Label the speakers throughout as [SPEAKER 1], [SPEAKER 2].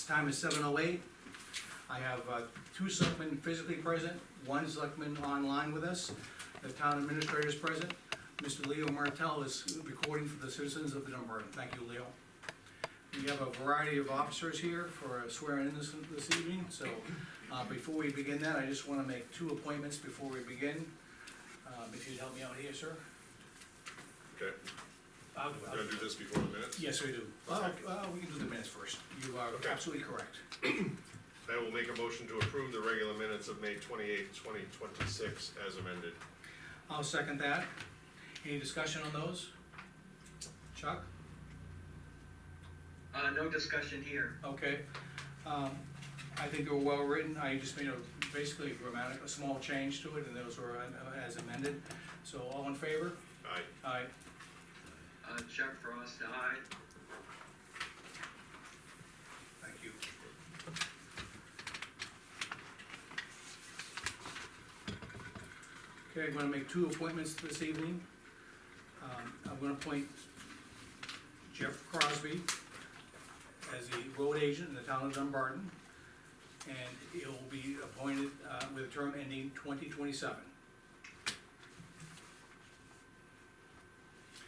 [SPEAKER 1] time is 7:08. I have two selectmen physically present, one selectman online with us. The town administrator is present. Mr. Leo Martell is recording for the citizens of the Dunbarton. Thank you, Leo. We have a variety of officers here for swearing in this evening, so before we begin that, I just wanna make two appointments before we begin. If you'd help me out here, sir.
[SPEAKER 2] Okay,
[SPEAKER 1] I'll
[SPEAKER 2] we're gonna do this before the minutes?
[SPEAKER 1] Yes, we do. Well, we can do the minutes first. You are
[SPEAKER 2] Okay.
[SPEAKER 1] absolutely correct.
[SPEAKER 2] I will make a motion to approve the regular minutes of May 28th, 2026 as amended.
[SPEAKER 1] I'll second that. Any discussion on those? Chuck?
[SPEAKER 3] No discussion here.
[SPEAKER 1] Okay. I think they were well written. I just made basically a small change to it, and those were as amended. So all in favor?
[SPEAKER 2] Aye.
[SPEAKER 1] Aye.
[SPEAKER 3] Chuck Frost, aye.
[SPEAKER 1] Thank you. Okay, I'm gonna make two appointments this evening. I'm gonna appoint Jeff Crosby as the road agent in the town of Dunbarton. And he'll be appointed, with a term ending 2027.
[SPEAKER 2] Is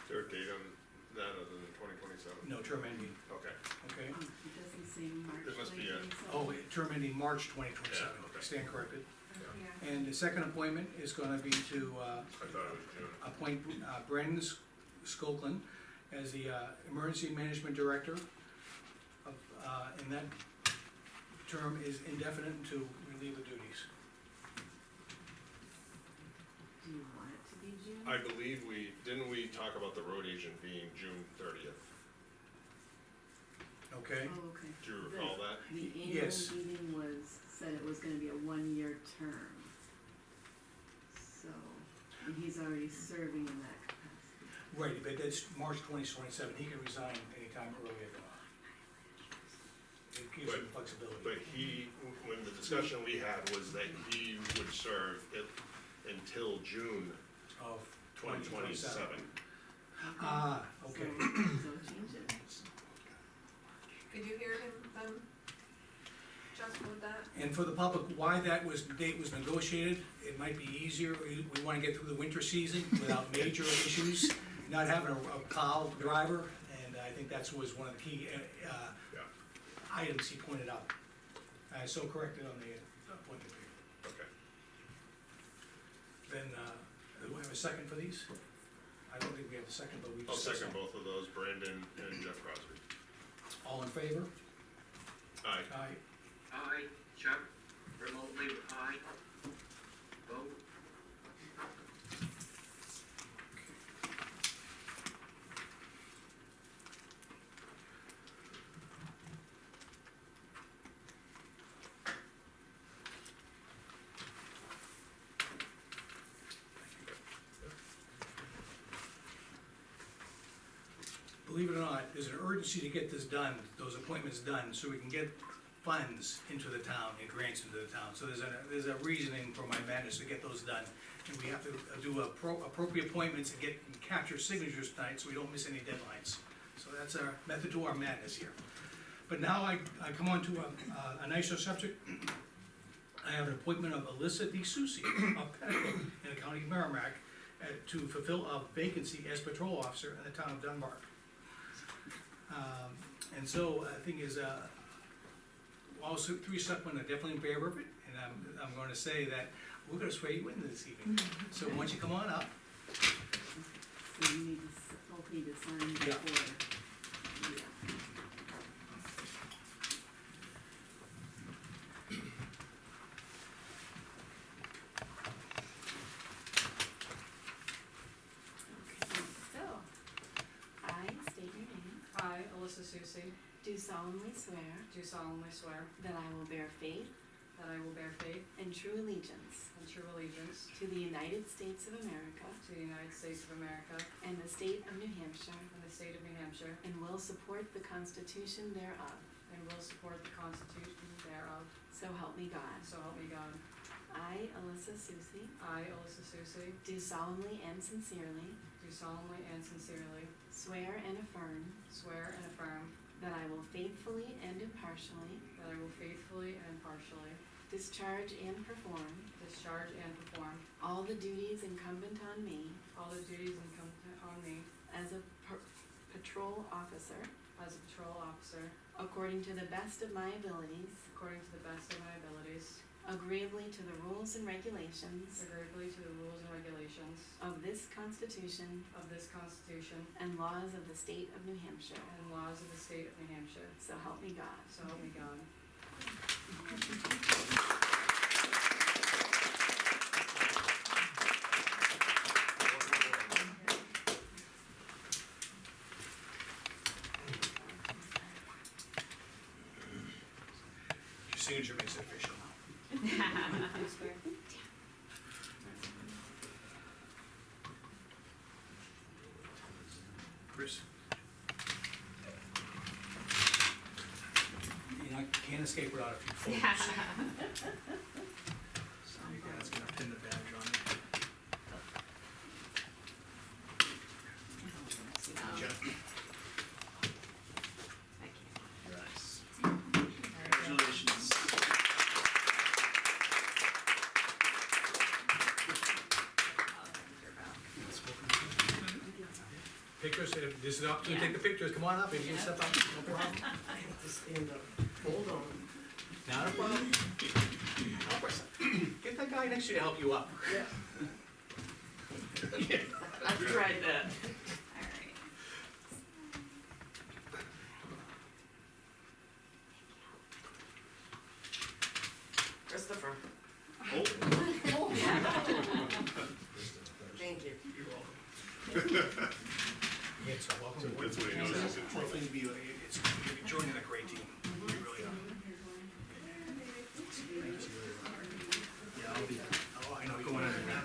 [SPEAKER 2] there a date on that other than 2027?
[SPEAKER 1] No, term ending,
[SPEAKER 2] Okay,
[SPEAKER 1] okay?
[SPEAKER 4] It doesn't say March.
[SPEAKER 2] It must be a-
[SPEAKER 4] 2027.
[SPEAKER 1] Oh, term ending March 2027,
[SPEAKER 2] Yeah, okay.
[SPEAKER 1] stand corrected.
[SPEAKER 4] Yeah.
[SPEAKER 1] And the second appointment is gonna be to,
[SPEAKER 2] I thought it was June.
[SPEAKER 1] appoint Brandon Skoklin as the Emergency Management Director. And that term is indefinite to relieve the duties.
[SPEAKER 4] Do you want it to be June?
[SPEAKER 2] I believe didn't we talk about the road agent being June 30th?
[SPEAKER 1] Okay?
[SPEAKER 4] Oh, okay.
[SPEAKER 2] Do you recall that?
[SPEAKER 4] The
[SPEAKER 1] Yes.
[SPEAKER 4] annual meeting said it was gonna be a 1-year term. So, and he's already serving in that capacity.
[SPEAKER 1] Right, but that's March 2027, he can resign anytime earlier than that. It gives him flexibility.
[SPEAKER 2] But when the discussion we had was that he would serve until June
[SPEAKER 1] Of
[SPEAKER 2] 2027.
[SPEAKER 1] Okay.
[SPEAKER 4] So change it.
[SPEAKER 5] Could you hear him, just with that?
[SPEAKER 1] And for the public, why that date was negotiated, it might be easier, we wanna get through the winter season without major issues, not having a plow driver, and I think that was one of the key,
[SPEAKER 2] Yeah.
[SPEAKER 1] items he pointed out. So corrected on the appointment paper.
[SPEAKER 2] Okay.
[SPEAKER 1] Then, do we have a second for these? I don't think we have a second, but we
[SPEAKER 2] I'll
[SPEAKER 1] just.
[SPEAKER 2] second both of those, Brandon and Jeff Crosby.
[SPEAKER 1] All in favor?
[SPEAKER 2] Aye.
[SPEAKER 1] Aye.
[SPEAKER 3] Aye. Chuck, remotely, aye. Vote.
[SPEAKER 1] Believe it or not, there's an urgency to get this done, those appointments done, so we can get funds into the town and grants into the town. So there's a reasoning for my madness to get those done. And we have to do appropriate appointments and capture signatures tonight, so we don't miss any deadlines. So that's our method to our madness here. But now I come on to a nicer subject. I have an appointment of Alyssa D. Susi of Petticoat in the county of Merrimack to fulfill a vacancy as patrol officer in the town of Dunbarton. And so, the thing is, all three selectmen are definitely in favor of it, and I'm gonna say that we're gonna swear you in this evening. So once you come on up,
[SPEAKER 4] So you need to, both need to sign
[SPEAKER 1] Yeah.
[SPEAKER 4] before. Yeah. Okay, so, I state your name,
[SPEAKER 5] I, Alyssa Susi,
[SPEAKER 4] do solemnly swear
[SPEAKER 5] do solemnly swear
[SPEAKER 4] that I will bear faith
[SPEAKER 5] that I will bear faith
[SPEAKER 4] and true allegiance
[SPEAKER 5] and true allegiance
[SPEAKER 4] to the United States of America
[SPEAKER 5] to the United States of America
[SPEAKER 4] and the state of New Hampshire,
[SPEAKER 5] and the state of New Hampshire,
[SPEAKER 4] and will support the Constitution thereof,
[SPEAKER 5] and will support the Constitution thereof,
[SPEAKER 4] so help me God.
[SPEAKER 5] so help me God.
[SPEAKER 4] I, Alyssa Susi,
[SPEAKER 5] I, Alyssa Susi,
[SPEAKER 4] do solemnly and sincerely
[SPEAKER 5] do solemnly and sincerely
[SPEAKER 4] swear and affirm
[SPEAKER 5] swear and affirm
[SPEAKER 4] that I will faithfully and impartially
[SPEAKER 6] impartially
[SPEAKER 5] that I will faithfully and impartially
[SPEAKER 6] discharge and perform
[SPEAKER 5] discharge and perform
[SPEAKER 6] all the duties incumbent on me
[SPEAKER 5] all the duties incumbent on me
[SPEAKER 6] as a patrol officer
[SPEAKER 5] as a patrol officer
[SPEAKER 6] according to the best of my abilities,
[SPEAKER 5] according to the best of my abilities,
[SPEAKER 6] agreeably to the rules and regulations
[SPEAKER 5] agreeably to the rules and regulations
[SPEAKER 6] of this Constitution
[SPEAKER 5] of this Constitution
[SPEAKER 6] and laws of the state of New Hampshire.
[SPEAKER 5] and laws of the state of New Hampshire.
[SPEAKER 6] So help me God.
[SPEAKER 5] So help me God.
[SPEAKER 1] Your signature makes it official.
[SPEAKER 5] Thanks, Mayor.
[SPEAKER 1] Chris? You can't escape without a few photos. So you guys gonna pin the badge on there. Jeff?
[SPEAKER 7] Nice. Congratulations.
[SPEAKER 1] Pictures, if this is up, you take the pictures, come on up, if you step up, no problem.
[SPEAKER 7] Stand up. Hold on.
[SPEAKER 1] Not a problem. Help us. Get that guy next to you to help you up.
[SPEAKER 7] Yeah.
[SPEAKER 6] I've tried that.
[SPEAKER 4] Alright.
[SPEAKER 7] Christopher.
[SPEAKER 2] Oh,
[SPEAKER 7] Thank you.
[SPEAKER 1] Yeah, so welcome.
[SPEAKER 2] That's what he knows he's in trouble.
[SPEAKER 1] Hopefully you're joining a great team, you really are. Yeah, I'll be, oh, I know, going under now.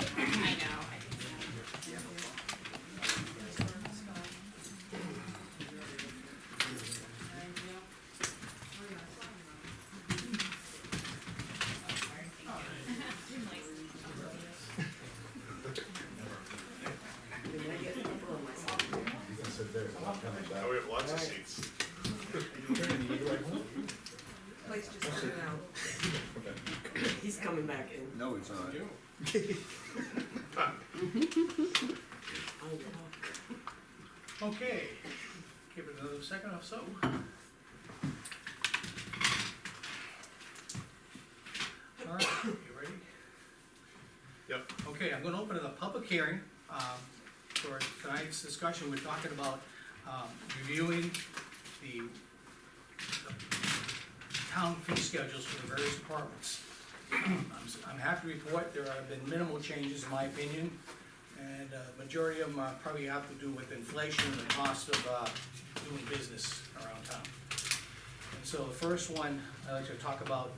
[SPEAKER 6] I know.
[SPEAKER 2] Now we have lots of seats.
[SPEAKER 7] Place just turned out. He's coming back in.
[SPEAKER 8] No, it's not.
[SPEAKER 1] Okay, give it another second or so. All right, you ready?
[SPEAKER 2] Yep.
[SPEAKER 1] Okay, I'm gonna open the public hearing, for tonight's discussion. We're talking about, reviewing the town fee schedules for the various departments. I'm happy to report there have been minimal changes in my opinion, and majority of them probably have to do with inflation and the cost of, doing business around town. And so the first one I'd like to talk about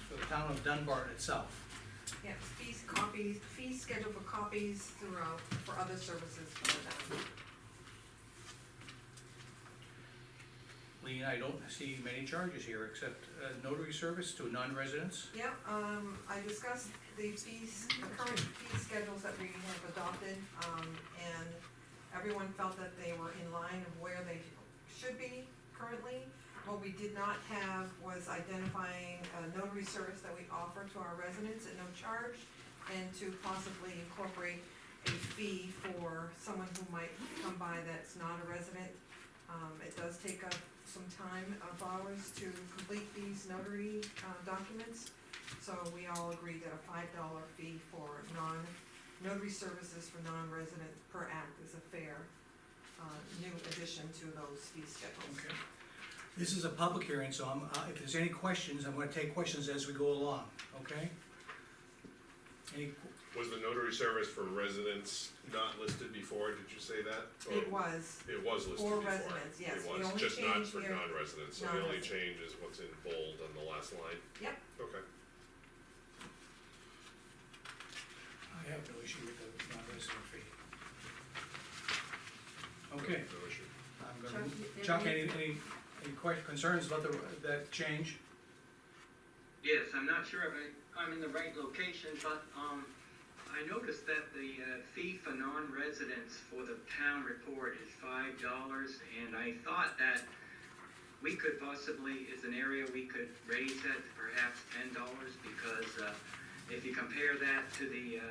[SPEAKER 1] for the town of Dunbarton itself.
[SPEAKER 9] Yes, fee schedule for copies throughout, for other services for the town.
[SPEAKER 1] Lean, I don't see many charges here except notary service to non-residents.
[SPEAKER 9] Yeah, I discussed the fees, the current fee schedules that we have adopted, and everyone felt that they were in line of where they should be currently. What we did not have was identifying a notary service that we offer to our residents at no charge, and to possibly incorporate a fee for someone who might come by that's not a resident. It does take up some time of ours to complete these notary, documents. So we all agreed that a $5 fee for notary services for non-resident per act is a fair, new addition to those fee schedules.
[SPEAKER 1] Okay. This is a public hearing, so if there's any questions, I'm gonna take questions as we go along, okay? Any,
[SPEAKER 2] Was the notary service for residents not listed before, did you say that? Or-
[SPEAKER 9] It was,
[SPEAKER 2] It was listed
[SPEAKER 9] For
[SPEAKER 2] before.
[SPEAKER 9] residents, yes.
[SPEAKER 2] It
[SPEAKER 9] The
[SPEAKER 2] was,
[SPEAKER 9] only
[SPEAKER 2] just not
[SPEAKER 9] change
[SPEAKER 2] for
[SPEAKER 9] here-
[SPEAKER 2] non-residents, so the only
[SPEAKER 9] non-resident.
[SPEAKER 2] change is what's in bold on the last line?
[SPEAKER 9] Yep.
[SPEAKER 2] Okay.
[SPEAKER 1] I have no issue with the non-resident fee. Okay,
[SPEAKER 2] No issue.
[SPEAKER 1] I'm
[SPEAKER 4] Chuck,
[SPEAKER 1] gonna,
[SPEAKER 4] there
[SPEAKER 1] Chuck,
[SPEAKER 4] is-
[SPEAKER 1] any concerns about that change?
[SPEAKER 3] Yes, I'm not sure if I'm in the right location, but, I noticed that the fee for non-residents for the town report is $5, and I thought that we could possibly, is an area we could raise that to perhaps $10, because, if you compare that to the,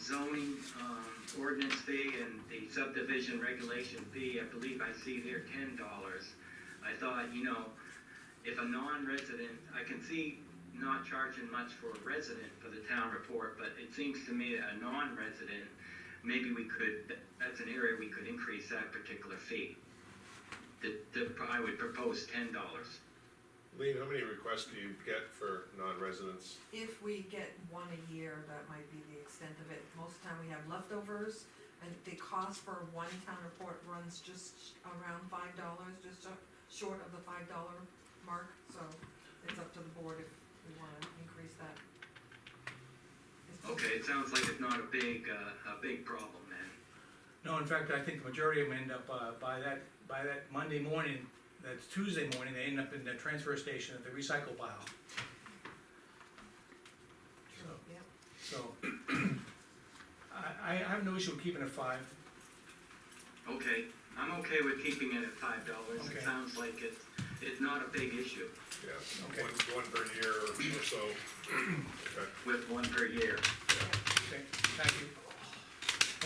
[SPEAKER 3] zoning, ordinance fee and the subdivision regulation fee, I believe I see there $10. I thought, if a non-resident, I can see not charging much for a resident for the town report, but it seems to me that a non-resident, maybe that's an area we could increase that particular fee. I would propose $10.
[SPEAKER 2] Lean, how many requests do you get for non-residents?
[SPEAKER 9] If we get one a year, that might be the extent of it. Most of the time we have leftovers, and the cost for one town report runs just around $5, just short of the $5 mark, so it's up to the board if we wanna increase that.
[SPEAKER 3] Okay, it sounds like it's not a big problem then.
[SPEAKER 1] No, in fact, I think the majority of them end up, by that Monday morning, that's Tuesday morning, they end up in the transfer station at the recycle pile.
[SPEAKER 9] Yep.
[SPEAKER 1] So, I have no issue with keeping it 5.
[SPEAKER 3] Okay, I'm okay with keeping it at $5.
[SPEAKER 1] Okay.
[SPEAKER 3] It sounds like it's not a big issue
[SPEAKER 2] Yeah,
[SPEAKER 1] Okay.
[SPEAKER 2] one per year or so. Okay.
[SPEAKER 3] with one per year.
[SPEAKER 1] Okay, thank you.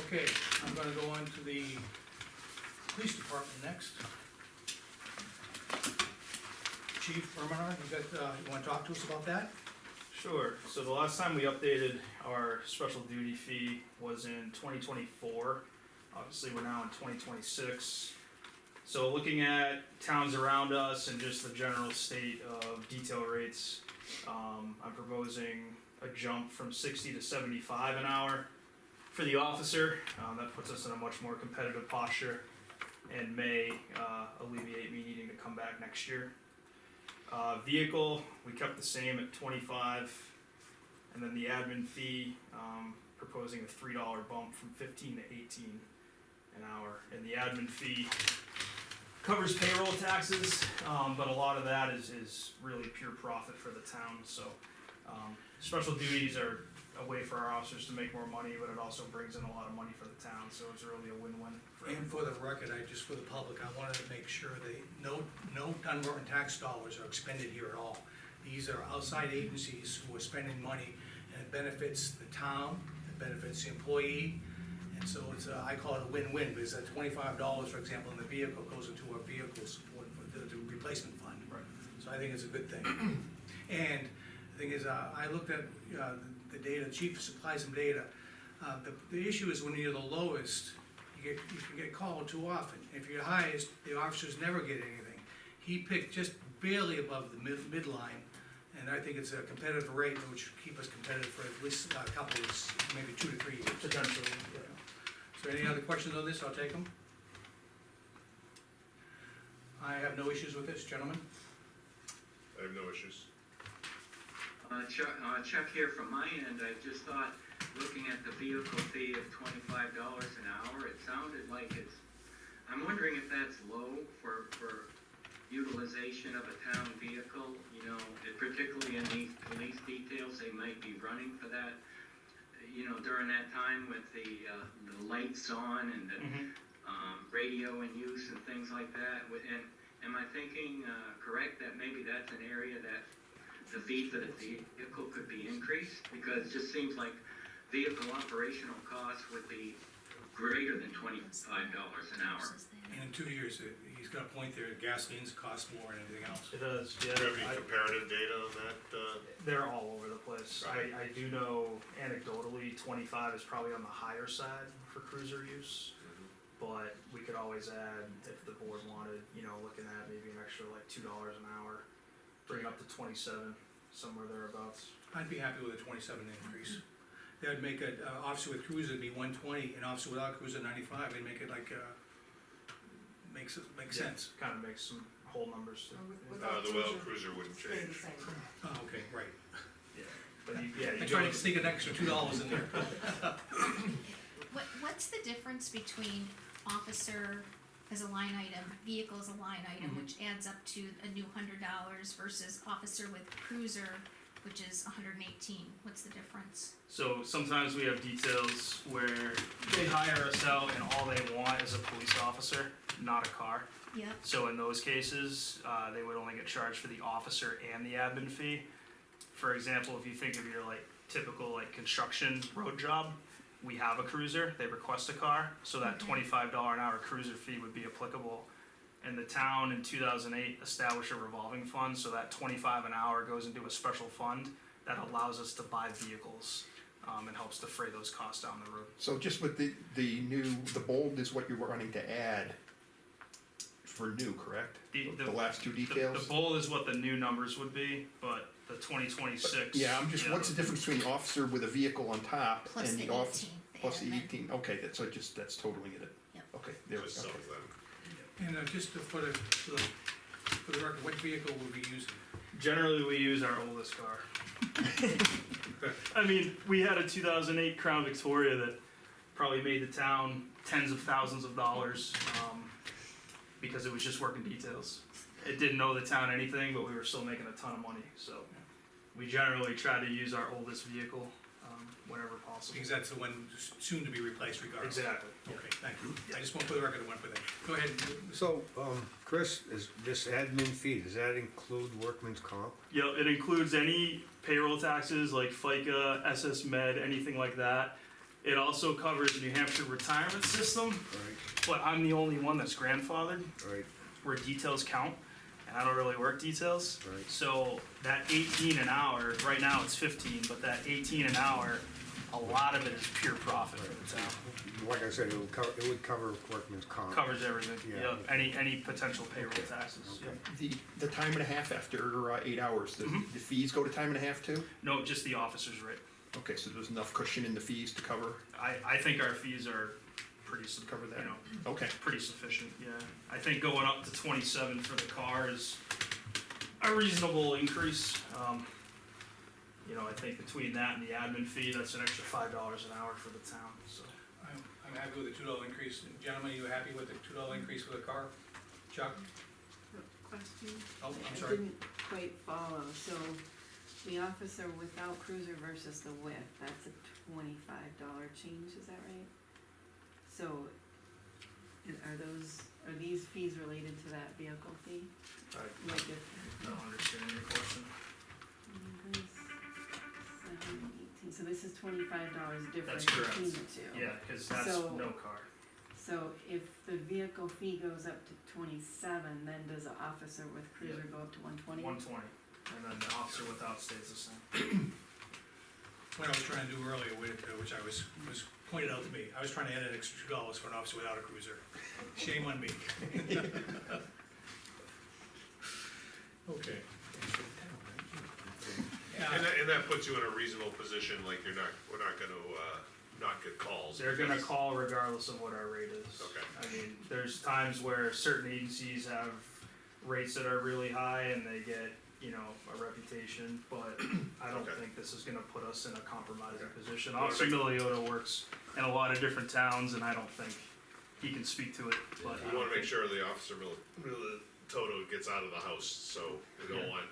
[SPEAKER 1] Okay, I'm gonna go on to the police department next. Chief Ermenar, you wanna talk to us about that?
[SPEAKER 8] Sure, so the last time we updated our special duty fee was in 2024. Obviously, we're now in 2026. So looking at towns around us and just the general state of detail rates, I'm proposing a jump from 60 to 75 an hour for the officer. That puts us in a much more competitive posture and may alleviate me needing to come back next year. Vehicle, we kept the same at 25, and then the admin fee, proposing a $3 bump from 15 to 18 an hour. And the admin fee covers payroll taxes, but a lot of that is really pure profit for the town. So special duties are a way for our officers to make more money, but it also brings in a lot of money for the town, so it's really a win-win for
[SPEAKER 1] And
[SPEAKER 8] everyone.
[SPEAKER 1] for the record, just for the public, I wanted to make sure no Dunbarton tax dollars are expended here at all. These are outside agencies who are spending money, and it benefits the town, it benefits the employee, and so it's, I call it a win-win, because that $25, for example, in the vehicle goes into our vehicle support, the replacement fund.
[SPEAKER 8] Right.
[SPEAKER 1] So I think it's a good thing. And the thing is, I looked at, the data, chief supplied some data. The issue is when you're the lowest, you can get called too often. If you're highest, the officers never get anything. He picked just barely above the midline, and I think it's a competitive rate, which should keep us competitive for at least a couple of, maybe 2 to 3 years.
[SPEAKER 8] Potentially, yeah.
[SPEAKER 1] So any other questions on this? I'll take them. I have no issues with this, gentlemen.
[SPEAKER 2] I have no issues.
[SPEAKER 3] Chuck here from my end, I just thought, looking at the vehicle fee of $25 an hour, it sounded like I'm wondering if that's low for utilization of a town vehicle, particularly in these police details, they might be running for that, during that time with the lights on and the radio in use and things like that. And am I thinking correct that maybe that's an area that the fee for the vehicle could be increased? Because it just seems like vehicle operational costs would be greater than $25 an hour.
[SPEAKER 1] And in 2 years, he's got a point there, gasoline's cost more than anything else.
[SPEAKER 8] It does,
[SPEAKER 2] Do
[SPEAKER 8] yeah.
[SPEAKER 2] you have any comparative data on that?
[SPEAKER 8] They're all over the place.
[SPEAKER 2] Right.
[SPEAKER 8] I do know anecdotally, 25 is probably on the higher side for cruiser use, but we could always add, if the board wanted, looking at maybe an extra like $2 an hour, bring it up to 27, somewhere thereabouts.
[SPEAKER 1] I'd be happy with a 27 increase. That'd make an officer with cruiser be 120, and officer without cruiser 95, and make it like, makes sense.
[SPEAKER 8] Kind of makes some whole numbers.
[SPEAKER 9] Without
[SPEAKER 2] The well
[SPEAKER 9] cruiser,
[SPEAKER 2] cruiser wouldn't
[SPEAKER 9] stay the
[SPEAKER 2] change.
[SPEAKER 9] same.
[SPEAKER 1] Oh, okay, right.
[SPEAKER 8] Yeah, but you
[SPEAKER 1] I tried to sneak an extra $2 in there.
[SPEAKER 10] What's the difference between officer as a line item, vehicle as a line item, which adds up to a new $100 versus officer with cruiser, which is 118. What's the difference?
[SPEAKER 8] So sometimes we have details where they hire us out and all they want is a police officer, not a car.
[SPEAKER 10] Yep.
[SPEAKER 8] So in those cases, they would only get charged for the officer and the admin fee. For example, if you think of your like typical like construction road job, we have a cruiser, they request a car, so that $25 an hour cruiser fee would be applicable. And the town in 2008 established a revolving fund, so that $25 an hour goes into a special fund that allows us to buy vehicles, and helps defray those costs down the road.
[SPEAKER 11] So just with the bold is what you're wanting to add for new, correct? The last two details?
[SPEAKER 8] The bold is what the new numbers would be, but the 2026.
[SPEAKER 11] Yeah, I'm just, what's the difference between the officer with a vehicle on top
[SPEAKER 10] Plus
[SPEAKER 11] and
[SPEAKER 10] the
[SPEAKER 11] the officer?
[SPEAKER 10] 18
[SPEAKER 11] Plus the
[SPEAKER 10] admin.
[SPEAKER 11] 18, okay, that's totaling it.
[SPEAKER 10] Yep.
[SPEAKER 11] Okay, there we
[SPEAKER 2] Just
[SPEAKER 11] go.
[SPEAKER 2] some of them.
[SPEAKER 1] And just for the record, what vehicle will we be using?
[SPEAKER 8] Generally, we use our oldest car. I mean, we had a 2008 Crown Victoria that probably made the town tens of thousands of dollars, because it was just working details. It didn't know the town anything, but we were still making a ton of money, so we generally try to use our oldest vehicle, whenever possible.
[SPEAKER 1] Because that's the one soon to be replaced regardless.
[SPEAKER 8] Exactly.
[SPEAKER 1] Okay, thank you. I just want for the record, I want to put that. Go ahead.
[SPEAKER 12] So, Chris, is this admin fee, does that include workman's comp?
[SPEAKER 8] Yep, it includes any payroll taxes like FICA, SS Med, anything like that. It also covers New Hampshire retirement system,
[SPEAKER 12] Right,
[SPEAKER 8] but I'm the only one that's grandfathered,
[SPEAKER 12] right,
[SPEAKER 8] where details count, and I don't really work details.
[SPEAKER 12] right.
[SPEAKER 8] So that 18 an hour, right now it's 15, but that 18 an hour, a lot of it is pure profit for the town.
[SPEAKER 12] Like I said, it would cover workman's comp.
[SPEAKER 8] Covers everything,
[SPEAKER 12] Yeah.
[SPEAKER 8] yep, any potential payroll taxes,
[SPEAKER 12] Okay.
[SPEAKER 8] yep.
[SPEAKER 11] The time and a half after 8 hours, the fees go to time and a half too?
[SPEAKER 8] No, just the officer's rate.
[SPEAKER 11] Okay, so there's enough cushion in the fees to cover
[SPEAKER 8] I think our fees are pretty,
[SPEAKER 11] cover that?
[SPEAKER 8] you know,
[SPEAKER 11] Okay,
[SPEAKER 8] pretty sufficient, yeah. I think going up to 27 for the car is a reasonable increase. You know, I think between that and the admin fee, that's an extra $5 an hour for the town, so.
[SPEAKER 1] I'm happy with the $2 increase. Gentlemen, you happy with the $2 increase for the car? Chuck?
[SPEAKER 4] Question?
[SPEAKER 1] Oh, I'm
[SPEAKER 4] I
[SPEAKER 1] sorry.
[SPEAKER 4] didn't quite follow, so the officer without cruiser versus the with, that's a $25 change, is that right? So, are these fees related to that vehicle fee?
[SPEAKER 8] I
[SPEAKER 4] Like if,
[SPEAKER 8] don't understand your question.
[SPEAKER 4] increase 7, 18, so this is $25 difference
[SPEAKER 8] That's correct.
[SPEAKER 4] between the two?
[SPEAKER 8] Yeah, cause that's
[SPEAKER 4] So-
[SPEAKER 8] no car.
[SPEAKER 4] So if the vehicle fee goes up to 27, then does the officer with cruiser go up to 120?
[SPEAKER 8] 120, and then the officer without stays the same.
[SPEAKER 1] What I was trying to do earlier, which I was pointed out to me, I was trying to add an extra $2 for an officer without a cruiser. Shame on me. Okay.
[SPEAKER 2] And that puts you in a reasonable position, like we're not gonna, not get calls.
[SPEAKER 8] They're gonna call regardless of what our rate is.
[SPEAKER 2] Okay.
[SPEAKER 8] I mean, there's times where certain agencies have rates that are really high and they get, you know, a reputation, but I don't
[SPEAKER 2] Okay.
[SPEAKER 8] think this is gonna put us in a compromising position.
[SPEAKER 2] Well,
[SPEAKER 8] Officer Miliota works in a lot of different towns and I don't think he can speak to it, but.
[SPEAKER 2] We wanna make sure the officer Toto gets out of the house, so we don't want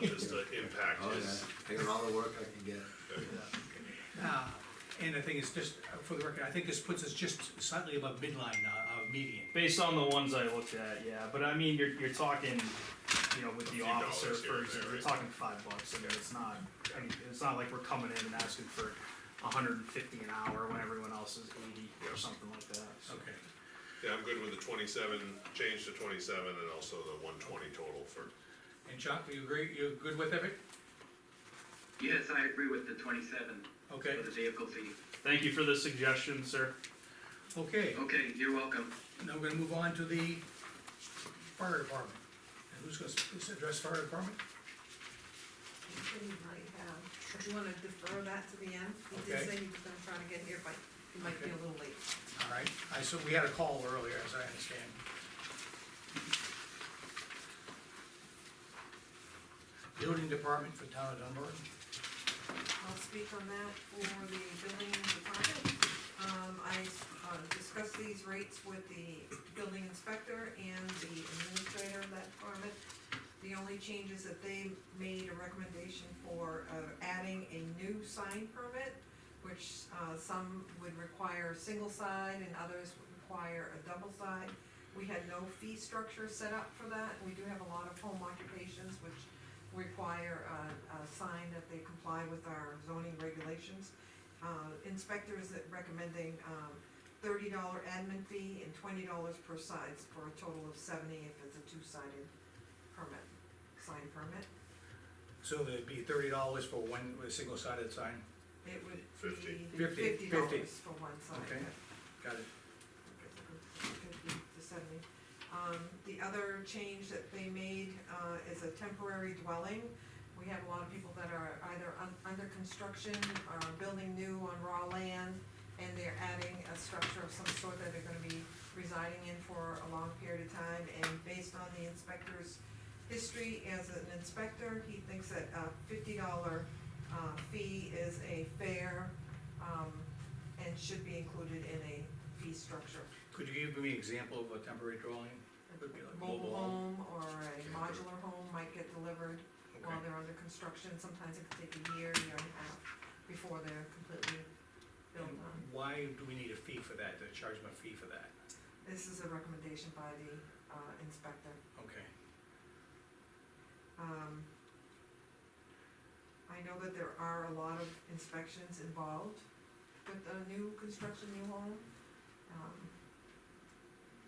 [SPEAKER 2] this to impact
[SPEAKER 13] Oh,
[SPEAKER 2] his.
[SPEAKER 13] yeah, taking all the work I can get.
[SPEAKER 1] And the thing is, just for the record, I think this puts us just slightly above midline, median.
[SPEAKER 8] Based on the ones I looked at, yeah, but I mean, you're talking, you know, with
[SPEAKER 2] A
[SPEAKER 8] the
[SPEAKER 2] few
[SPEAKER 8] officer,
[SPEAKER 2] dollars here
[SPEAKER 8] for
[SPEAKER 2] and
[SPEAKER 8] example,
[SPEAKER 2] there,
[SPEAKER 8] you're
[SPEAKER 2] right?
[SPEAKER 8] talking $5. I mean, it's not like we're coming in and asking for 150 an hour when everyone else is 80 or something like that, so.
[SPEAKER 1] Okay.
[SPEAKER 2] Yeah, I'm good with the 27, change to 27, and also the 120 total for.
[SPEAKER 1] And Chuck, you agree, you good with it?
[SPEAKER 3] Yes, I agree with the 27
[SPEAKER 1] Okay,
[SPEAKER 3] for the vehicle fee.
[SPEAKER 8] Thank you for the suggestion, sir.
[SPEAKER 1] okay.
[SPEAKER 3] Okay, you're welcome.
[SPEAKER 1] Now we're gonna move on to the fire department. And who's gonna address fire department?
[SPEAKER 9] He might have, do you wanna defer that to the end? He did
[SPEAKER 1] Okay.
[SPEAKER 9] say he was gonna try to get here, but he might be a little late.
[SPEAKER 1] All right, so we had a call earlier, as I understand. Building department for town of Dunbarton.
[SPEAKER 9] I'll speak on that for the building department. I discussed these rates with the building inspector and the administrator of that department. The only changes that they made a recommendation for, adding a new sign permit, which, some would require single side and others would require a double side. We had no fee structure set up for that. We do have a lot of home occupations which require a sign that they comply with our zoning regulations. Inspectors that recommending, $30 admin fee and $20 per side for a total of $70 if it's a two-sided permit, sign permit.
[SPEAKER 1] So there'd be $30 for one, with a single-sided sign?
[SPEAKER 9] It would
[SPEAKER 2] $50.
[SPEAKER 9] be
[SPEAKER 1] $50.
[SPEAKER 9] $50 for one side.
[SPEAKER 1] Okay. Got it.
[SPEAKER 9] 50 to 70. The other change that they made, is a temporary dwelling. We have a lot of people that are either under construction or building new on raw land, and they're adding a structure of some sort that they're gonna be residing in for a long period of time, and based on the inspector's history as an inspector, he thinks that a $50 fee is a fair, and should be included in a fee structure.
[SPEAKER 1] Could you give me an example of a temporary dwelling? It would be like
[SPEAKER 9] Mobile home or a modular home might get delivered while
[SPEAKER 1] Okay.
[SPEAKER 9] they're under construction. Sometimes it could take a year and a half before they're completely built
[SPEAKER 1] And
[SPEAKER 9] on.
[SPEAKER 1] why do we need a fee for that, to charge them a fee for that?
[SPEAKER 9] This is a recommendation by the inspector.
[SPEAKER 1] Okay.
[SPEAKER 9] I know that there are a lot of inspections involved with a new construction, new home.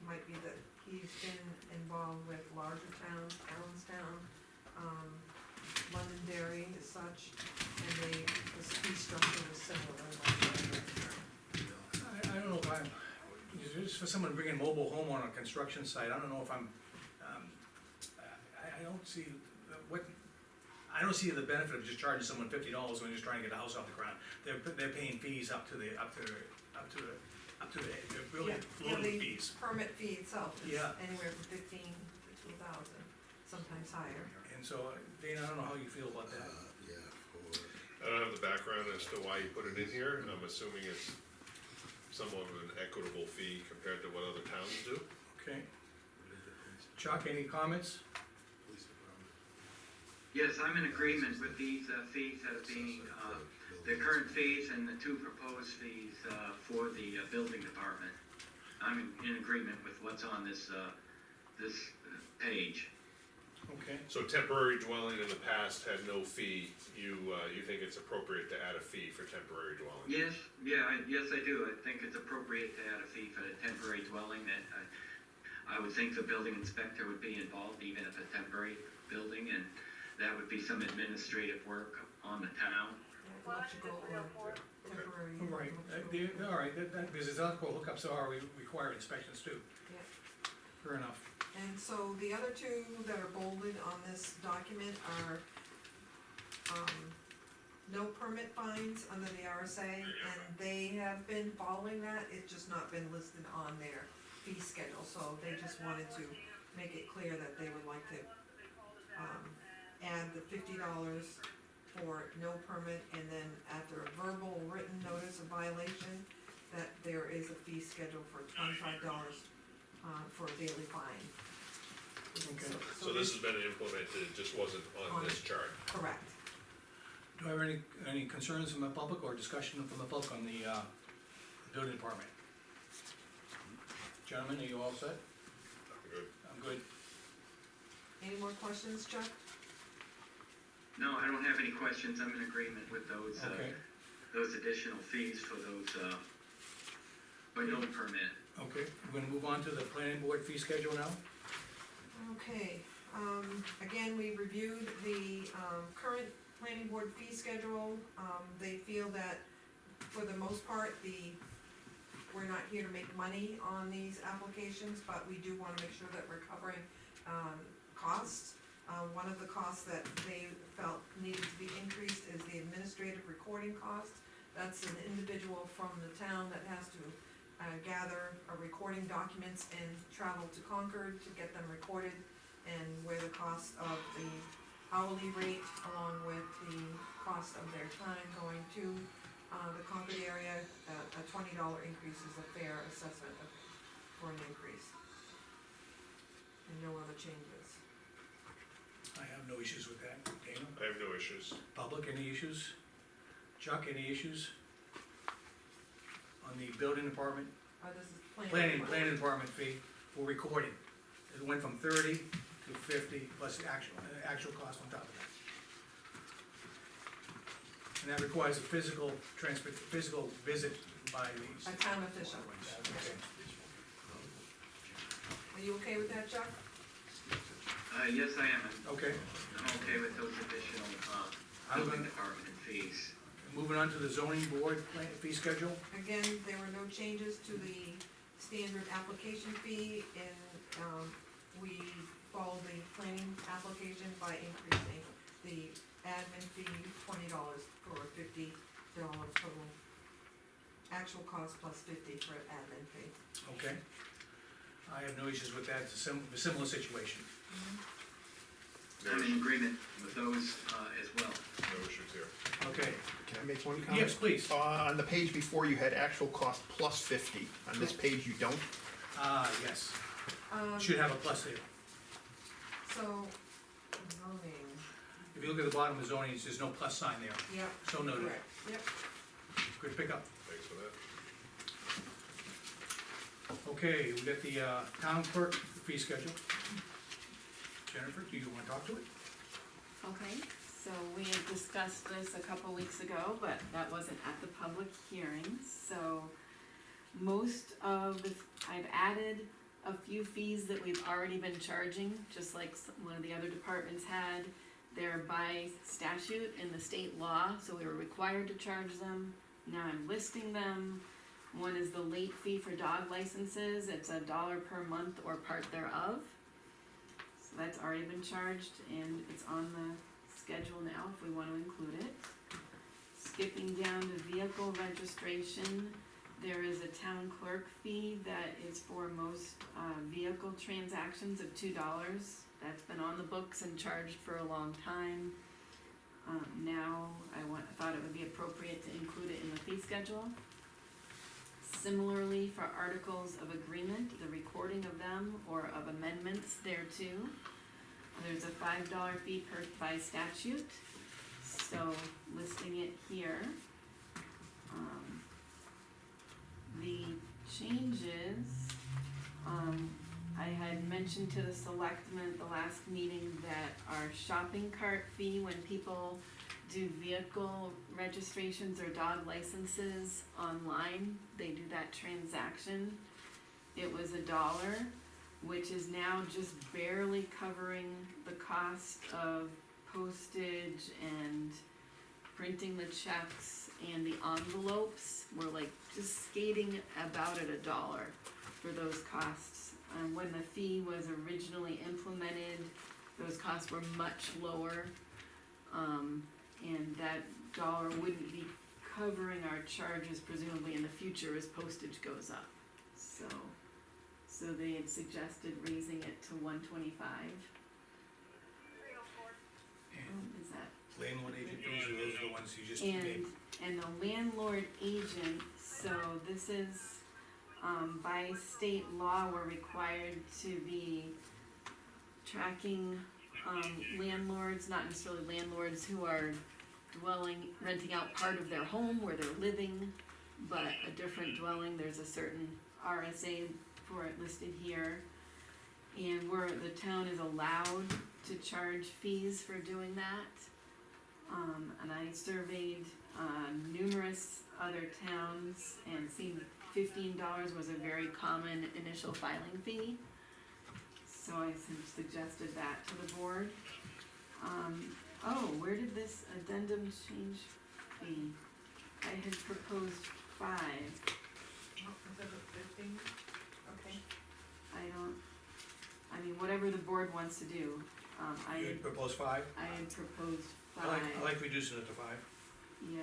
[SPEAKER 9] Might be that he's been involved with larger towns, Allenstown, Londonderry as such, and the fee structure is similar.
[SPEAKER 1] I don't know if I'm, just for someone to bring a mobile home on a construction site, I don't know if I'm, I don't see, I don't see the benefit of just charging someone $50 when they're just trying to get a house off the ground. They're paying fees up to the really
[SPEAKER 9] Yeah,
[SPEAKER 1] loaded
[SPEAKER 9] the
[SPEAKER 1] fees.
[SPEAKER 9] permit fee itself is
[SPEAKER 1] Yeah.
[SPEAKER 9] anywhere from 15 to 2,000, sometimes higher.
[SPEAKER 1] And so, Dana, I don't know how you feel about that.
[SPEAKER 2] I don't have the background as to why you put it in here, I'm assuming it's somewhat of an equitable fee compared to what other towns do.
[SPEAKER 1] Okay. Chuck, any comments?
[SPEAKER 3] Yes, I'm in agreement with these fees as being, the current fees and the two proposed fees for the building department. I'm in agreement with what's on this page.
[SPEAKER 1] Okay.
[SPEAKER 2] So temporary dwelling in the past had no fee, you think it's appropriate to add a fee for temporary dwelling?
[SPEAKER 3] Yes, yes I do. I think it's appropriate to add a fee for a temporary dwelling. That I would think the building inspector would be involved even if a temporary building, and that would be some administrative work on the town.
[SPEAKER 9] Electrical or temporary.
[SPEAKER 1] All right,
[SPEAKER 9] electrical.
[SPEAKER 1] all right, because it's electrical hookups are, we require inspections too.
[SPEAKER 9] Yeah.
[SPEAKER 1] Fair enough.
[SPEAKER 9] And so the other two that are bolded on this document are, no permit fines under the RSA, and they have been following that, it's just not been listed on their fee schedule, so they just wanted to make it clear that they would like to, add the $50 for no permit, and then after a verbal written notice of violation, that there is a fee schedule for $25, for a daily fine.
[SPEAKER 1] Okay.
[SPEAKER 2] So this has been implemented, it just wasn't on this chart.
[SPEAKER 9] Correct.
[SPEAKER 1] Do I have any concerns from the public or discussion from the public on the building department? Gentlemen, are you all set?
[SPEAKER 2] Good.
[SPEAKER 1] I'm good.
[SPEAKER 9] Any more questions, Chuck?
[SPEAKER 3] No, I don't have any questions. I'm in agreement with those,
[SPEAKER 1] Okay,
[SPEAKER 3] those additional fees for those, for no permit.
[SPEAKER 1] okay, we're gonna move on to the planning board fee schedule now?
[SPEAKER 9] Okay, again, we reviewed the, current planning board fee schedule. They feel that, for the most part, we're not here to make money on these applications, but we do wanna make sure that we're covering, costs. One of the costs that they felt needed to be increased is the administrative recording cost. That's an individual from the town that has to gather recording documents and travel to Concord to get them recorded, and where the cost of the hourly rate along with the cost of their time going to The Concord area, a $20 increase is a fair assessment for an increase. And no other changes.
[SPEAKER 1] I have no issues with that. Dana?
[SPEAKER 2] I have no issues.
[SPEAKER 1] Public, any issues? Chuck, any issues? On the building department,
[SPEAKER 9] This is
[SPEAKER 1] planning department fee for recording. It went from 30 to 50 plus the actual cost on top of that. And that requires a physical visit by the.
[SPEAKER 9] A town official.
[SPEAKER 1] Okay.
[SPEAKER 9] Are you okay with that, Chuck?
[SPEAKER 3] Yes, I am.
[SPEAKER 1] Okay,
[SPEAKER 3] I'm okay with those additional,
[SPEAKER 1] I'm
[SPEAKER 3] building
[SPEAKER 1] gonna-
[SPEAKER 3] department fees.
[SPEAKER 1] moving on to the zoning board fee schedule.
[SPEAKER 9] Again, there were no changes to the standard application fee, and, we followed the planning application by increasing the admin fee $20 for a $50 total. Actual cost plus 50 for admin fee.
[SPEAKER 1] Okay. I have no issues with that, it's a similar situation.
[SPEAKER 2] No
[SPEAKER 3] I'm in
[SPEAKER 2] issues,
[SPEAKER 3] agreement with those, as well.
[SPEAKER 2] no issues here.
[SPEAKER 1] Okay,
[SPEAKER 11] Can I make one comment?
[SPEAKER 1] yes, please.
[SPEAKER 11] On the page before, you had actual cost plus 50. On this page, you don't.
[SPEAKER 1] Yes,
[SPEAKER 9] Um,
[SPEAKER 1] should have a plus there.
[SPEAKER 9] So, zoning,
[SPEAKER 1] If you look at the bottom of zoning, there's no plus sign there,
[SPEAKER 9] yep,
[SPEAKER 1] so noted.
[SPEAKER 9] correct, yep.
[SPEAKER 1] Good pickup.
[SPEAKER 2] Thanks for that.
[SPEAKER 1] Okay, we got the town clerk fee schedule. Jennifer, do you wanna talk to it?
[SPEAKER 6] Okay, so we had discussed this a couple weeks ago, but that wasn't at the public hearing, so most of the, I've added a few fees that we've already been charging, just like one of the other departments had. They're by statute in the state law, so we were required to charge them. Now I'm listing them. One is the late fee for dog licenses, it's $1 per month or part thereof. So that's already been charged and it's on the schedule now if we wanna include it. Skipping down to vehicle registration, there is a town clerk fee that is for most vehicle transactions of $2. That's been on the books and charged for a long time. Now I thought it would be appropriate to include it in the fee schedule. Similarly, for articles of agreement, the recording of them or of amendments thereto, there's a $5 fee by statute, so listing it here. The changes, I had mentioned to the selectmen at the last meeting that our shopping cart fee, when people do vehicle registrations or dog licenses online, they do that transaction. It was $1, which is now just barely covering the cost of postage and printing the checks and the envelopes. We're like just skating about at $1 for those costs. When the fee was originally implemented, those costs were much lower. And that $1 wouldn't be covering our charges presumably in the future as postage goes up. So they had suggested raising it to $1.25. Is that?
[SPEAKER 1] Landlord agent fees, those are the ones you just named.
[SPEAKER 6] And the landlord agent, so this is, by state law, we're required to be tracking, landlords, not necessarily landlords who are renting out part of their home where they're living, but a different dwelling, there's a certain RSA for it listed here. And the town is allowed to charge fees for doing that. And I surveyed, numerous other towns and seen $15 was a very common initial filing fee. So I suggested that to the board. Where did this addendum change be? I had proposed 5.
[SPEAKER 9] Oh, instead of 15, okay.
[SPEAKER 6] I mean, whatever the board wants to do. I
[SPEAKER 1] You
[SPEAKER 6] had
[SPEAKER 1] had proposed 5?
[SPEAKER 6] proposed 5.
[SPEAKER 1] I like reducing it to 5.
[SPEAKER 6] Yeah,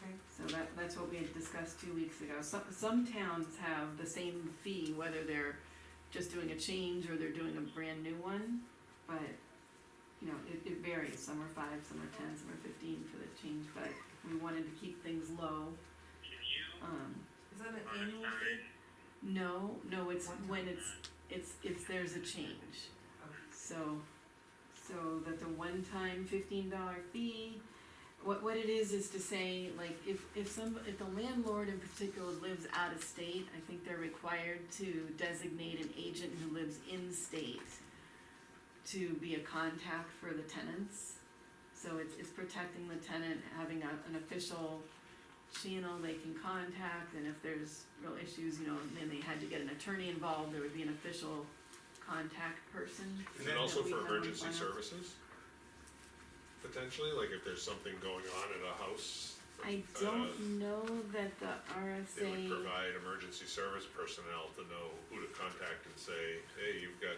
[SPEAKER 9] Okay,
[SPEAKER 6] so that's what we had discussed 2 weeks ago. Some towns have the same fee, whether they're just doing a change or they're doing a brand new one, but, you know, it varies. Some are 5, some are 10, some are 15 for the change, but we wanted to keep things low.
[SPEAKER 9] Is that an annual fee?
[SPEAKER 6] No, it's
[SPEAKER 9] One
[SPEAKER 6] when
[SPEAKER 9] time.
[SPEAKER 6] it's there's a change.
[SPEAKER 9] Okay.
[SPEAKER 6] So that the one-time $15 fee, what it is to say, like, if the landlord in particular lives out of state, I think they're required to designate an agent who lives in state to be a contact for the tenants. So it's protecting the tenant, having an official channel they can contact, and if there's real issues, you know, and then they had to get an attorney involved, there would be an official contact person.
[SPEAKER 2] Is it also
[SPEAKER 6] that we
[SPEAKER 2] for
[SPEAKER 6] have on
[SPEAKER 2] emergency
[SPEAKER 6] file.
[SPEAKER 2] services? Potentially, like if there's something going on at a house?
[SPEAKER 6] I don't know that the
[SPEAKER 2] They would
[SPEAKER 6] RSA,
[SPEAKER 2] provide emergency service personnel to know who to contact and say, hey, you've got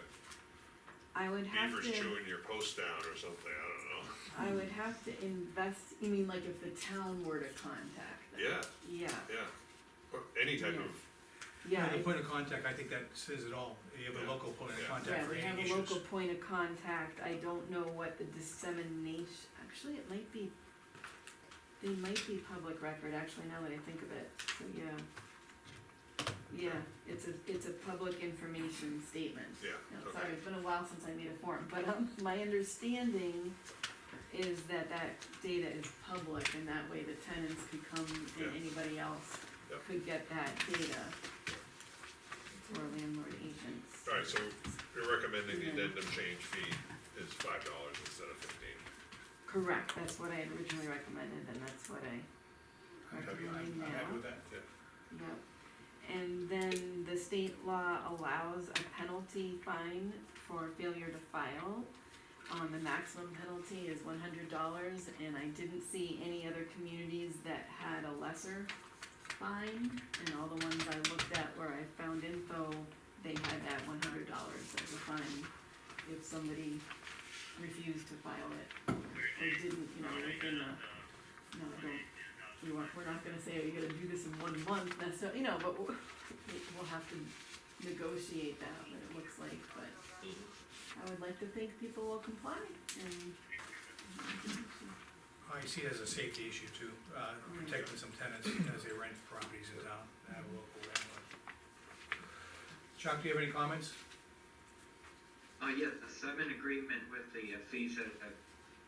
[SPEAKER 6] I would have
[SPEAKER 2] beavers
[SPEAKER 6] to,
[SPEAKER 2] chewing your post down or something, I don't know.
[SPEAKER 6] I would have to invest, you mean like if the town were to contact them?
[SPEAKER 2] Yeah,
[SPEAKER 6] Yeah,
[SPEAKER 2] yeah, or any type
[SPEAKER 6] Yeah.
[SPEAKER 2] of,
[SPEAKER 6] yeah,
[SPEAKER 1] The point of contact, I think that says it all. You have a
[SPEAKER 2] Yeah.
[SPEAKER 1] local point of
[SPEAKER 2] Yeah.
[SPEAKER 1] contact
[SPEAKER 6] yeah,
[SPEAKER 1] for
[SPEAKER 6] we have
[SPEAKER 1] any
[SPEAKER 6] a
[SPEAKER 1] issues.
[SPEAKER 6] local point of contact, I don't know what the dissemination, actually, it might be, they might be public record, actually, now that I think of it, so, yeah. Yeah, it's a public information statement.
[SPEAKER 2] yeah,
[SPEAKER 6] No,
[SPEAKER 2] okay.
[SPEAKER 6] sorry, it's been a while since I made a form, but, my understanding is that data is public, and that way the tenants could come and
[SPEAKER 2] Yeah.
[SPEAKER 6] anybody else
[SPEAKER 2] Yep.
[SPEAKER 6] could get that data for landlord agents.
[SPEAKER 2] Alright, so you're recommending the
[SPEAKER 6] Yeah.
[SPEAKER 2] addendum change fee is $5 instead of 15.
[SPEAKER 6] Correct, that's what I had originally recommended, and that's what I
[SPEAKER 1] I'm
[SPEAKER 6] recommend
[SPEAKER 1] happy
[SPEAKER 6] now.
[SPEAKER 1] with that.
[SPEAKER 6] Yep, and then the state law allows a penalty fine for failure to file. The maximum penalty is $100, and I didn't see any other communities that had a lesser fine. And all the ones I looked at where I found info, they had that $100 as a fine if somebody refused to file it. Or didn't, you know, within the, no, we're not gonna say, oh, you gotta do this in 1 month necessarily, you know, but we'll have to negotiate that, what it looks like, but I would like to think people will comply and.
[SPEAKER 1] I see it as a safety issue too, protecting some tenants as they rent properties in town, have a local landlord. Chuck, do you have any comments?
[SPEAKER 3] Yes, I'm in agreement with the fees that I've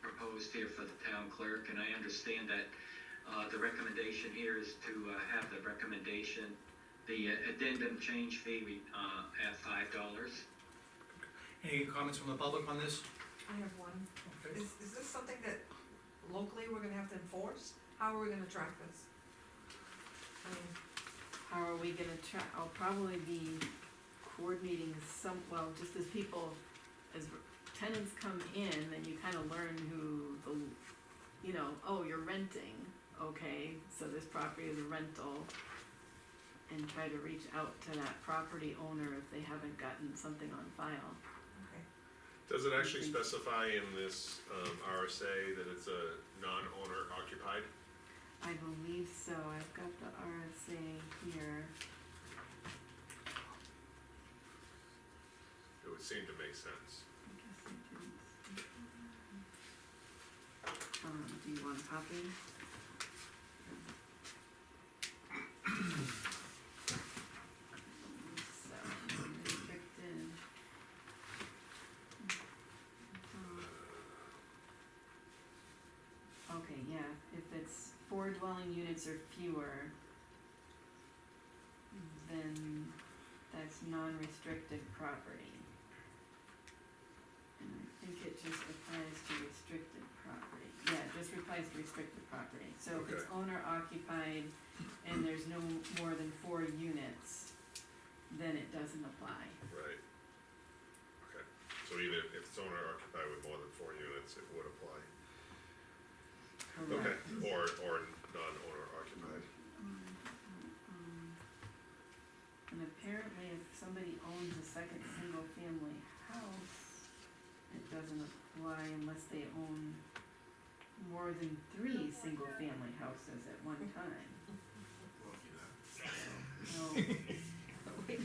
[SPEAKER 3] proposed here for the town clerk, and I understand that the recommendation here is to have the addendum change fee at $5.
[SPEAKER 1] Any comments from the public on this?
[SPEAKER 9] I have one.
[SPEAKER 1] Okay.
[SPEAKER 9] Is this something that locally we're gonna have to enforce? How are we gonna track this? I mean,
[SPEAKER 6] How are we gonna I'll probably be coordinating just as people, as tenants come in, then you kinda learn who you know, oh, you're renting, okay, so this property is a rental. And try to reach out to that property owner if they haven't gotten something on file.
[SPEAKER 9] okay.
[SPEAKER 2] Does it actually specify in this RSA that it's a non-owner occupied?
[SPEAKER 6] I believe so, I've got the RSA here.
[SPEAKER 2] It would seem to make sense.
[SPEAKER 6] I guess I didn't. Do you want a copy? So, restricted. Okay, yeah, if it's 4 dwelling units or fewer, then that's non-restricted property. And I think it just applies to restricted property. Yeah, it just applies to restricted property. So if it's
[SPEAKER 2] Okay.
[SPEAKER 6] owner occupied and there's no more than 4 units, then it doesn't apply.
[SPEAKER 2] Right. Okay, so either if it's owner occupied with more than 4 units, it would apply. Okay,
[SPEAKER 6] Correct.
[SPEAKER 2] or non-owner occupied.
[SPEAKER 6] And apparently if somebody owns a second single-family house, it doesn't apply unless they own more than 3 single-family houses at one time. No. Yeah.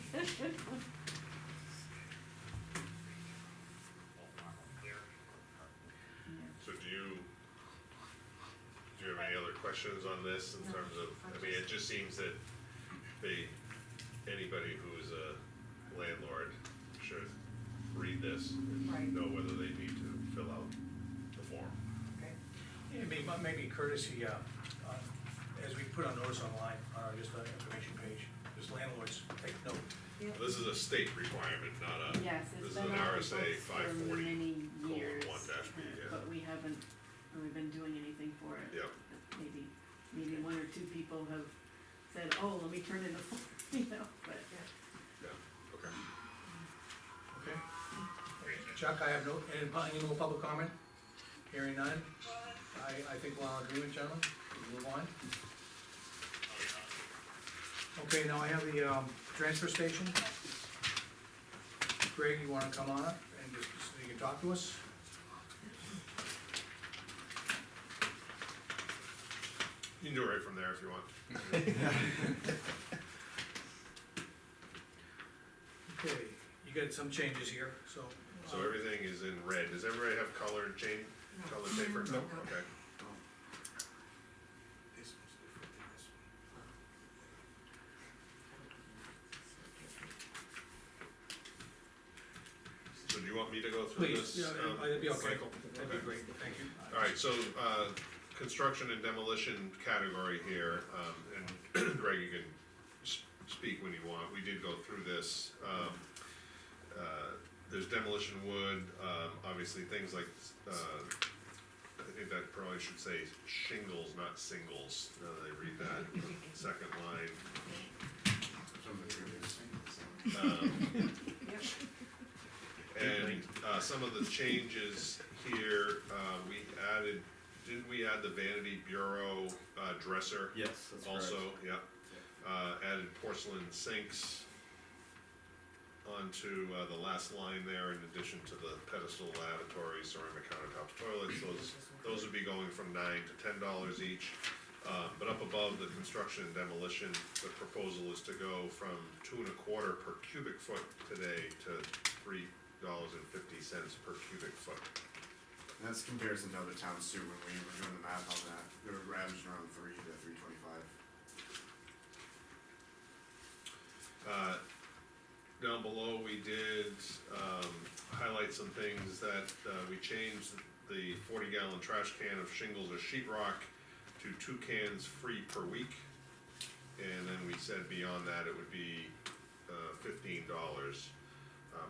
[SPEAKER 2] So do you have any other questions questions on this in terms of, I mean, it just seems that anybody who's a landlord should read this and
[SPEAKER 9] Right.
[SPEAKER 2] know whether they need to fill out the form.
[SPEAKER 9] Okay.
[SPEAKER 1] Yeah, maybe courtesy, as we put on notice online, on our just information page, just landlords, take note.
[SPEAKER 2] This is a state requirement, not a,
[SPEAKER 6] Yes,
[SPEAKER 2] this
[SPEAKER 6] it's
[SPEAKER 2] is
[SPEAKER 6] been
[SPEAKER 2] an
[SPEAKER 6] on the
[SPEAKER 2] RSA
[SPEAKER 6] books for
[SPEAKER 2] 540
[SPEAKER 6] many years,
[SPEAKER 2] 1-B, yeah.
[SPEAKER 6] but we haven't really been doing anything for it.
[SPEAKER 2] Yep.
[SPEAKER 6] Maybe one or two people have said, oh, let me turn in the form, you know, but.
[SPEAKER 2] Okay.
[SPEAKER 1] Okay. Chuck, I have any more public comment? Hearing none? I think we're on agreement, gentlemen, we move on. Okay, now I have the, transfer station. Greg, you wanna come on up and just, so you can talk to us?
[SPEAKER 2] You can do it right from there if you want.
[SPEAKER 1] Okay, you got some changes here, so.
[SPEAKER 2] So everything is in red. Does everybody have color and chain, color paper?
[SPEAKER 11] No.
[SPEAKER 2] Okay. So do you want me to go through this?
[SPEAKER 1] Please, yeah, that'd be okay,
[SPEAKER 2] Michael?
[SPEAKER 1] that'd be
[SPEAKER 2] Okay.
[SPEAKER 1] great, thank you.
[SPEAKER 2] All right, so, construction and demolition category here, and Greg, you can speak when you want, we did go through this. There's demolition wood, obviously things like, I think that probably should say shingles, not singles, now that I read that, second line. And, some of the changes here, we added, didn't we add the vanity bureau, dresser?
[SPEAKER 13] Yes, that's correct.
[SPEAKER 2] Also, yeah, added porcelain sinks onto, the last line there, in addition to the pedestal lavatory, ceramic countertops, toilets, those would be going from $9 to $10 each. But up above the construction and demolition, the proposal is to go from 2.25 per cubic foot today to $3.50 per cubic foot.
[SPEAKER 13] And that's comparison to other towns too, when we were doing the math on that, they were averaging around 3 to 3.25.
[SPEAKER 2] Down below, we did, highlight some things that, we changed the 40-gallon trash can of shingles or sheetrock to 2 cans free per week. And then we said beyond that, it would be, $15.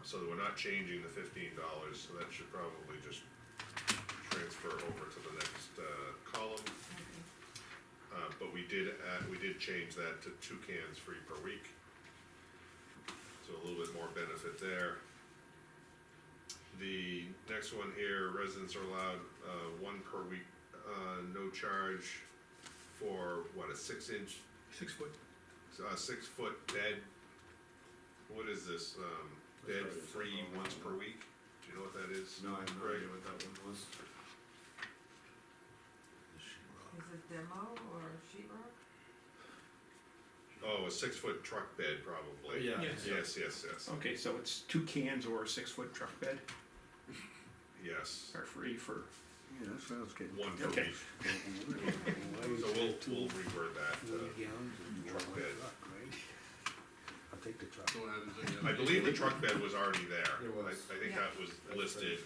[SPEAKER 2] So we're not changing the $15, so that should probably just transfer over to the next, column. But we did change that to 2 cans free per week. So a little bit more benefit there. The next one here, residents are allowed, 1 per week, no charge for, what, a 6-inch,
[SPEAKER 1] 6 foot.
[SPEAKER 2] 6-foot bed. What is this, bed free once per week? Do you know what that is?
[SPEAKER 13] No, I have no
[SPEAKER 2] Greg?
[SPEAKER 13] idea what that one was.
[SPEAKER 9] Is it demo or sheetrock?
[SPEAKER 2] Oh, a 6-foot truck bed, probably.
[SPEAKER 13] Yeah.
[SPEAKER 1] Yes.
[SPEAKER 2] Yes.
[SPEAKER 11] Okay, so it's 2 cans or a 6-foot truck bed
[SPEAKER 2] Yes,
[SPEAKER 11] are free for,
[SPEAKER 12] Yeah, that sounds good.
[SPEAKER 2] 1 per
[SPEAKER 11] Okay.
[SPEAKER 2] week. So we'll reword that, truck bed.
[SPEAKER 12] I'll take the truck.
[SPEAKER 2] I believe the truck bed was already there.
[SPEAKER 13] It was.
[SPEAKER 2] I think
[SPEAKER 9] Yeah.
[SPEAKER 2] that was listed.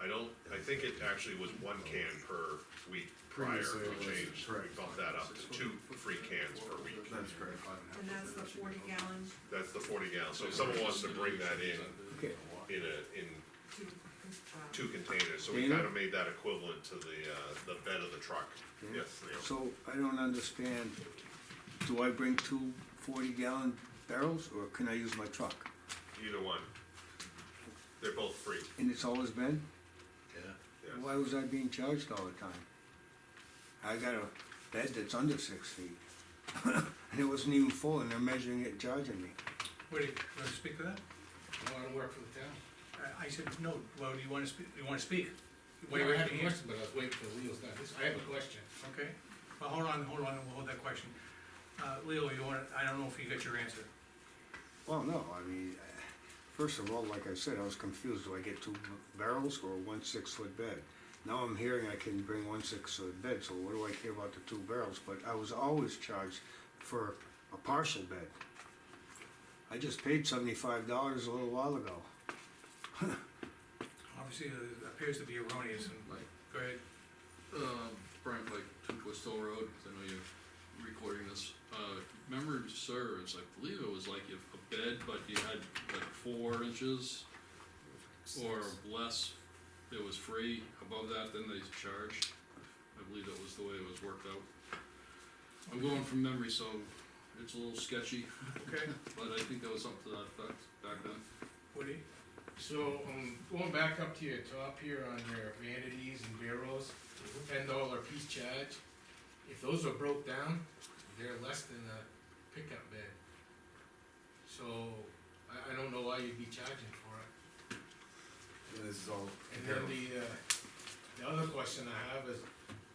[SPEAKER 2] I think it actually was 1 can per week prior,
[SPEAKER 13] Previously it
[SPEAKER 2] we
[SPEAKER 13] was,
[SPEAKER 2] changed, we
[SPEAKER 13] correct.
[SPEAKER 2] bumped that up to 2 free cans per week.
[SPEAKER 13] That's correct.
[SPEAKER 9] And that's the 40 gallons,
[SPEAKER 2] That's the 40 gallons, so if someone wants to bring that in
[SPEAKER 12] Okay,
[SPEAKER 2] in
[SPEAKER 9] two,
[SPEAKER 2] 2 containers, so we
[SPEAKER 12] Dana?
[SPEAKER 2] kinda made that equivalent to the bed of the truck.
[SPEAKER 12] okay.
[SPEAKER 2] Yes, Leo.
[SPEAKER 12] So I don't understand, do I bring 2 40-gallon barrels, or can I use my truck?
[SPEAKER 2] Either one. They're both free,
[SPEAKER 12] And it's always been?
[SPEAKER 2] yes.
[SPEAKER 12] Why was I being charged all the time? I got a bed that's under 6 feet. And it wasn't even full, and they're measuring it and charging me.
[SPEAKER 1] What do you want to speak to that?
[SPEAKER 14] I wanna work for the town.
[SPEAKER 1] I said, no, well, do you wanna speak, Why
[SPEAKER 14] Well,
[SPEAKER 1] you
[SPEAKER 14] I have a
[SPEAKER 1] raising your hand?
[SPEAKER 14] question, but I was waiting for Leo's done. I have a question.
[SPEAKER 1] Okay, well, hold on, we'll hold that question. Leo, I don't know if you got your answer.
[SPEAKER 12] Well, no, I mean, first of all, like I said, I was confused, do I get 2 barrels or 1 6-foot bed? Now I'm hearing I can bring 1/6 of the bed, so what do I care about the 2 barrels? But I was always charged for a partial bed. I just paid $75 a little while ago.
[SPEAKER 1] Obviously, it appears to be erroneous, and, go ahead.
[SPEAKER 15] Brian Pike, 2 Twist Hill Road, 'cause I know you're recording this. Memory serves, I believe it was like if a bed, but you had like 4 inches or less, it was free. Above that, then they charged. I believe that was the way it was worked out. I'm going from memory, so it's a little sketchy,
[SPEAKER 1] Okay,
[SPEAKER 15] but I think that was something to that effect back then.
[SPEAKER 1] Woody?
[SPEAKER 14] So, going back up to your top here on your vanities and barrels, $10 piece charge. If those are broke down, they're less than a pickup bed. So, I don't know why you'd be charging for it.
[SPEAKER 13] This is all.
[SPEAKER 14] And then the other question I have is,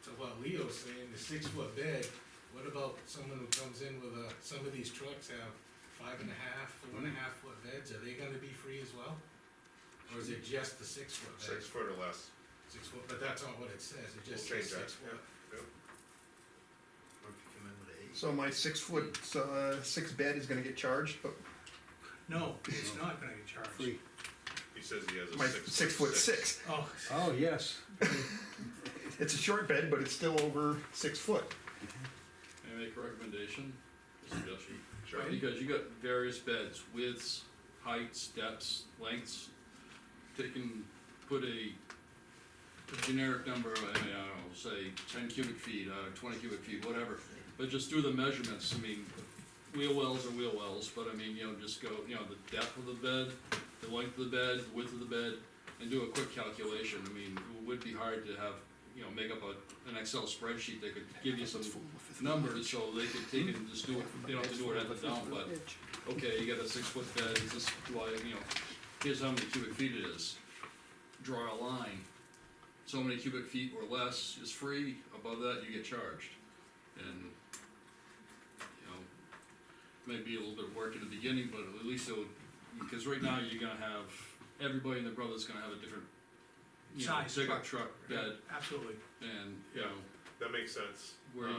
[SPEAKER 14] to what Leo's saying, the 6-foot bed, what about someone who comes in with some of these trucks have 5.5, 4.5 foot beds, are they gonna be free as well? Or is it just the 6-foot bed?
[SPEAKER 2] 6 foot or less.
[SPEAKER 14] 6 foot, but that's not what it says, it just
[SPEAKER 2] We'll
[SPEAKER 14] says
[SPEAKER 2] change that,
[SPEAKER 14] 6 foot.
[SPEAKER 2] Yep.
[SPEAKER 11] So my 6-foot, 6 bed is gonna get charged, but
[SPEAKER 1] No, it's not gonna get charged.
[SPEAKER 12] Free.
[SPEAKER 2] He says he has a
[SPEAKER 11] my
[SPEAKER 2] 6
[SPEAKER 11] 6 foot 6.
[SPEAKER 1] Oh,
[SPEAKER 12] Oh, yes.
[SPEAKER 11] It's a short bed, but it's still over 6 foot.
[SPEAKER 15] May I make a recommendation, a suggestion?
[SPEAKER 2] Sure.
[SPEAKER 15] Because you got various beds, widths, heights, depths, lengths. Put a generic number, I don't know, say 10 cubic feet, 20 cubic feet, whatever. But just do the measurements, I mean, wheel wells are wheel wells, but I mean, just go, the depth of the bed, the length of the bed, the width of the bed, and do a quick calculation. I mean, it would be hard to have, make up an Excel spreadsheet that could give you some numbers, so they could take it and just do it, they don't have to do it at the dump, but, okay, you got a 6-foot bed, is this, here's how many cubic feet it is. Draw a line, so many cubic feet or less is free, above that you get charged. And, might be a little bit of work in the beginning, but at least it'll, because right now you're gonna have, everybody and their brother's gonna have a different,
[SPEAKER 1] Size
[SPEAKER 15] bigger
[SPEAKER 1] truck.
[SPEAKER 15] truck bed,
[SPEAKER 1] absolutely.
[SPEAKER 15] and,
[SPEAKER 2] That makes sense.
[SPEAKER 15] where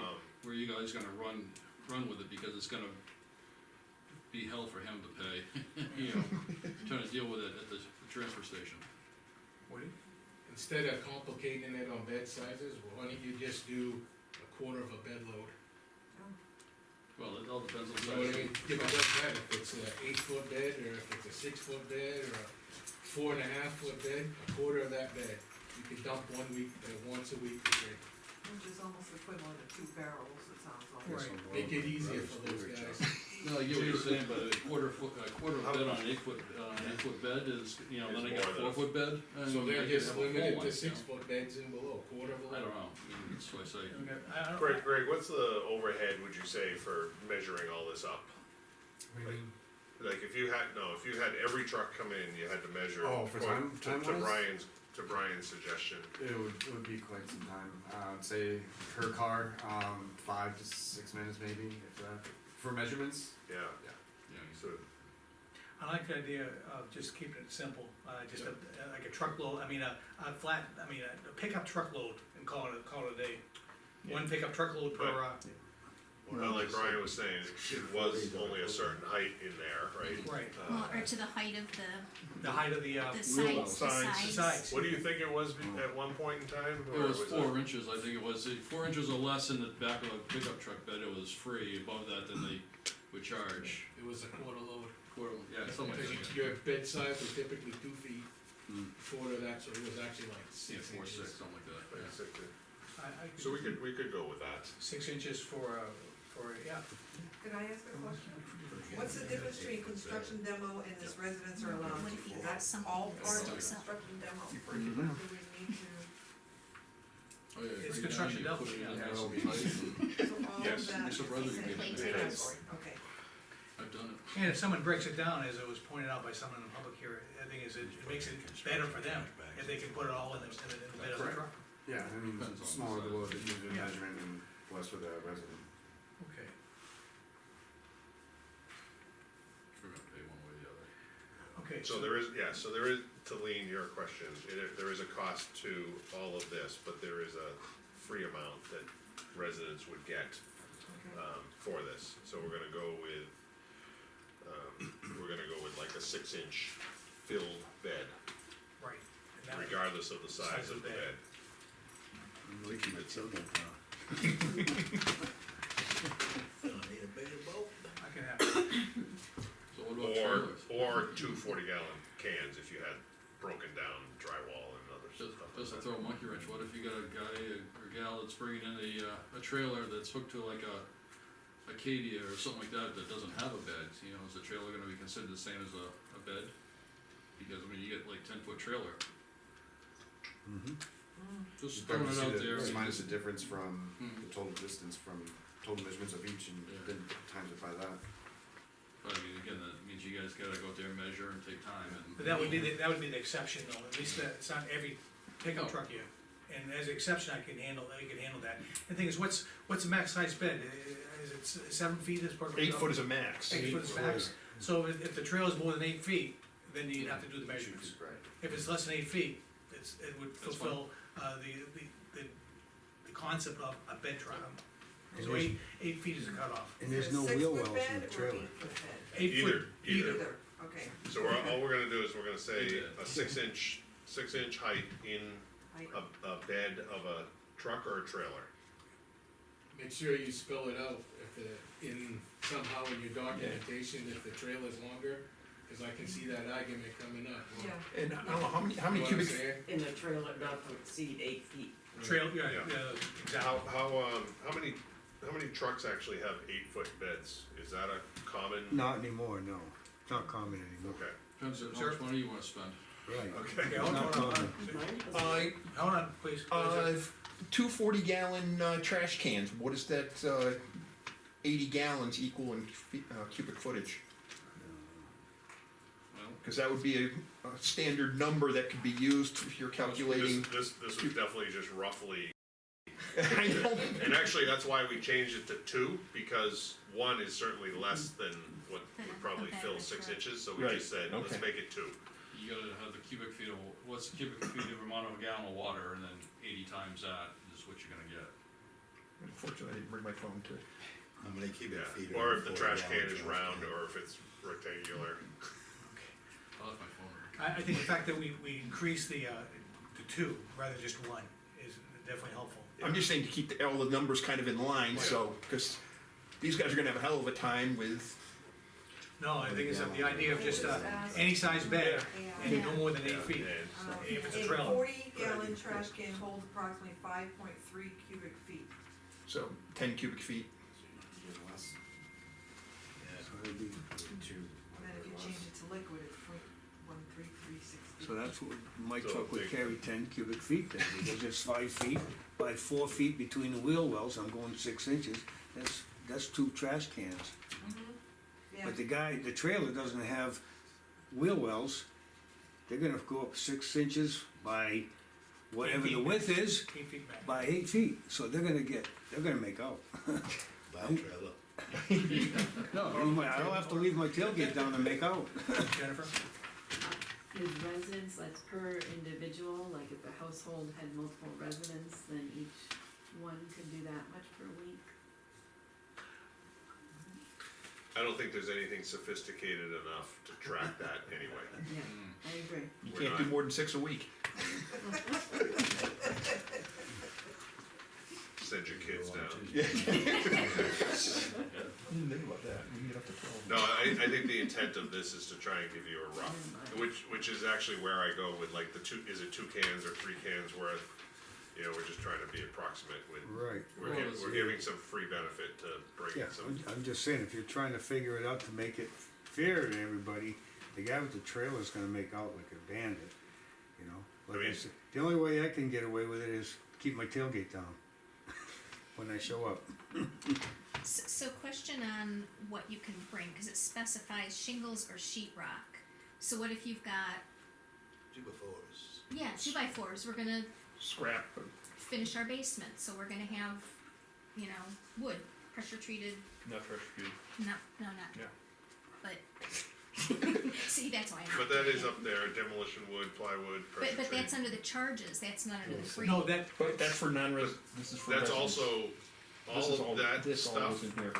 [SPEAKER 15] you guys gonna run with it, because it's gonna be hell for him to pay, trying to deal with it at the transfer station.
[SPEAKER 1] Woody?
[SPEAKER 14] Instead of complicating it on bed sizes, why don't you just do a quarter of a bed load?
[SPEAKER 15] Well, it all depends on the
[SPEAKER 14] So I
[SPEAKER 15] size.
[SPEAKER 14] mean, give it doesn't matter if it's an 8-foot bed, or if it's a 6-foot bed, or a 4.5-foot bed, a quarter of that bed. You can dump once a week for free.
[SPEAKER 9] Which is almost equivalent to 2 barrels, it sounds like.
[SPEAKER 1] Right.
[SPEAKER 14] Make it easier for those guys.
[SPEAKER 15] No, I get what you're saying, but a quarter of a bed on an 8-foot bed is, then I got a 4-foot bed. and
[SPEAKER 14] So
[SPEAKER 15] I
[SPEAKER 14] they're
[SPEAKER 15] could
[SPEAKER 14] just
[SPEAKER 15] have a full
[SPEAKER 14] limited
[SPEAKER 15] one,
[SPEAKER 14] to 6-foot beds and below, quarter of a
[SPEAKER 15] I
[SPEAKER 14] load.
[SPEAKER 15] don't know, that's what I say.
[SPEAKER 1] Okay, I don't-
[SPEAKER 2] Greg, what's the overhead, would you say, for measuring all this up? Like, if you had every truck come in, you had to measure.
[SPEAKER 13] Oh, for time-
[SPEAKER 2] To
[SPEAKER 13] time-wise?
[SPEAKER 2] Brian's suggestion.
[SPEAKER 13] It would be quite some time, say her car, 5 to 6 minutes maybe, if that, for measurements.
[SPEAKER 2] Yeah,
[SPEAKER 15] Yeah,
[SPEAKER 2] so,
[SPEAKER 1] I like the idea of just keeping it simple, just like a truckload, a flat, a pickup truckload, and call it a day. One pickup truckload per,
[SPEAKER 2] well, like Brian was saying, it was only a certain height in there, right?
[SPEAKER 1] right,
[SPEAKER 10] Well, or to the height of
[SPEAKER 1] the height of the,
[SPEAKER 10] the sides,
[SPEAKER 1] sides.
[SPEAKER 2] What do you think it was at one point in time?
[SPEAKER 15] It
[SPEAKER 2] or
[SPEAKER 15] was
[SPEAKER 2] it-
[SPEAKER 15] 4 inches, I think it was, 4 inches or less in the back of a pickup truck bed, it was free, above that, then they would charge.
[SPEAKER 14] It was a quarter load.
[SPEAKER 15] Yeah, something like
[SPEAKER 14] Because
[SPEAKER 15] that.
[SPEAKER 14] your bed size was typically 2 feet,
[SPEAKER 15] Mm.
[SPEAKER 14] quarter of that, so it was actually like
[SPEAKER 15] Yeah,
[SPEAKER 14] 6
[SPEAKER 15] 4,
[SPEAKER 14] inches.
[SPEAKER 15] 6, something like that, yeah.
[SPEAKER 2] Basically.
[SPEAKER 1] I
[SPEAKER 2] So we could go with that.
[SPEAKER 1] 6 inches for, yeah.
[SPEAKER 9] Could I ask a question? What's the difference between construction demo and this residents are allowed?
[SPEAKER 10] What if you
[SPEAKER 9] Is
[SPEAKER 10] have
[SPEAKER 9] that
[SPEAKER 10] something
[SPEAKER 9] all
[SPEAKER 10] that
[SPEAKER 9] part of the
[SPEAKER 10] sticks up?
[SPEAKER 9] construction demo?
[SPEAKER 11] Mhm.
[SPEAKER 9] Do we need to,
[SPEAKER 15] Oh, yeah,
[SPEAKER 1] It's
[SPEAKER 15] bring it
[SPEAKER 1] construction
[SPEAKER 15] down, you
[SPEAKER 1] double,
[SPEAKER 15] put it in
[SPEAKER 1] yeah.
[SPEAKER 15] nice and tight, and
[SPEAKER 9] so all
[SPEAKER 2] Yes,
[SPEAKER 9] of that
[SPEAKER 15] it's a
[SPEAKER 9] is
[SPEAKER 15] brother
[SPEAKER 9] the
[SPEAKER 15] you
[SPEAKER 9] same
[SPEAKER 15] can
[SPEAKER 10] make.
[SPEAKER 9] category? Okay.
[SPEAKER 15] I've done it.
[SPEAKER 1] And if someone breaks it down, as it was pointed out by someone in the public here, I think it makes it better for them, if they can put it all in the bed of the
[SPEAKER 13] Correct.
[SPEAKER 1] truck.
[SPEAKER 13] Yeah, I mean,
[SPEAKER 15] Depends on
[SPEAKER 13] smaller the
[SPEAKER 15] size.
[SPEAKER 13] load, the easier
[SPEAKER 1] Yeah.
[SPEAKER 13] measurement and less for the resident.
[SPEAKER 1] Okay,
[SPEAKER 15] We're gonna pay one way or the other.
[SPEAKER 1] okay, Okay,
[SPEAKER 2] So there is, to lean your question, there is a cost to all of this, but there is a free amount that residents would get, for this. So we're gonna go with, like a 6-inch filled bed,
[SPEAKER 1] right. And that-
[SPEAKER 2] regardless of the size of the bed.
[SPEAKER 12] We keep my tailgate down.
[SPEAKER 1] I can have it.
[SPEAKER 15] So what about trailers?
[SPEAKER 2] Or 2 40-gallon cans if you had broken down drywall and other
[SPEAKER 15] Just,
[SPEAKER 2] stuff.
[SPEAKER 15] just to throw a monkey wrench, what if you got a guy or gal that's bringing in a trailer that's hooked to like a Acadia or something like that that doesn't have a bed, you know, is the trailer gonna be considered the same as a bed? Because, I mean, you get like 10-foot trailer, just throwing it out there.
[SPEAKER 13] Minus the difference from
[SPEAKER 15] Hmm.
[SPEAKER 13] the total distance from total measurements of each and
[SPEAKER 15] Yeah.
[SPEAKER 13] then times it by that.
[SPEAKER 15] But I mean, again, that means you guys gotta go out there and measure and take time and.
[SPEAKER 1] But that would be the exception though, at least that, it's not every pickup
[SPEAKER 15] No.
[SPEAKER 1] truck here. And as an exception, I can handle that. The thing is, what's the max size bed? Is it 7 feet is perfect?
[SPEAKER 11] 8 foot is a max.
[SPEAKER 1] 8 foot is max. So if the trailer's more than 8 feet, then you'd have to do the measurements.
[SPEAKER 13] Right.
[SPEAKER 1] If it's less than 8 feet, it would
[SPEAKER 15] That's
[SPEAKER 1] fulfill, the concept of a bed truck.
[SPEAKER 12] And
[SPEAKER 1] So
[SPEAKER 12] there's-
[SPEAKER 1] 8 feet is a cutoff.
[SPEAKER 12] And there's
[SPEAKER 9] Is it
[SPEAKER 12] no
[SPEAKER 9] a
[SPEAKER 12] wheel
[SPEAKER 9] 6-foot
[SPEAKER 12] wells in the
[SPEAKER 9] bed or
[SPEAKER 12] trailer.
[SPEAKER 9] 8-foot bed?
[SPEAKER 1] 8 foot,
[SPEAKER 2] Either.
[SPEAKER 9] Okay.
[SPEAKER 2] So all we're gonna do is we're gonna say
[SPEAKER 15] Yeah.
[SPEAKER 2] a 6-inch height in a bed of a truck or a trailer.
[SPEAKER 14] Make sure you spell it out somehow in your documentation if the trailer's longer, cause I can see that argument coming up.
[SPEAKER 9] Yeah.
[SPEAKER 11] And I don't know, how many
[SPEAKER 14] You know what I'm
[SPEAKER 11] cubic,
[SPEAKER 14] saying?
[SPEAKER 7] In the trailer not to exceed 8 feet.
[SPEAKER 1] Trail, yeah,
[SPEAKER 2] Yeah.
[SPEAKER 1] exactly.
[SPEAKER 2] How many trucks actually have 8-foot beds? Is that a common?
[SPEAKER 12] Not anymore, no. It's not common anymore.
[SPEAKER 2] Okay,
[SPEAKER 15] Depends on how
[SPEAKER 1] Sure.
[SPEAKER 15] much money you wanna spend.
[SPEAKER 12] Right.
[SPEAKER 2] okay.
[SPEAKER 1] Okay, hold on,
[SPEAKER 12] Not
[SPEAKER 1] hold on.
[SPEAKER 12] common.
[SPEAKER 1] Hold on, please.
[SPEAKER 11] 2 40-gallon trash cans, what is that, 80 gallons equal in cubic footage?
[SPEAKER 15] Well,
[SPEAKER 11] Cause that would be a standard number that could be used if you're calculating.
[SPEAKER 2] This was definitely just roughly,
[SPEAKER 11] I know.
[SPEAKER 2] and actually, that's why we changed it to 2, because 1 is certainly less than what would probably
[SPEAKER 10] Okay,
[SPEAKER 2] fill
[SPEAKER 10] that's
[SPEAKER 2] 6
[SPEAKER 10] right.
[SPEAKER 2] inches, so we
[SPEAKER 11] Right,
[SPEAKER 2] just said, let's
[SPEAKER 11] okay.
[SPEAKER 2] make it 2.
[SPEAKER 15] you gotta have the cubic feet of, what's the cubic feet of amount of a gallon of water, and then 80 times that is what you're gonna get.
[SPEAKER 11] Unfortunately, I didn't bring my phone to.
[SPEAKER 16] How many cubic feet?
[SPEAKER 2] Or
[SPEAKER 16] are
[SPEAKER 2] if the
[SPEAKER 16] in a
[SPEAKER 2] trash
[SPEAKER 16] 40-gallon
[SPEAKER 2] can is
[SPEAKER 16] trash
[SPEAKER 2] round,
[SPEAKER 16] can?
[SPEAKER 2] or if it's rectangular.
[SPEAKER 15] I left my phone.
[SPEAKER 1] I think the fact that we increased the to 2 rather than just 1 is definitely helpful.
[SPEAKER 11] I'm just saying to keep all the numbers kind of in line, so, cause these guys are gonna have a hell of a time with.
[SPEAKER 1] No, I think it's the idea of just any size bed and no more than 8 feet.
[SPEAKER 2] And
[SPEAKER 1] If it's a
[SPEAKER 9] A
[SPEAKER 1] trailer.
[SPEAKER 9] 40-gallon trash can holds approximately 5.3 cubic feet.
[SPEAKER 11] So 10 cubic feet.
[SPEAKER 13] Even less.
[SPEAKER 12] So it'd be-
[SPEAKER 13] Two.
[SPEAKER 9] And then if you change it to liquid, it's 0.13360.
[SPEAKER 12] So that's what my
[SPEAKER 2] So
[SPEAKER 12] truck would
[SPEAKER 2] big.
[SPEAKER 12] carry 10 cubic feet then, because it's 5 feet by 4 feet between the wheel wells, I'm going 6 inches, that's 2 trash cans.
[SPEAKER 9] Yeah.
[SPEAKER 12] But the trailer doesn't have wheel wells, they're gonna go up 6 inches by whatever the width is,
[SPEAKER 1] 8 feet back.
[SPEAKER 12] by 8 feet, so they're gonna make out.
[SPEAKER 16] Buy a trailer.
[SPEAKER 12] No, I don't have to leave my tailgate down to make out.
[SPEAKER 1] Jennifer?
[SPEAKER 6] Is residents, that's per individual, like if the household had multiple residents, then each one could do that much per week?
[SPEAKER 2] I don't think there's anything sophisticated enough to track that anyway.
[SPEAKER 6] Yeah, I agree.
[SPEAKER 11] You
[SPEAKER 2] We're
[SPEAKER 11] can't do
[SPEAKER 2] not-
[SPEAKER 11] more than 6 a week.
[SPEAKER 2] Send your kids down.
[SPEAKER 11] Didn't think about that, we can get up to 12.
[SPEAKER 2] No, I think the intent of this is to try and give you a rough, which is actually where I go with like is it 2 cans or 3 cans worth? You know, we're just trying to be approximate with,
[SPEAKER 12] Right.
[SPEAKER 2] we're giving some free benefit to bring
[SPEAKER 12] Yeah,
[SPEAKER 2] in some.
[SPEAKER 12] I'm just saying, if you're trying to figure it out to make it fair to everybody, the guy with the trailer's gonna make out like a bandit, you know? Like I
[SPEAKER 2] mean-
[SPEAKER 12] said, the only way I can get away with it is keep my tailgate down when I show up.
[SPEAKER 10] So question on what you can bring, cause it specifies shingles or sheetrock. So what if you've got,
[SPEAKER 16] 2x4s.
[SPEAKER 10] yeah, 2x4s, we're gonna
[SPEAKER 11] Scrap.
[SPEAKER 10] finish our basement, so we're gonna have, wood, pressure treated,
[SPEAKER 8] Not fresh food.
[SPEAKER 10] no, not.
[SPEAKER 8] Yeah.
[SPEAKER 10] But See, that's why I'm.
[SPEAKER 2] But that is up there, demolition wood, plywood, pressure
[SPEAKER 10] But that's
[SPEAKER 2] treated.
[SPEAKER 10] under the charges, that's not under the free.
[SPEAKER 1] No, that,
[SPEAKER 11] But that's for non-res, this is for
[SPEAKER 2] That's
[SPEAKER 11] residents.
[SPEAKER 2] also,
[SPEAKER 11] This is
[SPEAKER 2] all of that
[SPEAKER 11] this all
[SPEAKER 2] stuff
[SPEAKER 11] is in here,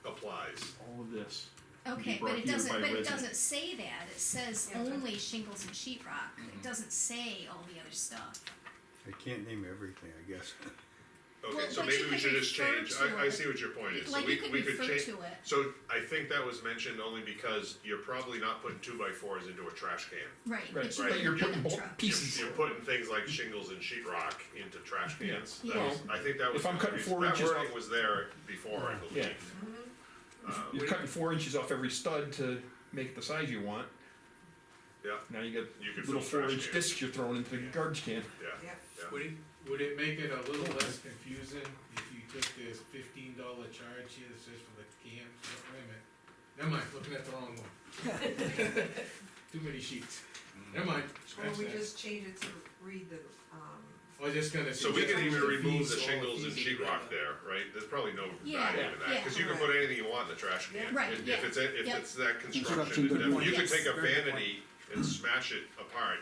[SPEAKER 2] applies.
[SPEAKER 11] all of this.
[SPEAKER 10] Okay,
[SPEAKER 11] brought
[SPEAKER 10] but it
[SPEAKER 11] here
[SPEAKER 10] doesn't,
[SPEAKER 11] by
[SPEAKER 10] but it
[SPEAKER 11] resident.
[SPEAKER 10] doesn't say that, it says
[SPEAKER 9] Yeah, but-
[SPEAKER 10] only shingles and sheetrock, it doesn't say all the other stuff.
[SPEAKER 12] I can't name everything, I guess.
[SPEAKER 2] Okay,
[SPEAKER 10] Well,
[SPEAKER 2] so
[SPEAKER 10] but
[SPEAKER 2] maybe
[SPEAKER 10] you
[SPEAKER 2] we
[SPEAKER 10] could
[SPEAKER 2] should just
[SPEAKER 10] refer
[SPEAKER 2] change,
[SPEAKER 10] to
[SPEAKER 2] I
[SPEAKER 10] it.
[SPEAKER 2] see what your point is, so
[SPEAKER 10] Like,
[SPEAKER 2] we
[SPEAKER 10] you could
[SPEAKER 2] could
[SPEAKER 10] refer
[SPEAKER 2] change.
[SPEAKER 10] to it.
[SPEAKER 2] So I think that was mentioned only because you're probably not putting 2x4s into a trash can.
[SPEAKER 10] Right,
[SPEAKER 11] Right,
[SPEAKER 10] but you
[SPEAKER 2] right,
[SPEAKER 10] put
[SPEAKER 11] you're
[SPEAKER 10] it in
[SPEAKER 11] putting
[SPEAKER 10] the
[SPEAKER 11] both
[SPEAKER 10] truck.
[SPEAKER 11] pieces.
[SPEAKER 2] You're putting things like shingles and sheetrock into trash cans.
[SPEAKER 10] Yeah.
[SPEAKER 2] That was- I think that was.
[SPEAKER 11] If I'm cutting 4
[SPEAKER 2] that
[SPEAKER 11] inches
[SPEAKER 2] wording
[SPEAKER 11] off-
[SPEAKER 2] was there before, I believe.
[SPEAKER 11] Yeah. You're
[SPEAKER 1] Wait.
[SPEAKER 11] cutting 4 inches off every stud to make it the size you want.
[SPEAKER 2] Yeah,
[SPEAKER 11] Now you got
[SPEAKER 2] you could
[SPEAKER 11] little
[SPEAKER 2] fill trash
[SPEAKER 11] 4-inch
[SPEAKER 2] cans.
[SPEAKER 11] discs you're throwing into the garbage can.
[SPEAKER 2] Yeah,
[SPEAKER 9] Yep.
[SPEAKER 2] yeah.
[SPEAKER 14] Would it make it a little less confusing if you took this $15 charge here that says for the cans? Wait a minute, never mind, looking at the wrong one. Too many sheets, never mind,
[SPEAKER 9] Or
[SPEAKER 14] scratch
[SPEAKER 9] we
[SPEAKER 14] that.
[SPEAKER 9] just change it to read the,
[SPEAKER 14] I was just gonna
[SPEAKER 2] So we
[SPEAKER 14] suggest
[SPEAKER 2] can even
[SPEAKER 14] the
[SPEAKER 2] remove
[SPEAKER 14] fees,
[SPEAKER 2] the
[SPEAKER 14] all
[SPEAKER 2] shingles and
[SPEAKER 14] fees
[SPEAKER 2] sheetrock there, right? There's probably no
[SPEAKER 10] Yeah,
[SPEAKER 2] value in that,
[SPEAKER 10] yeah.
[SPEAKER 2] cause you can put anything you want in the trash can.
[SPEAKER 10] Right,
[SPEAKER 2] If
[SPEAKER 10] yeah,
[SPEAKER 2] it's, if
[SPEAKER 10] yep.
[SPEAKER 2] it's that construction,
[SPEAKER 12] Construction, good point.
[SPEAKER 2] you could
[SPEAKER 10] Yes.
[SPEAKER 2] take a
[SPEAKER 1] Very good
[SPEAKER 2] vanity and smash it apart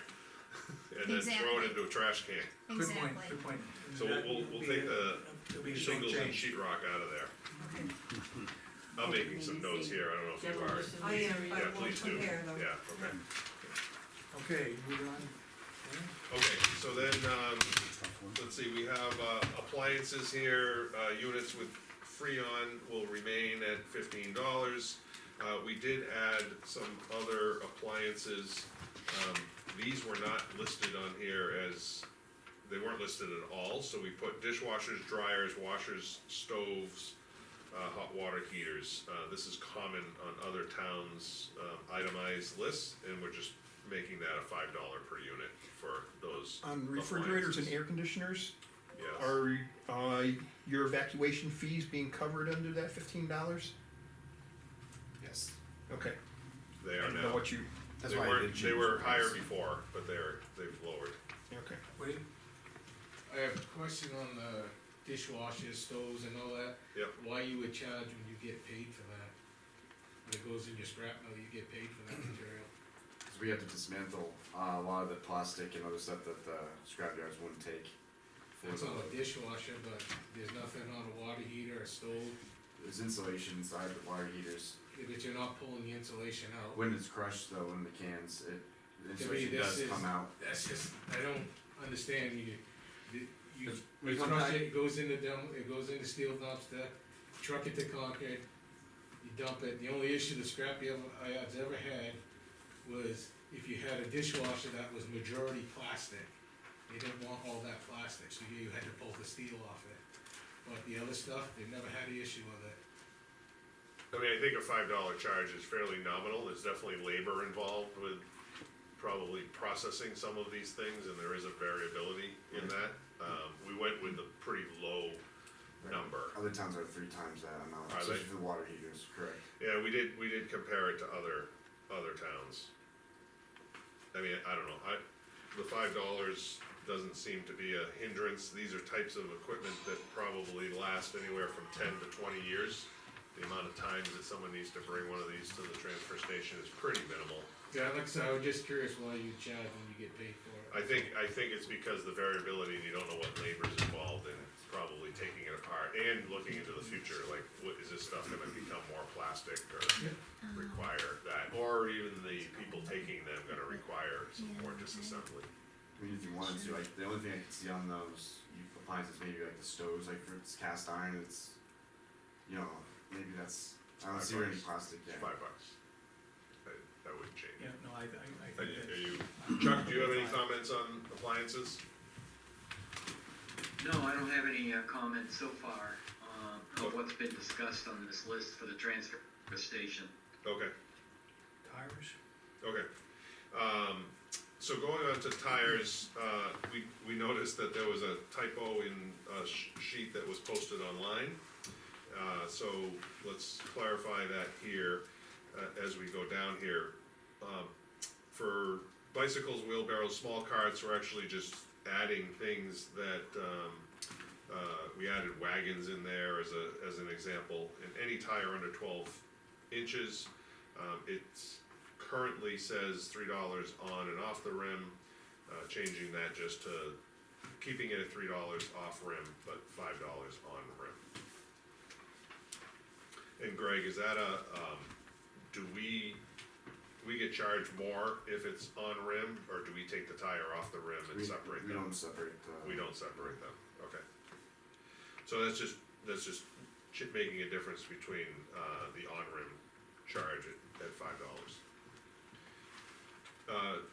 [SPEAKER 2] and then throw
[SPEAKER 10] Exactly.
[SPEAKER 2] it into a trash can.
[SPEAKER 1] good point,
[SPEAKER 10] Exactly.
[SPEAKER 1] good point.
[SPEAKER 2] So
[SPEAKER 1] That
[SPEAKER 2] we'll
[SPEAKER 1] would be
[SPEAKER 2] take
[SPEAKER 1] a-
[SPEAKER 2] the
[SPEAKER 1] it'll be a strong
[SPEAKER 2] shingles and
[SPEAKER 1] change.
[SPEAKER 2] sheetrock out of there.
[SPEAKER 9] okay,
[SPEAKER 2] I'm making some notes here, I don't know if you are.
[SPEAKER 4] Demolition.
[SPEAKER 9] I am,
[SPEAKER 2] Yeah,
[SPEAKER 9] I will
[SPEAKER 2] please do,
[SPEAKER 9] compare them.
[SPEAKER 2] yeah, okay.
[SPEAKER 1] Okay, moving on.
[SPEAKER 2] Okay, so then, let's see, we have appliances here, units with Freon will remain at $15. We did add some other appliances. These were not listed on here as, they weren't listed at all, so we put dishwashers, dryers, washers, stoves, hot water heaters. This is common on other towns' itemized lists, and we're just making that a $5 per unit for those
[SPEAKER 11] On refrigerators and
[SPEAKER 2] appliances.
[SPEAKER 11] air conditioners,
[SPEAKER 2] Yes.
[SPEAKER 11] are, your evacuation fees being covered under that $15?
[SPEAKER 13] Yes.
[SPEAKER 11] Okay.
[SPEAKER 2] They
[SPEAKER 11] I
[SPEAKER 2] are
[SPEAKER 11] don't know
[SPEAKER 2] now.
[SPEAKER 11] what you,
[SPEAKER 13] That's
[SPEAKER 2] They
[SPEAKER 13] why I
[SPEAKER 2] weren't,
[SPEAKER 13] did
[SPEAKER 2] they
[SPEAKER 13] change
[SPEAKER 2] were
[SPEAKER 13] the
[SPEAKER 2] higher
[SPEAKER 13] price.
[SPEAKER 2] before, but they've lowered.
[SPEAKER 11] okay.
[SPEAKER 1] Wait,
[SPEAKER 14] I have a question on the dishwashers, stoves and all that.
[SPEAKER 2] Yep.
[SPEAKER 14] Why you would charge when you get paid for that? When it goes in your scrap metal, you get paid for that material.
[SPEAKER 13] Cause we had to dismantle a lot of the plastic and other stuff that the scrapyards wouldn't take.
[SPEAKER 14] That's on a dishwasher, but there's nothing on a water heater or stove,
[SPEAKER 13] There's insulation inside the water heaters.
[SPEAKER 14] but you're not pulling the insulation out.
[SPEAKER 13] When it's crushed though, in the cans, the
[SPEAKER 14] To me,
[SPEAKER 13] insulation
[SPEAKER 14] this
[SPEAKER 13] does
[SPEAKER 14] is-
[SPEAKER 13] come out.
[SPEAKER 14] That's just, I don't understand, you
[SPEAKER 13] We
[SPEAKER 14] crush
[SPEAKER 13] sometimes-
[SPEAKER 14] it, it goes in the it goes into steel dumpster, truck it to Concord, you dump it. The only issue the scrapyard I've ever had was if you had a dishwasher that was majority plastic, they didn't want all that plastic, so you had to pull the steel off it. But the other stuff, they've never had an issue with it.
[SPEAKER 2] I mean, I think a $5 charge is fairly nominal, there's definitely labor involved with probably processing some of these things, and there is a variability in that. We went with a pretty low number.
[SPEAKER 13] Other towns are 3 times that amount,
[SPEAKER 2] Are
[SPEAKER 13] especially
[SPEAKER 2] they?
[SPEAKER 13] for the water heaters, correct?
[SPEAKER 2] Yeah, we did compare it to other towns. I mean, I don't know, the $5 doesn't seem to be a hindrance, these are types of equipment that probably last anywhere from 10 to 20 years. The amount of times that someone needs to bring one of these to the transfer station is pretty minimal.
[SPEAKER 14] Yeah, like I said, I was just curious why you charge when you get paid for it.
[SPEAKER 2] I think it's because the variability, and you don't know what labor's involved in probably taking it apart and looking into the future, like, what, is this stuff gonna become more plastic or require that? Or even the people taking them gonna require some more disassembly?
[SPEAKER 13] I mean, if you wanted to, like, the only thing I could see on those appliances, maybe like the stoves, like if it's cast iron, it's, you know, maybe that's, I don't see any
[SPEAKER 2] $5.
[SPEAKER 13] plastic there.
[SPEAKER 2] $5. That wouldn't change.
[SPEAKER 1] yeah, no, I
[SPEAKER 2] Are
[SPEAKER 1] think that.
[SPEAKER 2] you, Chuck, do you have any comments on appliances?
[SPEAKER 3] No, I don't have any comments so far, of what's been discussed on this list for the transfer station.
[SPEAKER 2] Okay.
[SPEAKER 1] Tires?
[SPEAKER 2] Okay, so going on to tires, we noticed that there was a typo in a sheet that was posted online. So let's clarify that here, as we go down here. For bicycles, wheelbarrows, small carts, we're actually just adding things that, we added wagons in there as an example, and any tire under 12 inches. It's currently says $3 on and off the rim, changing that just to, keeping it at $3 off rim, but $5 on rim. And Greg, is that do we get charged more if it's on rim, or do we take the tire off the rim and separate
[SPEAKER 13] We
[SPEAKER 2] them?
[SPEAKER 13] don't separate,
[SPEAKER 2] We don't separate them, okay. So that's just making a difference between, the on-rim charge at $5.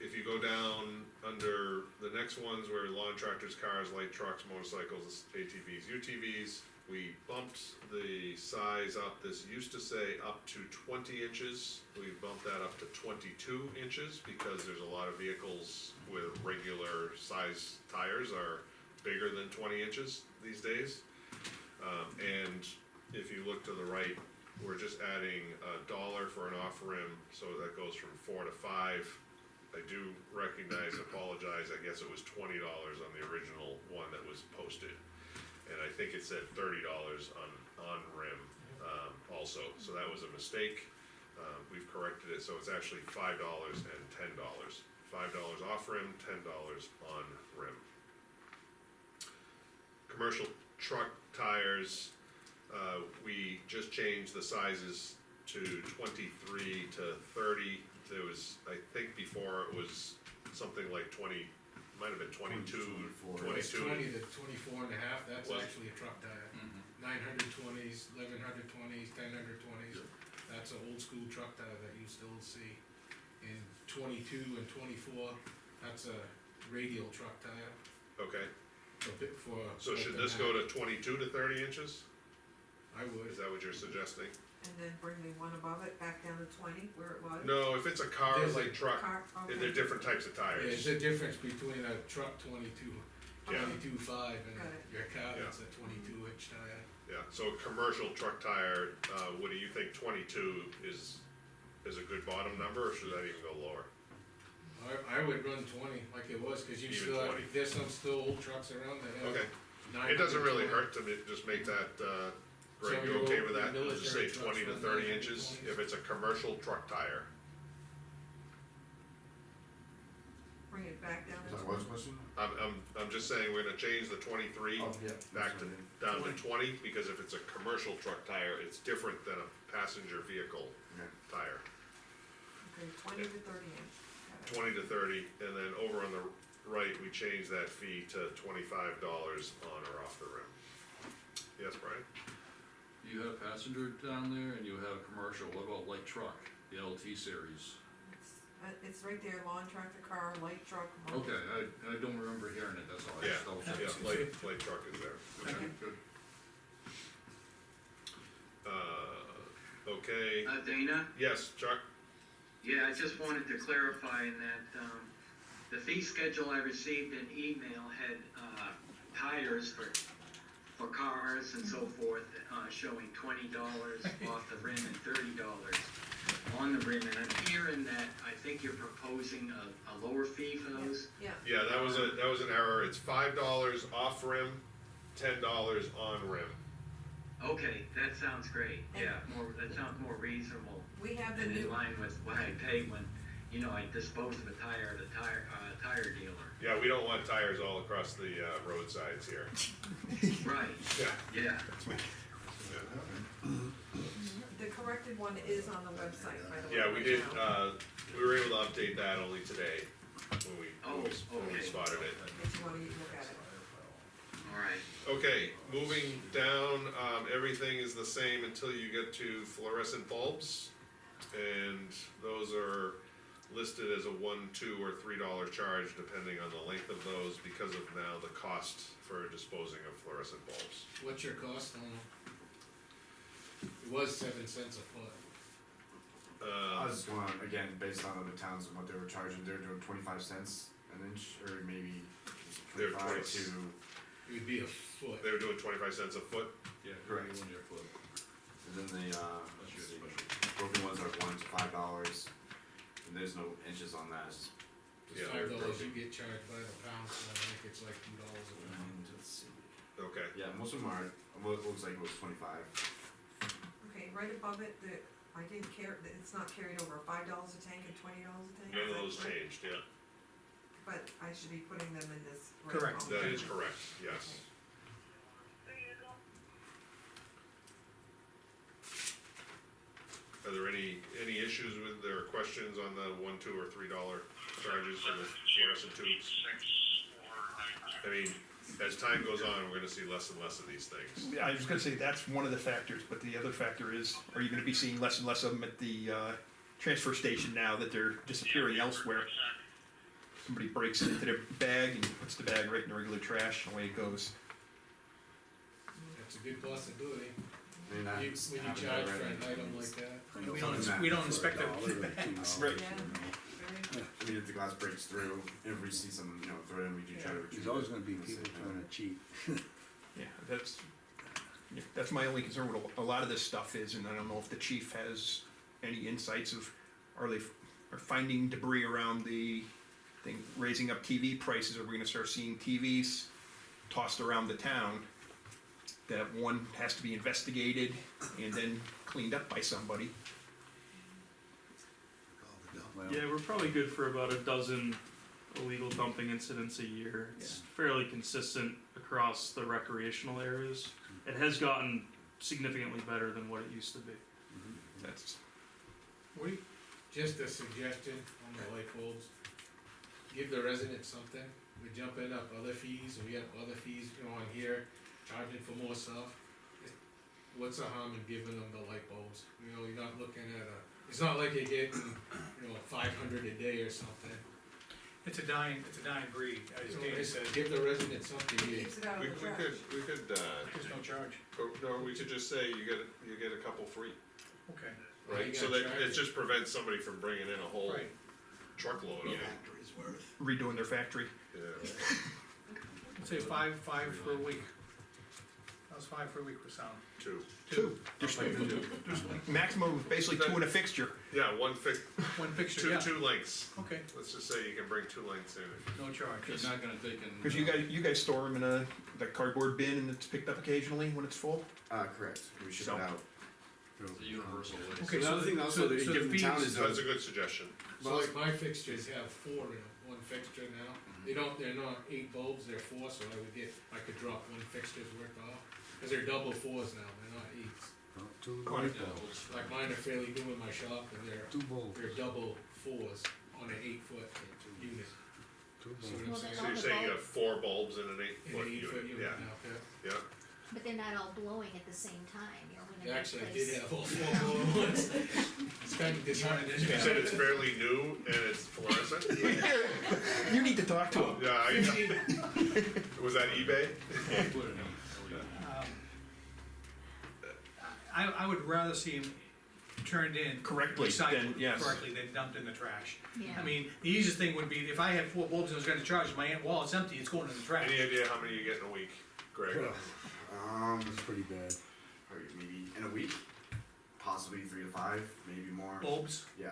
[SPEAKER 2] If you go down under the next ones where lawn tractors, cars, light trucks, motorcycles, ATVs, UTVs, we bumped the size up. This used to say up to 20 inches. We bumped that up to 22 inches because there's a lot of vehicles with regular size tires are bigger than 20 inches these days. And if you look to the right, we're just adding $1 for an off rim, so that goes from 4 to 5. I do recognize, apologize, I guess it was $20 on the original one that was posted. And I think it said $30 on rim, also, so that was a mistake. We've corrected it, so it's actually $5 and $10. $5 off rim, $10 on rim. Commercial truck tires, we just changed the sizes to 23 to 30. There was, I think before it was something like 20, might have been 22,
[SPEAKER 14] 20
[SPEAKER 2] 22.
[SPEAKER 14] to 24 and a half, that's
[SPEAKER 2] Was-
[SPEAKER 14] actually a truck tire. 920s, 1120s, 1020s, that's an old school truck tire that you still see. And 22 and 24, that's a radial truck tire.
[SPEAKER 2] Okay,
[SPEAKER 14] For.
[SPEAKER 2] so should this go to 22 to 30 inches?
[SPEAKER 14] I would.
[SPEAKER 2] Is that what you're suggesting?
[SPEAKER 9] And then bring the one above it back down to 20, where it was?
[SPEAKER 2] No, if it's a car,
[SPEAKER 14] There's
[SPEAKER 2] like truck,
[SPEAKER 9] Car, okay.
[SPEAKER 2] they're different types of
[SPEAKER 14] Yeah,
[SPEAKER 2] tires.
[SPEAKER 14] there's a difference between a truck 22,
[SPEAKER 2] Yeah.
[SPEAKER 14] 22.5 and
[SPEAKER 9] Got it.
[SPEAKER 14] your car
[SPEAKER 2] Yeah.
[SPEAKER 14] that's a 22 inch tire.
[SPEAKER 2] Yeah, so a commercial truck tire, what do you think 22 is a good bottom number, or should that even go lower?
[SPEAKER 14] I would run 20 like it was, cause you
[SPEAKER 2] Even
[SPEAKER 14] still have,
[SPEAKER 2] 20.
[SPEAKER 14] there's some still old trucks around that have.
[SPEAKER 2] Okay, it doesn't really
[SPEAKER 14] 920.
[SPEAKER 2] hurt to just make that, Greg,
[SPEAKER 14] Some
[SPEAKER 2] you
[SPEAKER 14] of your
[SPEAKER 2] okay
[SPEAKER 14] old
[SPEAKER 2] with that? We'll just say
[SPEAKER 14] military
[SPEAKER 2] 20 to
[SPEAKER 14] trucks
[SPEAKER 2] 30
[SPEAKER 14] run
[SPEAKER 2] inches,
[SPEAKER 14] 920s.
[SPEAKER 2] if it's a commercial truck tire.
[SPEAKER 9] Bring it back down to
[SPEAKER 13] Is that
[SPEAKER 9] 20.
[SPEAKER 13] what's question?
[SPEAKER 2] I'm just saying, we're gonna change the 23
[SPEAKER 13] Oh, yeah.
[SPEAKER 2] back to, down to 20, because if it's a commercial truck tire, it's different than a passenger vehicle
[SPEAKER 13] Yeah.
[SPEAKER 2] tire.
[SPEAKER 9] Okay, 20 to 30 inch. Got it.
[SPEAKER 2] 20 to 30, and then over on the right, we change that fee to $25 on or off the rim. Yes, Brian?
[SPEAKER 15] You have passenger down there and you have commercial, what about light truck, the LT series?
[SPEAKER 9] It's right there, lawn tractor, car, light truck. motor.
[SPEAKER 15] Okay, I don't remember hearing it, that's all, I
[SPEAKER 2] Yeah,
[SPEAKER 15] just double checked.
[SPEAKER 2] yeah, light truck is there.
[SPEAKER 15] Okay, good.
[SPEAKER 2] Okay,
[SPEAKER 3] Dana?
[SPEAKER 2] yes, Chuck?
[SPEAKER 3] Yeah, I just wanted to clarify in that, the fee schedule I received in email had, tires for cars and so forth, showing $20 off the rim and $30 on the rim, and I'm hearing that I think you're proposing a lower fee for those?
[SPEAKER 9] Yeah,
[SPEAKER 2] Yeah, that was an error, it's $5 off rim, $10 on rim.
[SPEAKER 3] Okay, that sounds great, yeah, that sounds more reasonable.
[SPEAKER 9] we have the
[SPEAKER 3] And in
[SPEAKER 9] new,
[SPEAKER 3] line with what I pay when, I dispose of a tire at a tire dealer.
[SPEAKER 2] Yeah, we don't want tires all across the roadsides here.
[SPEAKER 3] Right,
[SPEAKER 2] Yeah.
[SPEAKER 3] yeah.
[SPEAKER 9] the corrected one is on the website, by the way.
[SPEAKER 2] Yeah, we
[SPEAKER 9] right
[SPEAKER 2] did,
[SPEAKER 9] now,
[SPEAKER 2] we were able to update that only today, when we
[SPEAKER 3] okay.
[SPEAKER 2] spotted it.
[SPEAKER 9] If you wanna look at it.
[SPEAKER 3] All right.
[SPEAKER 2] Okay, moving down, everything is the same until you get to fluorescent bulbs. And those are listed as a $1, $2, or $3 charge, depending on the length of those, because of now the cost for disposing of fluorescent bulbs.
[SPEAKER 14] What's your cost on them? It was 7 cents a foot.
[SPEAKER 13] I was going on, again, based on other towns and what they were charging, they're doing 25 cents an inch, or maybe
[SPEAKER 2] They're
[SPEAKER 13] 25
[SPEAKER 2] 20
[SPEAKER 13] to,
[SPEAKER 14] It would be a foot.
[SPEAKER 2] They were doing 25 cents a foot.
[SPEAKER 15] Yeah,
[SPEAKER 13] Correct.
[SPEAKER 15] one year foot,
[SPEAKER 13] and then the,
[SPEAKER 15] that's your
[SPEAKER 13] let's see,
[SPEAKER 15] special.
[SPEAKER 13] broken ones are $1 to $5, and there's no inches on that, it's
[SPEAKER 2] Yeah,
[SPEAKER 14] Just
[SPEAKER 2] they're
[SPEAKER 14] $5
[SPEAKER 2] broken.
[SPEAKER 14] you get charged by the pound, so I think it's like $2 a pound.
[SPEAKER 13] and let's see.
[SPEAKER 2] Okay,
[SPEAKER 13] Yeah, most of them are, well, it looks like it was 25.
[SPEAKER 9] Okay, right above it, I didn't care, it's not carried over, $5 a tank and $20 a tank?
[SPEAKER 2] None
[SPEAKER 9] is
[SPEAKER 2] of
[SPEAKER 9] that
[SPEAKER 2] those
[SPEAKER 9] correct?
[SPEAKER 2] changed, yeah.
[SPEAKER 9] But I should be putting them in this. right
[SPEAKER 1] Correct.
[SPEAKER 9] column.
[SPEAKER 2] That is correct, yes. Are there any issues with, or questions on the $1, $2, or $3 charges for the fluorescent tubes? I mean, as time goes on, we're gonna see less and less of these things.
[SPEAKER 11] I was gonna say, that's one of the factors, but the other factor is, are you gonna be seeing less and less of them at the, transfer station now that they're disappearing elsewhere? Somebody breaks into their bag and puts the bag right in the regular trash, and away it goes.
[SPEAKER 14] That's a good possibility.
[SPEAKER 13] I mean,
[SPEAKER 14] When you
[SPEAKER 13] that's
[SPEAKER 14] when you
[SPEAKER 13] happened
[SPEAKER 14] charge for
[SPEAKER 13] already.
[SPEAKER 14] an item like that.
[SPEAKER 1] We don't inspect them.
[SPEAKER 11] Right.
[SPEAKER 9] Yeah, very,
[SPEAKER 13] I mean, if the glass breaks through, if we see some, throw it in, we do try to retrieve it.
[SPEAKER 12] There's always gonna be
[SPEAKER 13] and say,
[SPEAKER 12] people
[SPEAKER 13] no.
[SPEAKER 12] trying to cheat.
[SPEAKER 11] Yeah, that's my only concern with a lot of this stuff is, and I don't know if the chief has any insights of, are finding debris around the thing, raising up TV prices, are we gonna start seeing TVs tossed around the town? That one has to be investigated and then cleaned up by somebody.
[SPEAKER 12] Well,
[SPEAKER 8] Yeah, we're probably good for about a dozen illegal dumping incidents a year. It's fairly consistent across the recreational areas. It has gotten significantly better than what it used to be.
[SPEAKER 11] That's,
[SPEAKER 14] Just a suggestion on the light bulbs. Give the residents something. We're jumping up other fees, and we have other fees on here, charging for more stuff. What's the harm in giving them the light bulbs? You're not looking at it's not like you're getting, 500 a day or something.
[SPEAKER 1] It's a dying breed, as Dana said.
[SPEAKER 14] Give the residents something.
[SPEAKER 9] keeps it out
[SPEAKER 2] We
[SPEAKER 9] of the trash.
[SPEAKER 2] could,
[SPEAKER 1] There's no charge.
[SPEAKER 2] no, we could just say you get a couple free,
[SPEAKER 1] Okay.
[SPEAKER 2] right?
[SPEAKER 14] You
[SPEAKER 2] So
[SPEAKER 14] gotta
[SPEAKER 2] that
[SPEAKER 14] charge
[SPEAKER 2] it just prevents somebody from bringing in a whole
[SPEAKER 1] Right.
[SPEAKER 2] truckload of them.
[SPEAKER 16] Factory's worth.
[SPEAKER 11] redoing their factory.
[SPEAKER 2] Yeah.
[SPEAKER 1] Say five for a week. That was 5 for a week for sound.
[SPEAKER 2] Two.
[SPEAKER 11] Just maximum of basically two in a fixture.
[SPEAKER 2] Yeah, one
[SPEAKER 1] One fixture, yeah.
[SPEAKER 2] two lengths.
[SPEAKER 1] Okay,
[SPEAKER 2] Let's just say you can bring 2 lengths in.
[SPEAKER 1] no charge.
[SPEAKER 15] You're not gonna take in.
[SPEAKER 11] Cause you guys store them in the cardboard bin and it's picked up occasionally when it's full?
[SPEAKER 13] Correct, we ship
[SPEAKER 11] So-
[SPEAKER 13] it out.
[SPEAKER 15] It's a universal way.
[SPEAKER 1] Okay,
[SPEAKER 13] The
[SPEAKER 1] so
[SPEAKER 13] other thing
[SPEAKER 1] the-
[SPEAKER 13] also
[SPEAKER 1] so-
[SPEAKER 13] that
[SPEAKER 1] so
[SPEAKER 13] you give
[SPEAKER 1] the
[SPEAKER 13] the town
[SPEAKER 1] fees-
[SPEAKER 13] is,
[SPEAKER 2] That's a good suggestion.
[SPEAKER 14] So like my fixtures have 4 in them, one fixture now. They're not 8 bulbs, they're 4, so I could drop one fixture's worth off. Cause they're double 4s now, they're not 8s.
[SPEAKER 12] Two
[SPEAKER 11] Quite-
[SPEAKER 12] light bulbs,
[SPEAKER 14] Like mine are fairly new in my shop, and
[SPEAKER 12] two bulbs,
[SPEAKER 14] they're double 4s on an 8-foot unit.
[SPEAKER 12] two
[SPEAKER 14] See
[SPEAKER 12] bulbs.
[SPEAKER 14] what I'm
[SPEAKER 10] Well,
[SPEAKER 14] saying?
[SPEAKER 2] So you're saying you have 4 bulbs in an 8-foot
[SPEAKER 14] In an 8-foot
[SPEAKER 2] unit?
[SPEAKER 14] unit
[SPEAKER 2] Yeah,
[SPEAKER 14] now,
[SPEAKER 2] yeah.
[SPEAKER 10] But they're not all blowing at the same time, when they
[SPEAKER 14] Actually, I
[SPEAKER 10] replace.
[SPEAKER 14] did have all 4 blowing ones. It's kind of disheartening.
[SPEAKER 2] You said it's fairly new and it's fluorescent?
[SPEAKER 11] You need to talk to them.
[SPEAKER 2] Yeah, was that eBay?
[SPEAKER 15] Put it in.
[SPEAKER 1] I would rather see them turned in.
[SPEAKER 11] Correctly,
[SPEAKER 1] recycled
[SPEAKER 11] then, yes.
[SPEAKER 1] correctly than dumped in the trash.
[SPEAKER 10] Yeah.
[SPEAKER 1] I mean, the easiest thing would be, if I had 4 bulbs and I was gonna charge, my wallet's empty, it's going in the trash.
[SPEAKER 2] Any idea how many you get in a week, Greg?
[SPEAKER 12] It's pretty bad.
[SPEAKER 13] Probably maybe in a week, possibly 3 to 5, maybe more.
[SPEAKER 1] Bulbs?
[SPEAKER 13] Yeah.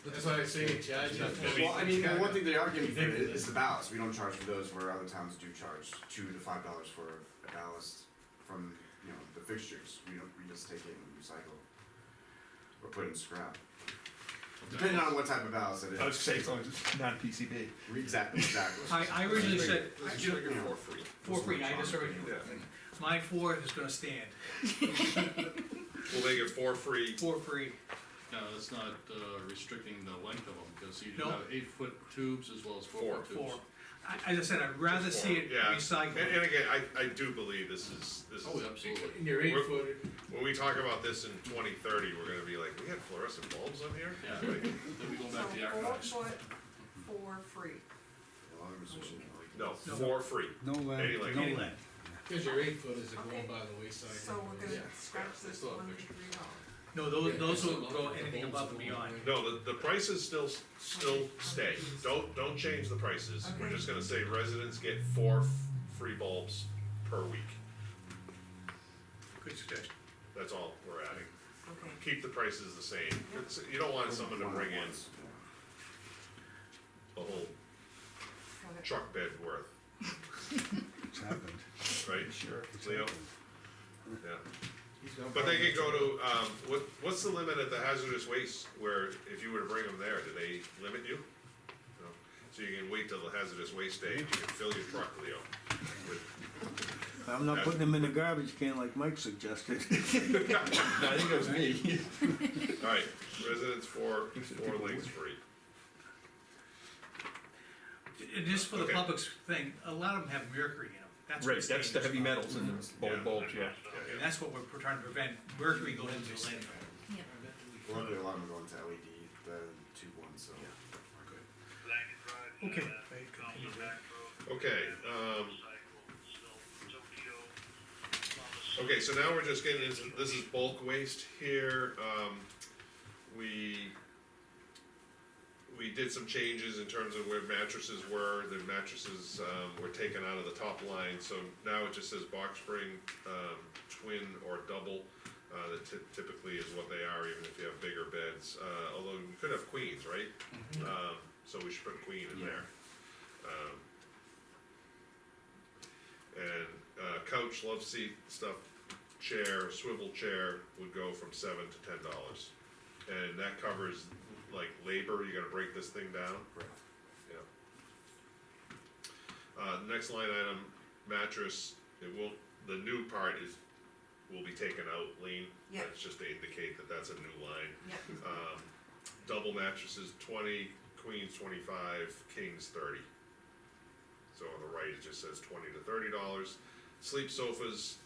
[SPEAKER 14] That's why I say charge you.
[SPEAKER 13] Well, I mean, one thing they are giving for it
[SPEAKER 14] ridiculous.
[SPEAKER 13] is the ballast. We don't charge for those, where other towns do charge $2 to $5 for a ballast from, the fixtures. We just take it and recycle. Or put it in scrap. Depending on what type of ballast it is.
[SPEAKER 11] I was gonna say, as long as it's non-PCB.
[SPEAKER 13] Exactly.
[SPEAKER 1] I originally said,
[SPEAKER 2] Let's just make it 4 free.
[SPEAKER 1] 4 free, I just already,
[SPEAKER 2] Yeah.
[SPEAKER 1] my 4 is gonna stand,
[SPEAKER 2] We'll make it 4 free.
[SPEAKER 1] 4 free.
[SPEAKER 15] No, that's not restricting the length of them, because you do
[SPEAKER 1] No.
[SPEAKER 15] have 8-foot tubes as well as 4-foot tubes.
[SPEAKER 1] 4. As I said, I'd rather see it
[SPEAKER 2] Yeah.
[SPEAKER 1] recycled.
[SPEAKER 2] And again, I do believe this is.
[SPEAKER 15] Oh, absolutely.
[SPEAKER 14] In your 8-foot,
[SPEAKER 2] When we talk about this in 2030, we're gonna be like, we had fluorescent bulbs on here?
[SPEAKER 15] Yeah,
[SPEAKER 2] Like,
[SPEAKER 15] then we go back to the
[SPEAKER 9] So
[SPEAKER 15] archives.
[SPEAKER 9] 4 foot, 4 free.
[SPEAKER 13] A lot of restrictions like
[SPEAKER 2] No,
[SPEAKER 13] this.
[SPEAKER 2] 4 free.
[SPEAKER 12] No length,
[SPEAKER 2] Any length.
[SPEAKER 12] no
[SPEAKER 1] Any
[SPEAKER 12] length.
[SPEAKER 14] cause your 8-footers are going by the wayside.
[SPEAKER 9] So we're gonna
[SPEAKER 14] Yeah.
[SPEAKER 9] scratch this
[SPEAKER 15] Still have
[SPEAKER 9] $1 to
[SPEAKER 15] pictures.
[SPEAKER 9] $3.
[SPEAKER 1] No, those will go anything above and beyond.
[SPEAKER 2] No, the prices still stay. Don't change the prices. We're
[SPEAKER 9] Okay.
[SPEAKER 2] just gonna say residents get 4 free bulbs per week.
[SPEAKER 1] Good suggestion.
[SPEAKER 2] That's all we're adding.
[SPEAKER 9] Okay,
[SPEAKER 2] Keep the prices the same. You don't want someone to bring in a whole
[SPEAKER 9] got it.
[SPEAKER 2] truck bed worth,
[SPEAKER 12] It's happened.
[SPEAKER 2] right?
[SPEAKER 11] Sure.
[SPEAKER 12] It's
[SPEAKER 2] Leo?
[SPEAKER 12] happened.
[SPEAKER 2] Yeah.
[SPEAKER 14] He's gonna
[SPEAKER 2] But they
[SPEAKER 14] probably
[SPEAKER 2] could go
[SPEAKER 14] try
[SPEAKER 2] to, what's the limit at the hazardous waste, where if you were to bring them there, do they limit you? No. So you can wait till the hazardous waste day, and you can fill your truck, Leo, with,
[SPEAKER 12] I'm not putting them in the garbage can like Mike suggested.
[SPEAKER 11] No, I think that was me.
[SPEAKER 2] alright, residents four lanes free.
[SPEAKER 1] And just for the
[SPEAKER 2] Okay.
[SPEAKER 1] public's thing, a lot of them have mercury in them, that's
[SPEAKER 11] Right,
[SPEAKER 1] what's
[SPEAKER 11] that's the heavy
[SPEAKER 1] dangerous.
[SPEAKER 11] metals in the bulbs, yeah.
[SPEAKER 1] And that's what we're trying to prevent, mercury going into the landfill.
[SPEAKER 13] Luckily, a lot of them are going to LED, the tube ones, so.
[SPEAKER 1] Okay.
[SPEAKER 2] Okay, okay, so now we're just getting into, this is bulk waste here, we did some changes in terms of where mattresses were, the mattresses, were taken out of the top line, so now it just says box spring, twin or double, that typically is what they are, even if you have bigger beds, although we could have queens, right? So we should put queen in there. And couch, love seat, stuff, chair, swivel chair would go from $7 to $10. And that covers like labor, you gotta break this thing down.
[SPEAKER 13] Correct.
[SPEAKER 2] Yeah. Next line item, mattress, the new part will be taken out, Lean.
[SPEAKER 9] Yeah.
[SPEAKER 2] That's just to indicate that that's a new line.
[SPEAKER 9] Yeah.
[SPEAKER 2] Double mattresses, 20, queens 25, kings 30. So on the right, it just says $20 to $30. Sleep sofas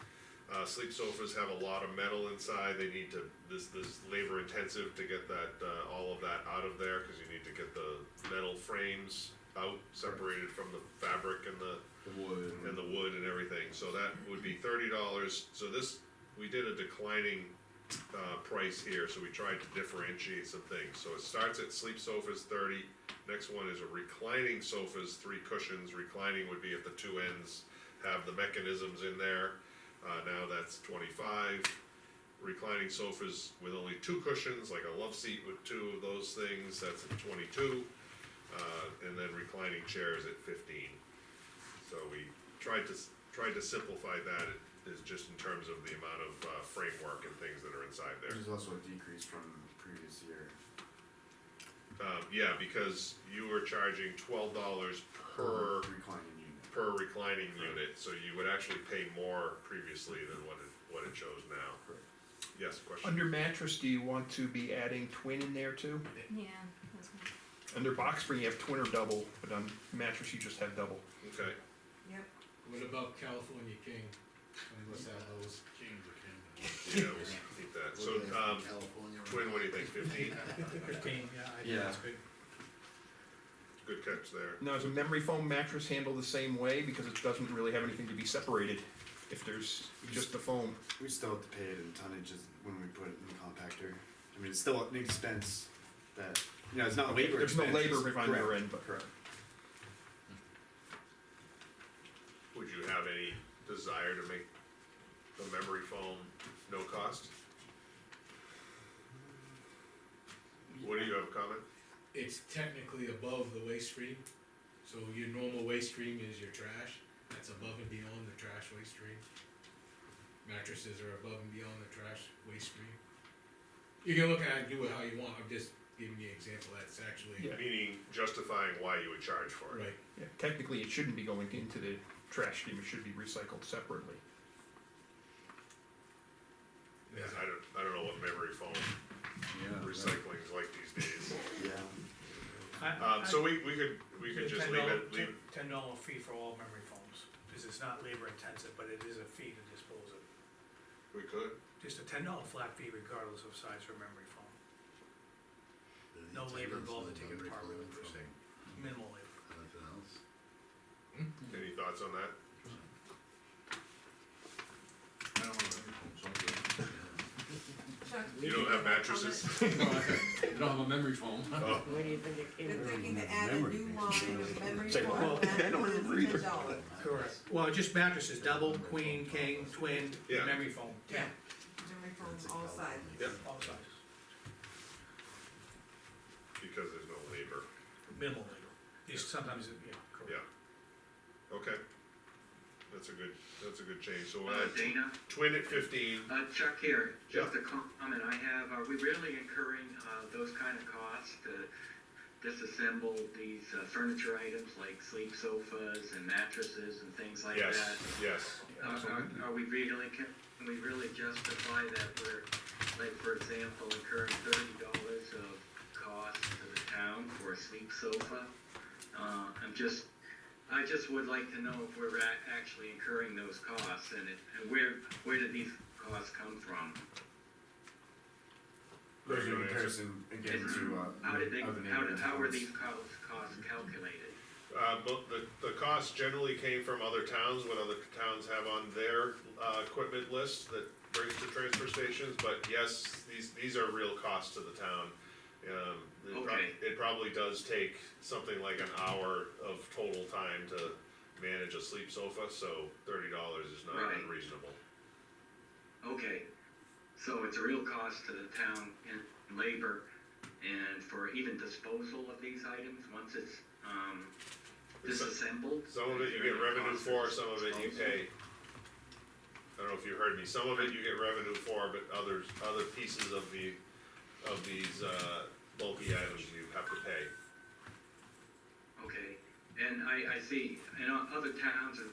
[SPEAKER 2] have a lot of metal inside, they need to, this labor intensive to get that, all of that out of there, cause you need to get the metal frames out, separated from the fabric and the wood and everything, so that would be $30. So this, we did a declining, price here, so we tried to differentiate some things, so it starts at sleep sofas 30, next one is a reclining sofas, 3 cushions, reclining would be if the two ends have the mechanisms in there, now that's 25, reclining sofas with only 2 cushions, like a love seat with 2 of those things, that's at 22, and then reclining chairs at 15. So we tried to simplify that, is just in terms of the amount of framework and things that are inside there.
[SPEAKER 13] Which is also a decrease from previous year.
[SPEAKER 2] Yeah, because you were charging $12 per
[SPEAKER 13] Reclining unit.
[SPEAKER 2] reclining unit, so you would actually pay more previously than what it shows now.
[SPEAKER 13] Correct.
[SPEAKER 2] Yes, question?
[SPEAKER 11] Under mattress, do you want to be adding twin in there too?
[SPEAKER 10] Yeah, that's one.
[SPEAKER 11] Under box spring, you have twin or double, but on mattress, you just have double.
[SPEAKER 2] Okay,
[SPEAKER 9] Yep.
[SPEAKER 14] What about California King? Let's have those.
[SPEAKER 2] yeah, we'll keep that, so,
[SPEAKER 16] California.
[SPEAKER 2] twin, what do you think, 15?
[SPEAKER 1] 15, yeah, I think
[SPEAKER 13] Yeah.
[SPEAKER 1] that's good.
[SPEAKER 2] Good catch there.
[SPEAKER 11] Now, is a memory foam mattress handled the same way, because it doesn't really have anything to be separated, if there's just the foam?
[SPEAKER 13] We still have to pay it in tonnages when we put it in the compactor. I mean, it's still an expense that, it's not labor
[SPEAKER 11] There's no
[SPEAKER 13] expense,
[SPEAKER 11] labor on your
[SPEAKER 13] correct,
[SPEAKER 11] end, but.
[SPEAKER 13] Correct.
[SPEAKER 2] Would you have any desire to make the memory foam no cost? What do you have a comment?
[SPEAKER 14] It's technically above the waste stream, so your normal waste stream is your trash, that's above and beyond the trash waste stream. Mattresses are above and beyond the trash waste stream. You can look at it and do it how you want, I'm just giving you an example, that's actually,
[SPEAKER 11] Yeah.
[SPEAKER 2] Meaning justifying why you would charge for it.
[SPEAKER 14] right,
[SPEAKER 11] Yeah, technically, it shouldn't be going into the trash stream, it should be recycled separately.
[SPEAKER 2] Yeah, I don't know what memory foam recycling is like these days.
[SPEAKER 13] Yeah.
[SPEAKER 2] So we could just leave it,
[SPEAKER 1] $10 fee for all memory foams, because it's not labor intensive, but it is a fee to dispose of.
[SPEAKER 2] we could,
[SPEAKER 1] Just a $10 flat fee regardless of size for memory foam. No labor involved to take it apart, really, per se. Minimal labor.
[SPEAKER 16] Anything else?
[SPEAKER 2] any thoughts on that?
[SPEAKER 15] I don't know, something.
[SPEAKER 9] Chuck,
[SPEAKER 2] You don't have mattresses?
[SPEAKER 15] You don't have a memory foam.
[SPEAKER 2] Oh,
[SPEAKER 7] Where do you think it came
[SPEAKER 9] they're
[SPEAKER 7] from?
[SPEAKER 9] thinking to add a new line of memory
[SPEAKER 11] Say,
[SPEAKER 9] foam
[SPEAKER 11] well, I don't
[SPEAKER 9] mattresses
[SPEAKER 11] remember either.
[SPEAKER 9] for $10.
[SPEAKER 1] Correct. Well, just mattresses, double, queen, king, twin,
[SPEAKER 2] Yeah.
[SPEAKER 1] memory foam,
[SPEAKER 9] Yeah,
[SPEAKER 1] 10,
[SPEAKER 9] memory foam all sizes.
[SPEAKER 2] Yep.
[SPEAKER 1] all sizes,
[SPEAKER 2] because there's no labor,
[SPEAKER 1] minimal labor. These sometimes, yeah, correct.
[SPEAKER 2] yeah. Okay. that's a good change, so
[SPEAKER 3] Dana?
[SPEAKER 2] twin at 15,
[SPEAKER 3] Chuck here, just a comment I have, are we really incurring, those kind of costs to disassemble these furniture items like sleep sofas and mattresses and things like
[SPEAKER 2] yes,
[SPEAKER 3] that?
[SPEAKER 2] yes.
[SPEAKER 3] Are we really, can we really justify that we're, like, for example, incurring $30 of cost to the town for a sleep sofa? I just would like to know if we're actually incurring those costs and where did these costs come from?
[SPEAKER 13] There's a comparison again to,
[SPEAKER 3] How did they,
[SPEAKER 13] other neighboring
[SPEAKER 3] how were
[SPEAKER 13] towns.
[SPEAKER 3] these costs calculated?
[SPEAKER 2] But the cost generally came from other towns, what other towns have on their, equipment list that brings to transfer stations, but yes, these are real costs to the town. It probably does take something like an hour of total time to manage a sleep sofa, so $30 is not
[SPEAKER 3] Right.
[SPEAKER 2] unreasonable.
[SPEAKER 3] Okay, so it's a real cost to the town in labor and for even disposal of these items, once it's, disassembled?
[SPEAKER 2] Some of it you get revenue for, some of it you pay. I don't know if you heard me, some of it you get revenue for, but other pieces of these, bulky items you have to pay.
[SPEAKER 3] Okay, and I see, and other towns are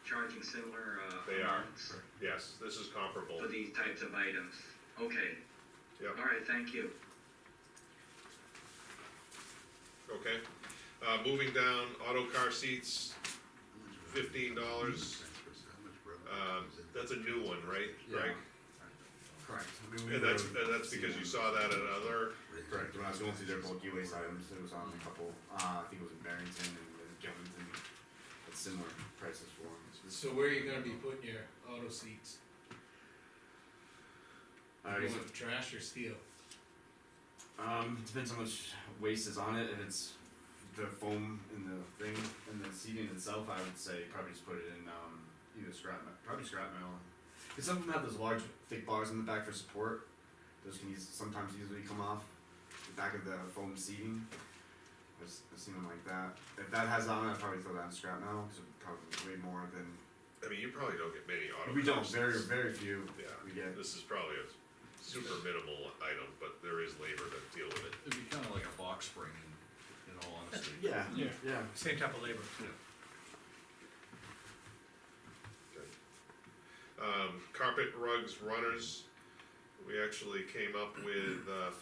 [SPEAKER 3] charging similar,
[SPEAKER 2] They are.
[SPEAKER 3] amounts
[SPEAKER 2] Yes, this is comparable.
[SPEAKER 3] for these types of items. Okay.
[SPEAKER 2] Yep.
[SPEAKER 3] All right, thank you.
[SPEAKER 2] Okay, moving down, auto car seats, $15. That's a new one, right, Greg?
[SPEAKER 13] Correct.
[SPEAKER 2] And that's because you saw that at other,
[SPEAKER 13] Correct, when I was going through their bulky waste items, it was on a couple, I think it was in Barrington and Killington, at similar prices for them.
[SPEAKER 14] So where are you gonna be putting your auto seats? You want trash or steel?
[SPEAKER 13] Depends how much waste is on it, if it's the foam in the thing, and the seating itself, I would say probably just put it in, either probably scrap metal. Cause some of them have those large, thick bars in the back for support, those can sometimes easily come off the back of the foam seating. I've seen them like that. If that has on it, I'd probably throw that in scrap metal, cause it's probably way more than.
[SPEAKER 2] I mean, you probably don't get many auto car
[SPEAKER 13] We don't,
[SPEAKER 2] seats.
[SPEAKER 13] very few
[SPEAKER 2] Yeah,
[SPEAKER 13] we get.
[SPEAKER 2] this is probably a super minimal item, but there is labor to deal with it.
[SPEAKER 15] It'd be kinda like a box spring in all honesty.
[SPEAKER 13] Yeah, yeah.
[SPEAKER 1] Same type of labor.
[SPEAKER 2] Carpet rugs runners, we actually came up with $5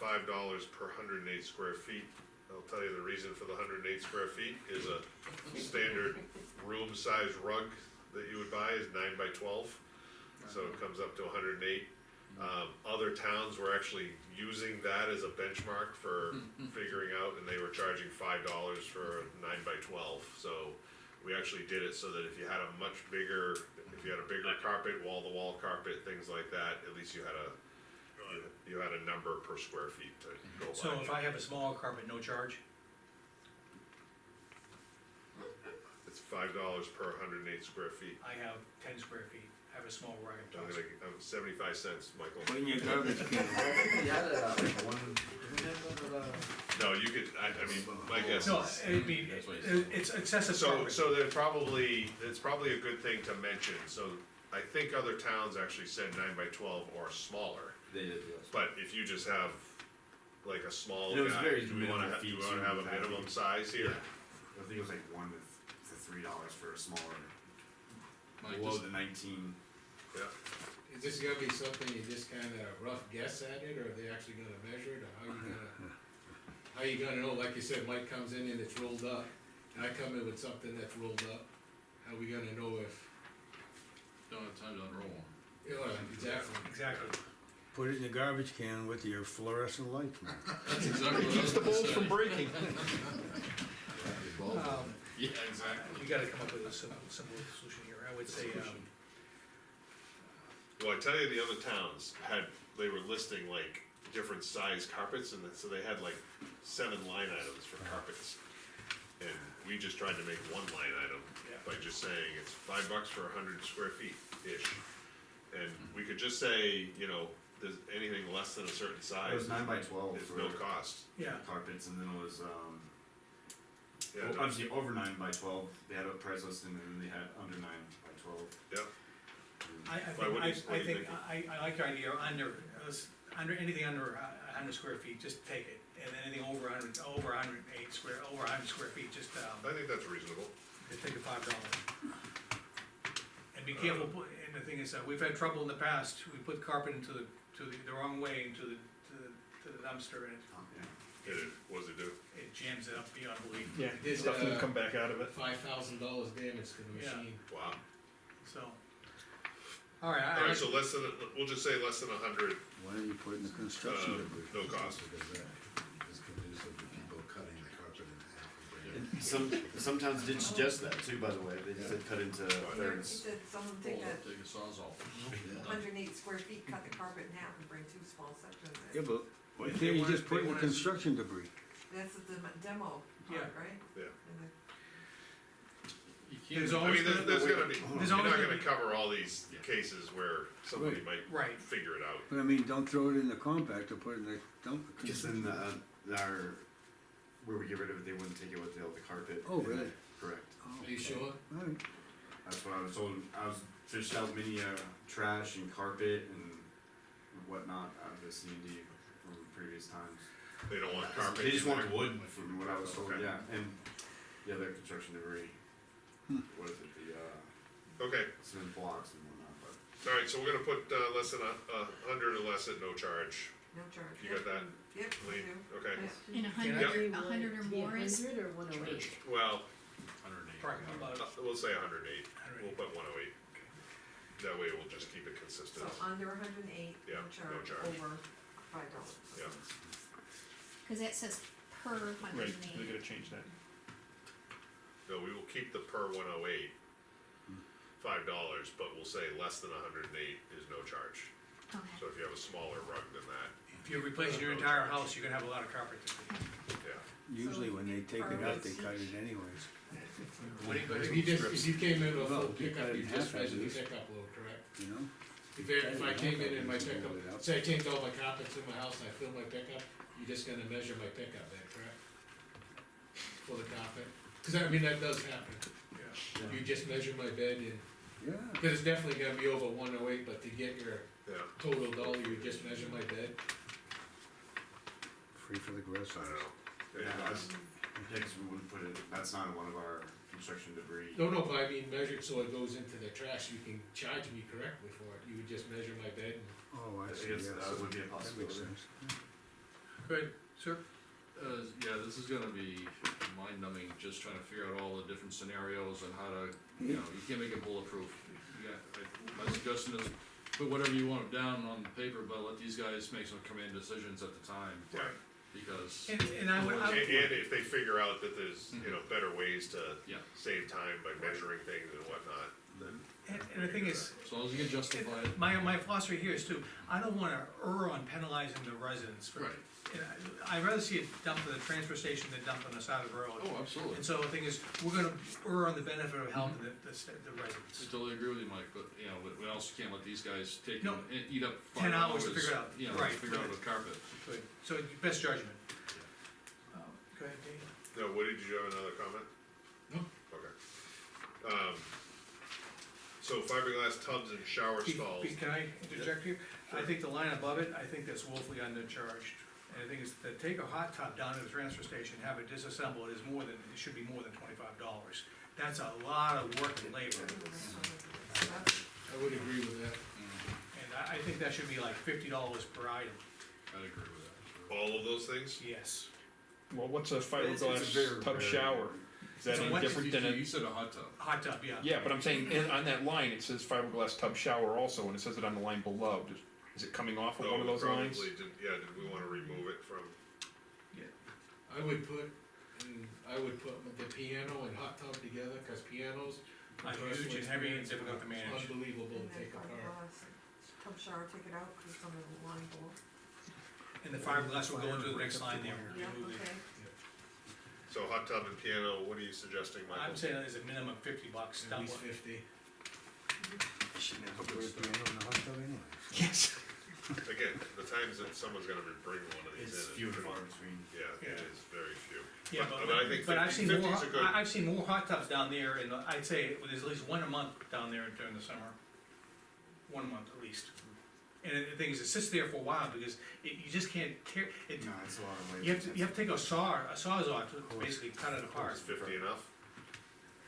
[SPEAKER 2] per 108 square feet. I'll tell you the reason for the 108 square feet is a standard room size rug that you would buy is 9 by 12, so it comes up to 108. Other towns were actually using that as a benchmark for figuring out, and they were charging $5 for a 9 by 12. So we actually did it so that if you had a bigger carpet, wall-to-wall carpet, things like that, at least you had a number per square feet to go by.
[SPEAKER 1] So if I have a smaller carpet, no charge?
[SPEAKER 2] It's $5 per 108 square feet.
[SPEAKER 1] I have 10 square feet, I have a small rug.
[SPEAKER 2] I'm 75 cents, Michael.
[SPEAKER 12] Put in your garbage can.
[SPEAKER 2] No, you could, I mean, my guess
[SPEAKER 1] No,
[SPEAKER 2] is.
[SPEAKER 1] I mean, it's excessive
[SPEAKER 2] So,
[SPEAKER 1] carpet.
[SPEAKER 2] so it's probably a good thing to mention, so I think other towns actually said 9 by 12 or smaller.
[SPEAKER 13] They did, yes.
[SPEAKER 2] But if you just have like a small
[SPEAKER 13] And it was
[SPEAKER 2] guy,
[SPEAKER 13] very
[SPEAKER 2] do we wanna
[SPEAKER 13] minimal
[SPEAKER 2] have a
[SPEAKER 13] feet,
[SPEAKER 2] minimum size here?
[SPEAKER 13] I think it was like $1 to $3 for a smaller,
[SPEAKER 15] Mike,
[SPEAKER 13] below
[SPEAKER 15] just-
[SPEAKER 13] the 19.
[SPEAKER 2] Yeah,
[SPEAKER 14] Is this gonna be something you just kinda rough guess at it, or are they actually gonna measure it, or how you gonna know, like you said, Mike comes in and it's rolled up, and I come in with something that's rolled up, how we gonna know if,
[SPEAKER 15] Don't have time to unroll
[SPEAKER 14] exactly.
[SPEAKER 1] Exactly.
[SPEAKER 12] Put it in the garbage can with your fluorescent lights, man.
[SPEAKER 15] That's exactly what I was
[SPEAKER 11] Keeps the
[SPEAKER 15] gonna
[SPEAKER 11] bolts
[SPEAKER 15] say.
[SPEAKER 11] from breaking.
[SPEAKER 15] Yeah, exactly.
[SPEAKER 1] We gotta come up with a simple solution here, I would say,
[SPEAKER 2] well, I tell you, the other towns they were listing like different size carpets, and so they had like 7 line items for carpets. And we just tried to make one line item by just saying it's $5 for 100 square feet-ish. And we could just say, there's anything less than a certain size.
[SPEAKER 13] It was 9 by 12
[SPEAKER 2] It's
[SPEAKER 13] for
[SPEAKER 2] no cost.
[SPEAKER 1] yeah,
[SPEAKER 13] carpets, and then it was,
[SPEAKER 2] Yeah,
[SPEAKER 13] Well,
[SPEAKER 2] no,
[SPEAKER 13] obviously over 9x12, they had a price list and then they had under 9x12.
[SPEAKER 2] yeah,
[SPEAKER 1] I
[SPEAKER 2] Why, what do you-
[SPEAKER 1] think,
[SPEAKER 2] what
[SPEAKER 1] I
[SPEAKER 2] do you
[SPEAKER 1] think, I like your idea, under, anything under a hundred square feet, just take it. And anything over 100 square feet, just,
[SPEAKER 2] I think that's reasonable.
[SPEAKER 1] just take the $5. And be careful, and the thing is, we've had trouble in the past, we put carpet into the wrong way, into the dumpster, and
[SPEAKER 13] Oh, yeah.
[SPEAKER 2] What does it do?
[SPEAKER 1] it jams it up beyond belief.
[SPEAKER 8] Yeah,
[SPEAKER 14] Did,
[SPEAKER 8] stuff didn't
[SPEAKER 14] uh,
[SPEAKER 8] come back out of it.
[SPEAKER 14] $5,000 damage to the
[SPEAKER 1] Yeah.
[SPEAKER 14] machine.
[SPEAKER 2] Wow.
[SPEAKER 1] So, all right,
[SPEAKER 2] Alright, so less than, we'll just say less than 100,
[SPEAKER 12] Why don't you put in the construction debris?
[SPEAKER 2] no cost.
[SPEAKER 16] Because that is conducive to people cutting the carpet in half and bringing it.
[SPEAKER 13] Some towns did suggest that too, by the way, they said cut into
[SPEAKER 9] He
[SPEAKER 13] thirds.
[SPEAKER 9] said someone take that
[SPEAKER 15] Take a sawzall.
[SPEAKER 9] 108 square feet, cut the carpet in half and bring 2 small sections
[SPEAKER 12] Yeah,
[SPEAKER 9] in.
[SPEAKER 12] but why
[SPEAKER 1] If
[SPEAKER 12] can't
[SPEAKER 1] they
[SPEAKER 12] you
[SPEAKER 1] wanna-
[SPEAKER 12] just put
[SPEAKER 1] they
[SPEAKER 12] in the
[SPEAKER 1] wanna-
[SPEAKER 12] construction debris?
[SPEAKER 9] That's the demo
[SPEAKER 1] Yeah.
[SPEAKER 9] part, right?
[SPEAKER 2] Yeah.
[SPEAKER 9] And the-
[SPEAKER 15] You
[SPEAKER 1] There's
[SPEAKER 15] can't,
[SPEAKER 2] I
[SPEAKER 1] always
[SPEAKER 2] mean, there's gonna be,
[SPEAKER 1] There's
[SPEAKER 2] you're
[SPEAKER 1] always
[SPEAKER 2] not
[SPEAKER 1] gonna
[SPEAKER 2] gonna cover all these cases where somebody might
[SPEAKER 1] Right.
[SPEAKER 2] figure it out.
[SPEAKER 12] But I mean, don't throw it in the compactor, put it in the dump.
[SPEAKER 13] Just in our, where we get rid of it, they wouldn't take it with the carpet.
[SPEAKER 12] Oh, really?
[SPEAKER 13] Correct.
[SPEAKER 12] Oh,
[SPEAKER 14] Are you
[SPEAKER 12] okay.
[SPEAKER 14] sure?
[SPEAKER 12] Alright.
[SPEAKER 13] That's what I was told. I was fished out many trash and carpet and whatnot out of the C&D from previous times.
[SPEAKER 2] They don't want carpet.
[SPEAKER 13] They just
[SPEAKER 2] in
[SPEAKER 13] want
[SPEAKER 2] there.
[SPEAKER 13] wood from what I was told,
[SPEAKER 2] Okay.
[SPEAKER 13] yeah, and the other construction debris. What is it,
[SPEAKER 2] Okay,
[SPEAKER 13] cement blocks and whatnot, but.
[SPEAKER 2] alright, so we're gonna put, less than 100 or less at no charge.
[SPEAKER 9] No charge.
[SPEAKER 2] You got that?
[SPEAKER 9] Yep, I
[SPEAKER 2] Lee?
[SPEAKER 9] do.
[SPEAKER 2] Okay,
[SPEAKER 9] Yeah.
[SPEAKER 10] And
[SPEAKER 2] Yep.
[SPEAKER 10] 100 or more is,
[SPEAKER 4] 100 or 108?
[SPEAKER 2] well,
[SPEAKER 15] 108.
[SPEAKER 1] Right, how about
[SPEAKER 2] we'll say 108, we'll
[SPEAKER 1] 108?
[SPEAKER 2] put 108. That way we'll just keep it consistent.
[SPEAKER 9] So under 108,
[SPEAKER 2] Yeah,
[SPEAKER 9] no
[SPEAKER 2] no
[SPEAKER 9] charge,
[SPEAKER 2] charge.
[SPEAKER 9] over $5.
[SPEAKER 2] Yeah.
[SPEAKER 10] cause that says per
[SPEAKER 8] Right,
[SPEAKER 10] 108.
[SPEAKER 8] we gotta change that.
[SPEAKER 2] No, we will keep the per 108, $5, but we'll say less than 108 is no charge.
[SPEAKER 10] Okay.
[SPEAKER 2] So if you have a smaller rug than that,
[SPEAKER 1] If you're replacing your entire house, you're gonna have a lot of carpet.
[SPEAKER 2] yeah.
[SPEAKER 12] Usually when they take it out, they cut it anyways.
[SPEAKER 1] What do you
[SPEAKER 14] If you just, if you came in with a
[SPEAKER 12] Well,
[SPEAKER 14] full
[SPEAKER 12] you
[SPEAKER 14] pickup,
[SPEAKER 12] cut it
[SPEAKER 14] you
[SPEAKER 12] in
[SPEAKER 14] just
[SPEAKER 12] half at
[SPEAKER 14] measure the
[SPEAKER 12] least.
[SPEAKER 14] pickup load, correct?
[SPEAKER 12] You know?
[SPEAKER 14] If I came in my
[SPEAKER 12] Just roll
[SPEAKER 14] pickup,
[SPEAKER 12] it out.
[SPEAKER 14] say I changed all my carpets in my house and I filled my pickup, you're just gonna measure my pickup then, correct? For the carpet, cause I mean, that does happen.
[SPEAKER 1] Yeah.
[SPEAKER 14] You just measure my bed and,
[SPEAKER 12] Yeah.
[SPEAKER 14] cause it's definitely gonna be over 108, but to get your
[SPEAKER 2] Yeah,
[SPEAKER 14] total dollar, you just measure my bed.
[SPEAKER 12] Free for the
[SPEAKER 2] I don't
[SPEAKER 12] grasshoppers.
[SPEAKER 2] know.
[SPEAKER 13] Yeah, that's, yeah, 'cause we wouldn't put it, that's not one of our construction debris.
[SPEAKER 14] No, but I mean measured so it goes into the trash, you can charge me correctly for it, you would just measure my bed and.
[SPEAKER 12] Oh, I
[SPEAKER 13] I
[SPEAKER 12] see,
[SPEAKER 13] guess
[SPEAKER 12] yes.
[SPEAKER 13] that would be a
[SPEAKER 12] That makes
[SPEAKER 13] possibility.
[SPEAKER 12] sense.
[SPEAKER 1] Good, sir?
[SPEAKER 15] Yeah, this is gonna be mind numbing, just trying to figure out all the different scenarios and how to, you know, you can't make it bulletproof. My suggestion is, put whatever you want down on the paper, but let these guys make some command decisions at the time,
[SPEAKER 2] Right.
[SPEAKER 15] because.
[SPEAKER 1] And I would,
[SPEAKER 2] And if they figure out that there's, you know, better ways to
[SPEAKER 15] Yeah.
[SPEAKER 2] save time by measuring things and whatnot, then.
[SPEAKER 1] and the thing is,
[SPEAKER 15] As long as you can justify it.
[SPEAKER 1] my philosophy here is too, I don't wanna err on penalizing the residents for.
[SPEAKER 15] Right.
[SPEAKER 1] And I'd rather see it dumped at the transfer station than dumped on the side of the road.
[SPEAKER 15] Oh, absolutely.
[SPEAKER 1] And so the thing is, we're gonna err on the benefit of helping the
[SPEAKER 15] I
[SPEAKER 1] residents.
[SPEAKER 15] totally agree with you, Mike, but, you know, we also can't let these guys take,
[SPEAKER 1] No.
[SPEAKER 15] and eat up
[SPEAKER 1] 10
[SPEAKER 15] 5
[SPEAKER 1] hours
[SPEAKER 15] hours,
[SPEAKER 1] to figure it out.
[SPEAKER 15] you know,
[SPEAKER 1] Right.
[SPEAKER 15] to figure out with carpet.
[SPEAKER 1] Good, so best judgment. Go ahead, Dave.
[SPEAKER 2] No, Woody, did you have another comment?
[SPEAKER 14] No.
[SPEAKER 2] Okay. So fiberglass tubs and shower
[SPEAKER 1] Pete,
[SPEAKER 2] stalls.
[SPEAKER 1] Pete, can I interject here? I think the line above it, I think that's woefully undercharged. And the thing is, to take a hot tub down to the transfer station, have it disassembled, is more than, it should be more than $25. That's a lot of work and labor,
[SPEAKER 14] I would agree with that.
[SPEAKER 1] and I think that should be like $50 per item,
[SPEAKER 15] I'd agree with that.
[SPEAKER 2] All of those things?
[SPEAKER 1] yes.
[SPEAKER 8] Well, what's a
[SPEAKER 13] It's a
[SPEAKER 8] fiberglass
[SPEAKER 13] very
[SPEAKER 8] tub
[SPEAKER 13] rare-
[SPEAKER 8] shower? Is that
[SPEAKER 1] So
[SPEAKER 8] any
[SPEAKER 1] what-
[SPEAKER 8] different than
[SPEAKER 15] You
[SPEAKER 8] a?
[SPEAKER 15] said a hot tub.
[SPEAKER 1] Hot tub, yeah.
[SPEAKER 8] Yeah, but I'm saying, on that line, it says fiberglass tub shower also, and it says it on the line below. Is it coming off of
[SPEAKER 2] No,
[SPEAKER 8] one of those
[SPEAKER 2] probably
[SPEAKER 8] lines?
[SPEAKER 2] did we wanna remove it from,
[SPEAKER 14] I would put the piano and hot tub together, cause pianos.
[SPEAKER 1] Like huge and heavy and difficult to manage.
[SPEAKER 14] Unbelievable
[SPEAKER 9] And
[SPEAKER 14] to
[SPEAKER 9] then
[SPEAKER 14] take apart.
[SPEAKER 9] fiberglass, tub shower, take it out, cause it's on the line below.
[SPEAKER 1] And the fiberglass will go into the next line there.
[SPEAKER 9] Yeah,
[SPEAKER 1] Remove the-
[SPEAKER 9] okay.
[SPEAKER 2] so hot tub and piano, what are you suggesting, Michael?
[SPEAKER 1] I'm saying there's a minimum $50,
[SPEAKER 14] At
[SPEAKER 1] dump
[SPEAKER 14] least
[SPEAKER 1] one.
[SPEAKER 14] 50.
[SPEAKER 12] You should never put a piano in the hot tub anyway.
[SPEAKER 8] Yes.
[SPEAKER 2] Again, the times that someone's gonna be bringing one of these in.
[SPEAKER 13] It's
[SPEAKER 2] is
[SPEAKER 13] few and
[SPEAKER 2] pretty-
[SPEAKER 13] far between.
[SPEAKER 2] Yeah, it
[SPEAKER 1] Yeah.
[SPEAKER 2] is very few.
[SPEAKER 1] Yeah,
[SPEAKER 2] But I think
[SPEAKER 1] but I've
[SPEAKER 2] 50
[SPEAKER 1] seen more,
[SPEAKER 2] 50's a good.
[SPEAKER 1] I've seen more hot tubs down there, and I'd say there's at least one a month down there during the summer. 1 month at least. And the thing is, it sits there for a while, because you just can't carry, it,
[SPEAKER 13] No, it's a lot of weight.
[SPEAKER 1] you have to take a sawzall to basically cut it apart.
[SPEAKER 2] Is 50 enough?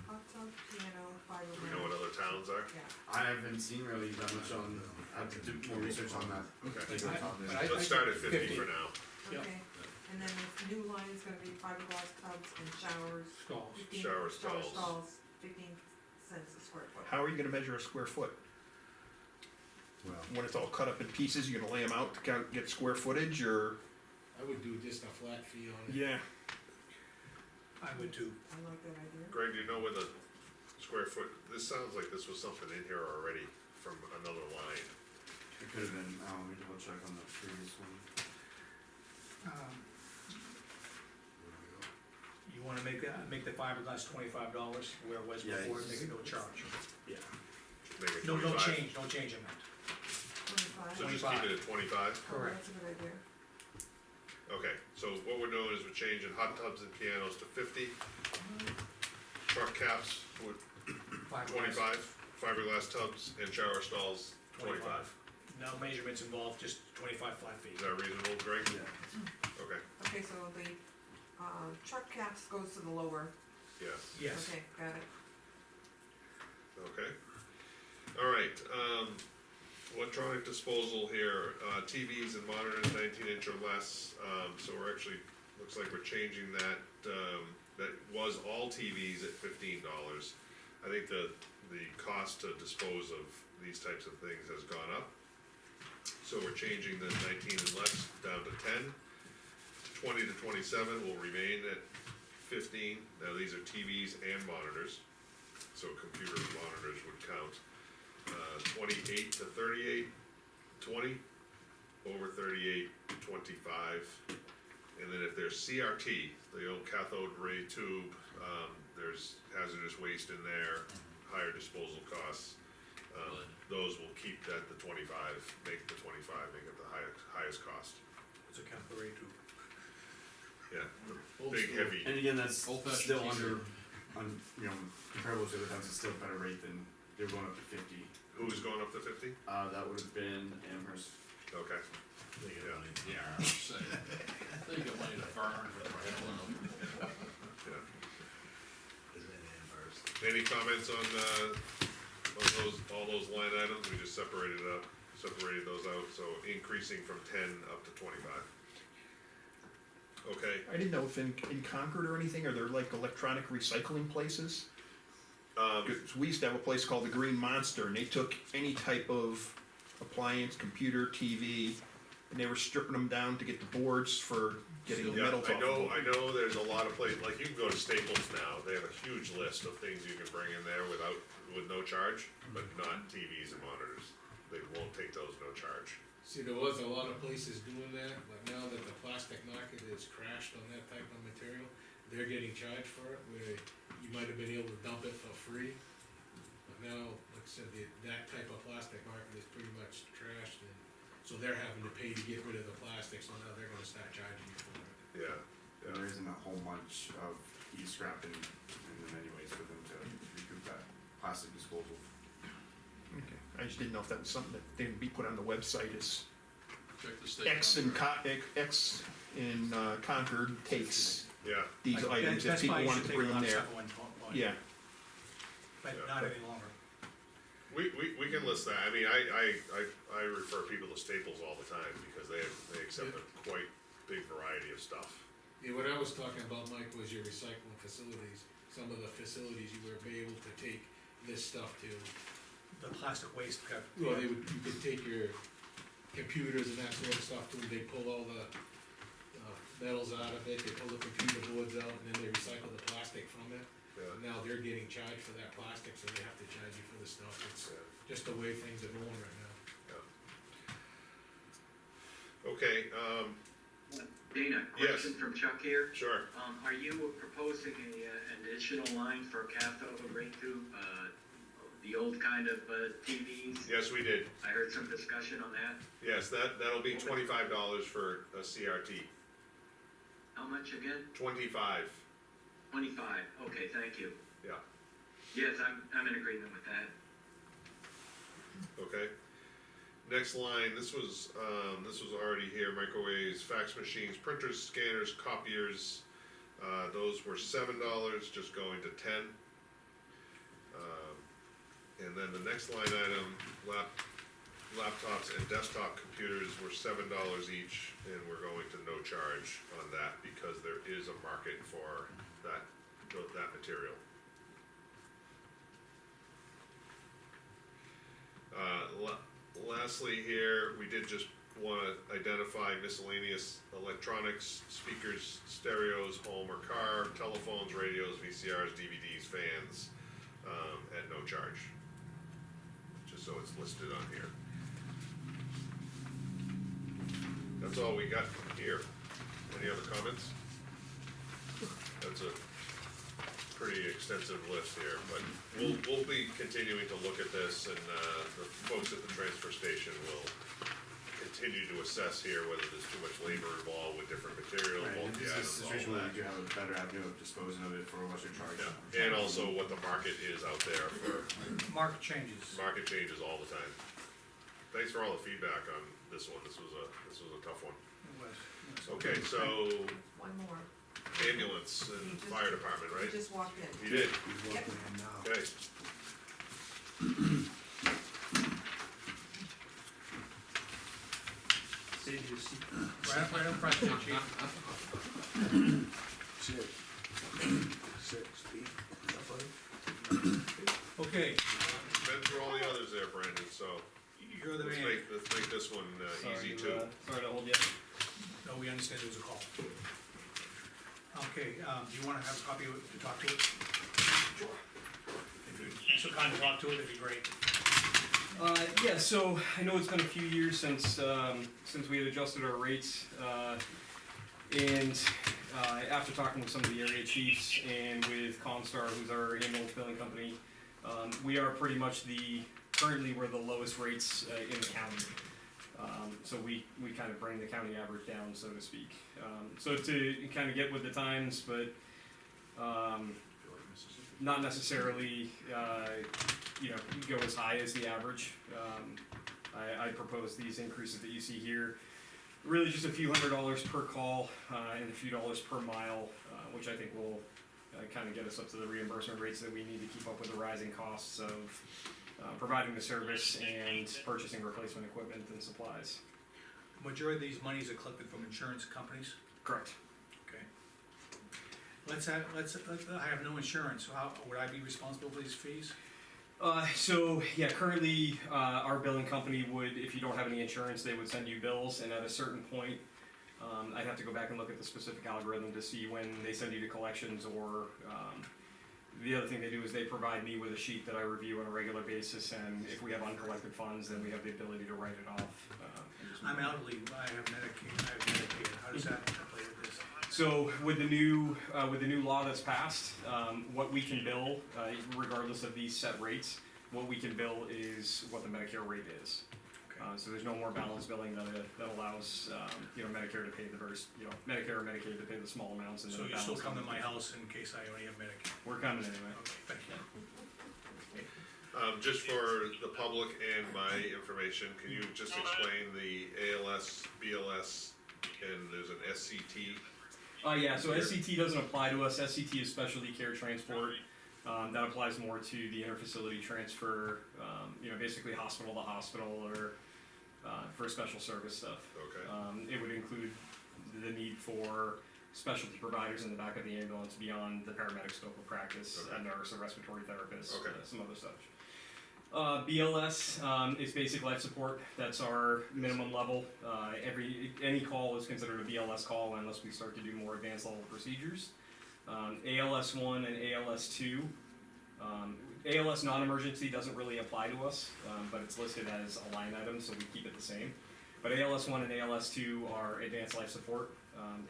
[SPEAKER 9] Hot tub, piano, fiber.
[SPEAKER 2] Do we know what other towns are?
[SPEAKER 9] Yeah.
[SPEAKER 13] I haven't seen really that much on, I have to do more research on that.
[SPEAKER 2] Okay.
[SPEAKER 13] Like, on top of
[SPEAKER 1] But
[SPEAKER 13] this.
[SPEAKER 2] Let's start at 50 for now.
[SPEAKER 1] Yep.
[SPEAKER 9] Okay, and then this new line is gonna be fiberglass tubs and showers,
[SPEAKER 1] Stalls.
[SPEAKER 9] 15
[SPEAKER 2] Shower stalls.
[SPEAKER 9] stalls, 15 cents a square foot.
[SPEAKER 11] How are you gonna measure a square foot?
[SPEAKER 16] Well,
[SPEAKER 11] When it's all cut up in pieces, you're gonna lay them out to get square footage, or?
[SPEAKER 14] I would do just a flat fee on it.
[SPEAKER 11] Yeah.
[SPEAKER 1] I would too.
[SPEAKER 9] I like that idea.
[SPEAKER 2] Greg, do you know where the square foot, this sounds like this was something in here already from another line.
[SPEAKER 13] It could have been, let me double check on the previous one.
[SPEAKER 1] You wanna make the fiberglass $25, where it was
[SPEAKER 13] Yeah,
[SPEAKER 1] before,
[SPEAKER 13] it's-
[SPEAKER 1] make it no charge.
[SPEAKER 11] Yeah.
[SPEAKER 2] Make it
[SPEAKER 1] No
[SPEAKER 2] 25.
[SPEAKER 1] change in that.
[SPEAKER 9] 25?
[SPEAKER 2] So just keep it at 25?
[SPEAKER 9] Oh,
[SPEAKER 1] Correct.
[SPEAKER 9] that's a good idea.
[SPEAKER 2] Okay, so what we're doing is we're changing hot tubs and pianos to 50. Truck caps would
[SPEAKER 1] Fiberglass,
[SPEAKER 2] 25, fiberglass tubs and shower stalls 25.
[SPEAKER 1] No measurements involved, just 25 flat feet.
[SPEAKER 2] Is that reasonable, Greg?
[SPEAKER 13] Yeah.
[SPEAKER 2] Okay,
[SPEAKER 9] Okay, so the, truck caps goes to the lower,
[SPEAKER 2] yes,
[SPEAKER 1] Yes.
[SPEAKER 9] okay, got it.
[SPEAKER 2] okay. All right, electronic disposal here, TVs and monitors 19-inch or less, so we're actually, looks like we're changing that, that was all TVs at $15. I think the cost to dispose of these types of things has gone up. So we're changing the 19 and less down to 10. 20 to 27 will remain at 15. Now, these are TVs and monitors, so computer monitors would count. 28 to 38, 20, over 38, 25. And then if there's CRT, the old cathode ray tube, there's hazardous waste in there, higher disposal costs. Those will keep that the 25, make it the 25, make it the highest cost.
[SPEAKER 1] It's a capital rate too.
[SPEAKER 2] Yeah, the
[SPEAKER 14] Old
[SPEAKER 2] big
[SPEAKER 14] school.
[SPEAKER 2] heavy.
[SPEAKER 13] And again, that's
[SPEAKER 15] Old-fashioned
[SPEAKER 13] still
[SPEAKER 15] TV.
[SPEAKER 13] comparable to the other towns, it's still a better rate than, they're going up to 50.
[SPEAKER 2] Who's going up to 50?
[SPEAKER 13] That would have been Amherst.
[SPEAKER 2] Okay.
[SPEAKER 16] they get
[SPEAKER 2] Yeah.
[SPEAKER 16] money.
[SPEAKER 15] Yeah, I was saying, they got money to burn for the right one.
[SPEAKER 2] Yeah.
[SPEAKER 16] Is that Amherst?
[SPEAKER 2] Any comments on those, all those line items? We just separated those out, so increasing from 10 up to 25. Okay,
[SPEAKER 11] I didn't know if in Concord or anything, are there like electronic recycling places? 'Cause we used to have a place called the Green Monster, and they took any type of appliance, computer, TV, and they were stripping them down to get the boards for getting the
[SPEAKER 2] yeah,
[SPEAKER 11] metals off.
[SPEAKER 2] I know there's a lot of places, like you can go to Staples now, they have a huge list of things you can bring in there with no charge, but not TVs and monitors. They won't take those no charge.
[SPEAKER 14] See, there was a lot of places doing that, but now that the plastic market has crashed on that type of material, they're getting charged for it, where you might have been able to dump it for free. But now, like I said, that type of plastic market is pretty much trashed, and so they're having to pay to get rid of the plastic, so now they're gonna start charging you for it.
[SPEAKER 2] Yeah,
[SPEAKER 13] And there isn't a whole bunch of e-scrap in them anyways for them to recoup that plastic disposal.
[SPEAKER 11] Okay. I just didn't know if that was something that didn't be put on the website as
[SPEAKER 15] Check the state.
[SPEAKER 11] X in
[SPEAKER 15] contract.
[SPEAKER 11] X in Concord takes
[SPEAKER 2] yeah,
[SPEAKER 11] these
[SPEAKER 1] Like,
[SPEAKER 11] items if
[SPEAKER 1] Best
[SPEAKER 11] people
[SPEAKER 1] Buy used
[SPEAKER 11] wanted to
[SPEAKER 1] take
[SPEAKER 11] bring
[SPEAKER 1] a
[SPEAKER 11] them
[SPEAKER 1] lot of
[SPEAKER 11] there.
[SPEAKER 1] stuff at one point,
[SPEAKER 11] Yeah,
[SPEAKER 1] But
[SPEAKER 2] Yeah.
[SPEAKER 1] not any longer.
[SPEAKER 2] we can list that, I mean, I refer people to Staples all the time, because they accept a quite big variety of stuff.
[SPEAKER 14] Yeah, what I was talking about, Mike, was your recycling facilities. Some of the facilities you were able to take this stuff to.
[SPEAKER 1] The plastic waste got.
[SPEAKER 14] Well, you could take your computers and that sort of stuff to them, they pull all the metals out of it, they pull the computer boards out, and then they recycle the plastic from it.
[SPEAKER 2] Yeah,
[SPEAKER 14] Now they're getting charged for that plastic, so they have to charge you for the stuff. It's
[SPEAKER 2] yeah.
[SPEAKER 14] just the way things are going right now.
[SPEAKER 2] Okay,
[SPEAKER 3] Dana,
[SPEAKER 2] Yes.
[SPEAKER 3] question from Chuck here.
[SPEAKER 2] sure.
[SPEAKER 3] Are you proposing an additional line for cathode ray tube, the old kind of, TVs?
[SPEAKER 2] Yes, we did.
[SPEAKER 3] I heard some discussion on that.
[SPEAKER 2] Yes, that'll be $25 for a CRT.
[SPEAKER 3] How much again?
[SPEAKER 2] 25.
[SPEAKER 3] 25, okay, thank you.
[SPEAKER 2] Yeah.
[SPEAKER 3] Yes, I'm in agreement with that.
[SPEAKER 2] Okay. Next line, this was already here, microwaves, fax machines, printers, scanners, copiers, those were $7, just going to 10. And then the next line item, laptops and desktop computers were $7 each, and we're going to no charge on that because there is a market for that material. Lastly here, we did just wanna identify miscellaneous electronics, speakers, stereos, home or car, telephones, radios, VCRs, DVDs, fans, at no charge. Just so it's listed on here. That's all we got here. Any other comments? That's a pretty extensive list here, but we'll be continuing to look at this, and the folks at the transfer station will continue to assess here whether there's too much labor involved with different material,
[SPEAKER 13] Right, and
[SPEAKER 2] bulky
[SPEAKER 13] this is a
[SPEAKER 2] items, all
[SPEAKER 13] situation where we
[SPEAKER 2] that.
[SPEAKER 13] do have a better avenue of disposing of it for a lesser charge.
[SPEAKER 2] Yeah, and also what the market is out there for
[SPEAKER 1] Market changes.
[SPEAKER 2] market changes all the time. Thanks for all the feedback on this one, this was a tough one.
[SPEAKER 1] It was.
[SPEAKER 2] Okay, so
[SPEAKER 9] One more.
[SPEAKER 2] ambulance and fire department,
[SPEAKER 9] He
[SPEAKER 2] right?
[SPEAKER 9] just walked in.
[SPEAKER 2] You did,
[SPEAKER 12] He's
[SPEAKER 9] Yep.
[SPEAKER 12] walking in now.
[SPEAKER 2] okay.
[SPEAKER 8] Save you a seat.
[SPEAKER 1] Right up front there, chief.
[SPEAKER 12] Six feet.
[SPEAKER 1] Okay,
[SPEAKER 2] Been through all the others there, Brandon, so
[SPEAKER 1] you're the
[SPEAKER 2] let's
[SPEAKER 1] man.
[SPEAKER 2] make this one easy too.
[SPEAKER 8] Sorry to hold you.
[SPEAKER 1] No, we understand there was a call. Okay, do you wanna have a copy of it to talk to it? Sure. If you're so kind to talk to it, it'd be great.
[SPEAKER 17] Yeah, so I know it's been a few years since we had adjusted our rates, and after talking with some of the area chiefs and with Comstar, who's our ambulance billing company, we are pretty much currently we're the lowest rates in the county. So we kind of bring the county average down, so to speak. So to kind of get with the times, but not necessarily, go as high as the average. I propose these increases that you see here, really just a few $100s per call, and a few dollars per mile, which I think will kind of get us up to the reimbursement rates that we need to keep up with the rising costs of providing the service and purchasing replacement equipment and supplies.
[SPEAKER 1] Majority of these monies are collected from insurance companies,
[SPEAKER 17] Correct.
[SPEAKER 1] okay? I have no insurance, so how, would I be responsible for these fees?
[SPEAKER 17] So yeah, currently, our billing company would, if you don't have any insurance, they would send you bills, and at a certain point, I'd have to go back and look at the specific algorithm to see when they send you to collections, or, the other thing they do is they provide me with a sheet that I review on a regular basis, and if we have uncollected funds, then we have the ability to write it off. And just move
[SPEAKER 1] I'm
[SPEAKER 17] on.
[SPEAKER 1] elderly, I have Medicaid, how does that play with this?
[SPEAKER 17] So with the new law that's passed, what we can bill, regardless of these set rates, what we can bill is what the Medicare rate is. So there's no more balance billing that allows, Medicare to pay the very, Medicare or Medicaid to pay the small amounts and then
[SPEAKER 1] So
[SPEAKER 17] the
[SPEAKER 1] you still
[SPEAKER 17] balance
[SPEAKER 1] come to
[SPEAKER 17] on
[SPEAKER 1] my
[SPEAKER 17] the-
[SPEAKER 1] house in case I only have Medicaid?
[SPEAKER 17] We're coming anyway.
[SPEAKER 1] Okay, thank you.
[SPEAKER 2] Just for the public and my information, can you just explain the ALS, BLS, and there's an SCT?
[SPEAKER 17] Yeah, so SCT doesn't apply to us. SCT is specialty care transport. That applies more to the interfacility transfer, basically hospital to hospital or for special service stuff.
[SPEAKER 2] Okay.
[SPEAKER 17] It would include the need for specialty providers in the back of the ambulance beyond the paramedic scope of practice, a nurse, a respiratory therapist, some other such. BLS is basic life support. That's our minimum level. Any call is considered a BLS call unless we start to do more advanced level procedures. ALS 1 and ALS 2. ALS non-emergency doesn't really apply to us, but it's listed as a line item, so we keep it the same. But ALS 1 and ALS 2 are advanced life support,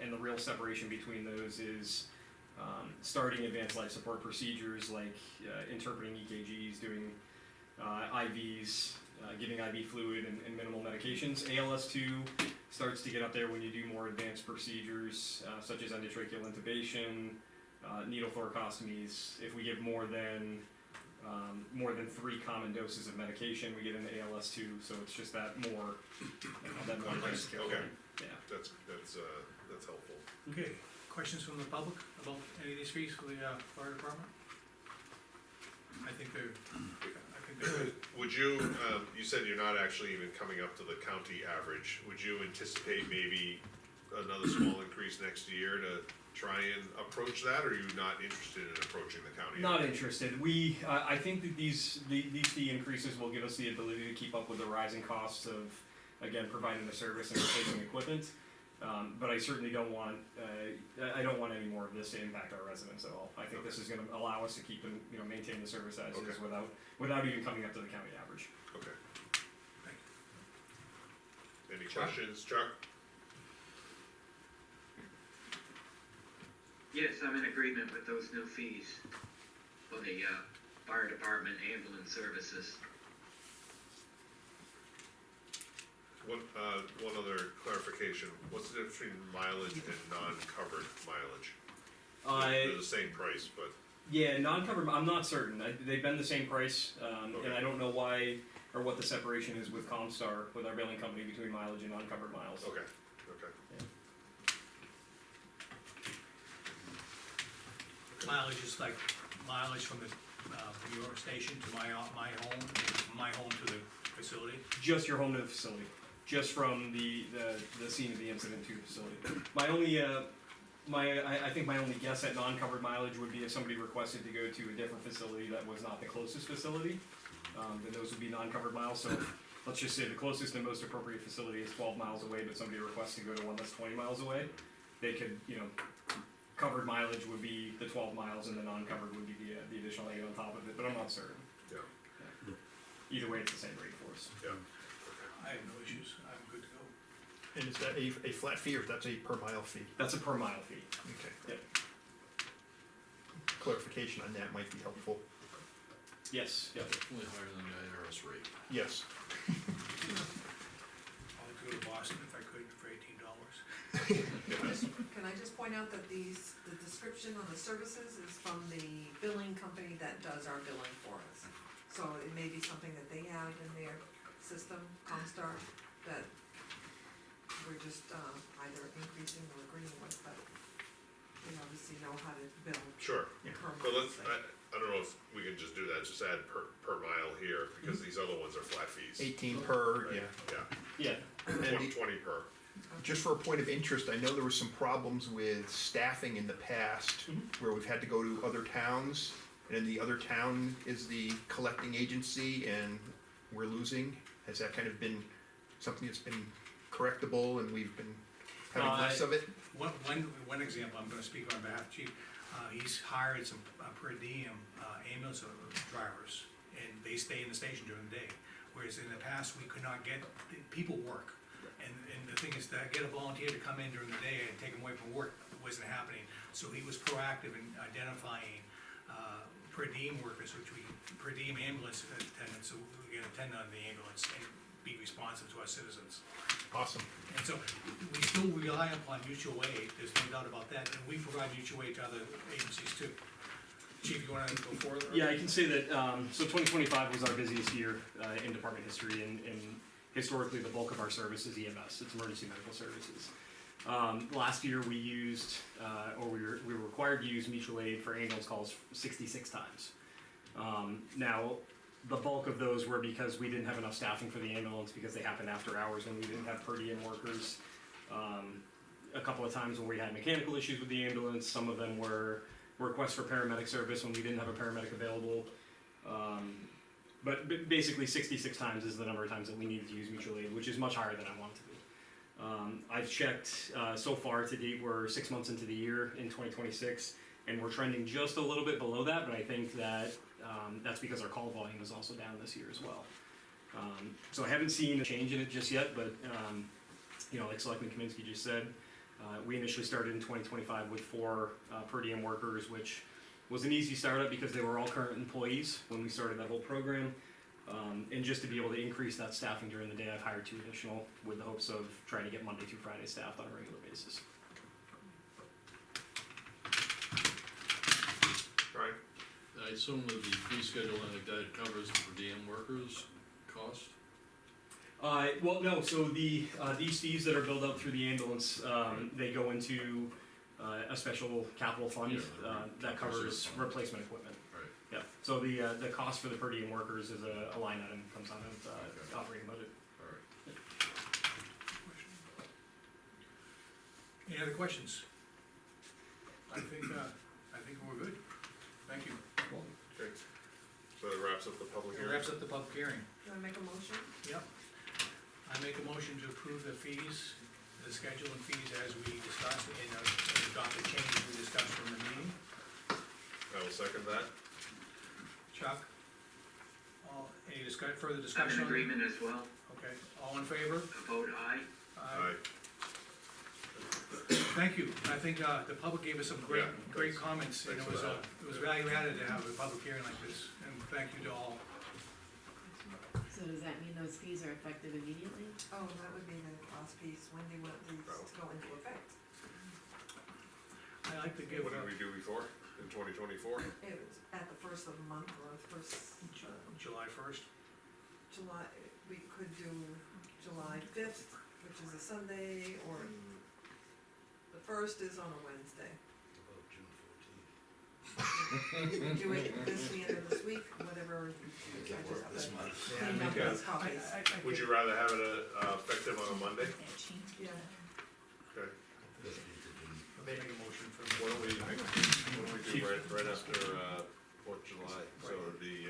[SPEAKER 17] and the real separation between those is starting advanced life support procedures like interpreting EKGs, doing IVs, giving IV fluid and minimal medications. ALS2 starts to get up there when you do more advanced procedures, such as endotracheal intubation, needle thoracostomies. If we give more than 3 common doses of medication, we get into ALS2, so it's just that more advanced care.
[SPEAKER 2] Okay.
[SPEAKER 17] Yeah.
[SPEAKER 2] That's helpful.
[SPEAKER 1] Okay, questions from the public about any of these fees for the, fire department? I think they're good.
[SPEAKER 2] Would you, you said you're not actually even coming up to the county average, would you anticipate maybe another small increase next year to try and approach that, or are you not interested in approaching the county?
[SPEAKER 17] Not interested. I think that these fee increases will give us the ability to keep up with the rising costs of, again, providing the service and replacing equipment. But I certainly don't want, I don't want any more of this to impact our residents at all. I think this is gonna allow us to keep and, maintain the service as is without even coming up to the county average.
[SPEAKER 2] Okay. Any questions, Chuck?
[SPEAKER 3] Yes, I'm in agreement with those new fees for the, fire department ambulance services.
[SPEAKER 2] One other clarification, what's the difference between mileage and non-covered mileage? They're the same price, but.
[SPEAKER 17] Yeah, non-covered, I'm not certain. They've been the same price, and
[SPEAKER 2] Okay.
[SPEAKER 17] I don't know why or what the separation is with Comstar, with our billing company, between mileage and non-covered miles.
[SPEAKER 2] Okay.
[SPEAKER 1] Mileage is like mileage from the, New York station to my home to the facility.
[SPEAKER 17] Just your home to the facility, just from the scene of the incident to the facility. My only, I think my only guess at non-covered mileage would be if somebody requested to go to a different facility that was not the closest facility, then those would be non-covered miles. So let's just say the closest and most appropriate facility is 12 miles away, but somebody requests to go to one that's 20 miles away, they could, covered mileage would be the 12 miles and the non-covered would be the additional 8 on top of it, but I'm not certain.
[SPEAKER 2] Yeah.
[SPEAKER 17] Either way, it's the same rate for us.
[SPEAKER 2] Yeah.
[SPEAKER 1] I have no issues, I'm good to go.
[SPEAKER 11] And is that a flat fee, or that's a per mile fee?
[SPEAKER 17] That's a per mile fee.
[SPEAKER 11] Okay.
[SPEAKER 17] Yep.
[SPEAKER 11] Clarification on that might be helpful.
[SPEAKER 17] Yes, yep.
[SPEAKER 15] Definitely higher than the IRS rate.
[SPEAKER 11] Yes.
[SPEAKER 1] I'll go to Boston if I could for $18.
[SPEAKER 9] Can I just point out that the description on the services is from the billing company that does our billing for us. So it may be something that they have in their system, Comstar, that we're just, either increasing or agreeing with, but they obviously know how to bill
[SPEAKER 2] Sure,
[SPEAKER 9] per
[SPEAKER 2] but
[SPEAKER 9] month.
[SPEAKER 2] I don't know if we can just do that, just add per mile here, because these other ones are flat fees.
[SPEAKER 11] 18 per,
[SPEAKER 2] Right.
[SPEAKER 11] yeah.
[SPEAKER 17] Yeah.
[SPEAKER 2] Yeah, 20 per.
[SPEAKER 11] Just for a point of interest, I know there was some problems with staffing in the past, where we've had to go to other towns, and in the other town is the collecting agency, and we're losing. Has that kind of been something that's been correctable, and we've been having less of it?
[SPEAKER 1] One example, I'm gonna speak on behalf of Chief, he's hired some per diem ambulance drivers, and they stay in the station during the day. Whereas in the past, we could not get, people work. And the thing is, to get a volunteer to come in during the day and take them away from work wasn't happening. So he was proactive in identifying per diem workers, per diem ambulance attendants, so we can attend on the ambulance and be responsive to our citizens.
[SPEAKER 11] Awesome.
[SPEAKER 1] And so we still rely upon mutual aid, there's no doubt about that, and we provide mutual aid to other agencies too. Chief, you wanna go forward?
[SPEAKER 17] Yeah, I can say that, so 2025 was our busiest year in department history, and historically, the bulk of our service is EMS, it's emergency medical services. Last year, we used, or we were required to use mutual aid for ambulance calls 66 times. Now, the bulk of those were because we didn't have enough staffing for the ambulance, because they happened after hours when we didn't have per diem workers. A couple of times when we had mechanical issues with the ambulance, some of them were requests for paramedic service when we didn't have a paramedic available. But basically 66 times is the number of times that we needed to use mutual aid, which is much higher than I want it to be. I've checked, so far to date, we're 6 months into the year in 2026, and we're trending just a little bit below that, but I think that that's because our call volume is also down this year as well. So I haven't seen a change in it just yet, but like Selectman Kaminsky just said, we initially started in 2025 with 4 per diem workers, which was an easy startup because they were all current employees when we started that whole program. And just to be able to increase that staffing during the day, I've hired 2 additional with the hopes of trying to get Monday through Friday staffed on a regular basis.
[SPEAKER 2] Right?
[SPEAKER 15] I assume that the fee schedule like that covers the per diem workers' cost?
[SPEAKER 17] Well, no, so the, these fees that are billed out through the ambulance, they go into, a special capital fund,
[SPEAKER 15] Yeah,
[SPEAKER 17] that covers replacement equipment.
[SPEAKER 15] Right.
[SPEAKER 17] Yeah, so the cost for the per diem workers is a line item, comes out of,
[SPEAKER 15] Okay.
[SPEAKER 17] operating budget.
[SPEAKER 15] Alright.
[SPEAKER 1] Any other questions? I think we're good. Thank you.
[SPEAKER 2] Okay. So that wraps up the public
[SPEAKER 1] That
[SPEAKER 2] hearing.
[SPEAKER 1] wraps up the public hearing.
[SPEAKER 9] Do you wanna make a motion?
[SPEAKER 1] Yep. I make a motion to approve the fees, the schedule and fees as we discussed and adopt the changes we discussed from the meeting.
[SPEAKER 2] I will second that.
[SPEAKER 1] Chuck? Any further
[SPEAKER 3] I'm
[SPEAKER 1] discussion?
[SPEAKER 3] in
[SPEAKER 1] on it?
[SPEAKER 3] agreement as well,
[SPEAKER 1] Okay, all in favor?
[SPEAKER 3] a vote aye.
[SPEAKER 2] Aye.
[SPEAKER 1] Thank you. I think, the public gave us some great,
[SPEAKER 2] Yeah,
[SPEAKER 1] great
[SPEAKER 2] thanks.
[SPEAKER 1] comments, and
[SPEAKER 2] Thanks
[SPEAKER 1] it was,
[SPEAKER 2] for that.
[SPEAKER 1] it was value added to have a public hearing like this, and thank you to all.
[SPEAKER 6] So does that mean those fees are effective immediately?
[SPEAKER 9] Oh, that would be the last piece, when do you want these to go into effect?
[SPEAKER 1] I like to give,
[SPEAKER 2] What did we do before, in 2024?
[SPEAKER 9] It was at the first of the month, or the first,
[SPEAKER 1] July first.
[SPEAKER 9] July, we could do July 5th, which is a Sunday, or the first is on a Wednesday.
[SPEAKER 16] About June 14th.
[SPEAKER 9] You can do it the end of this week, whatever you choose.
[SPEAKER 16] Can't
[SPEAKER 9] I just
[SPEAKER 16] work
[SPEAKER 9] have
[SPEAKER 16] this
[SPEAKER 9] to
[SPEAKER 16] month.
[SPEAKER 9] clean up those copies.
[SPEAKER 2] Would you rather have it, effective on a Monday?
[SPEAKER 9] Yeah,
[SPEAKER 2] Okay.
[SPEAKER 16] 15th of June.
[SPEAKER 1] They make a motion for.
[SPEAKER 2] Why don't we do right after, 4th of July, so it'd be,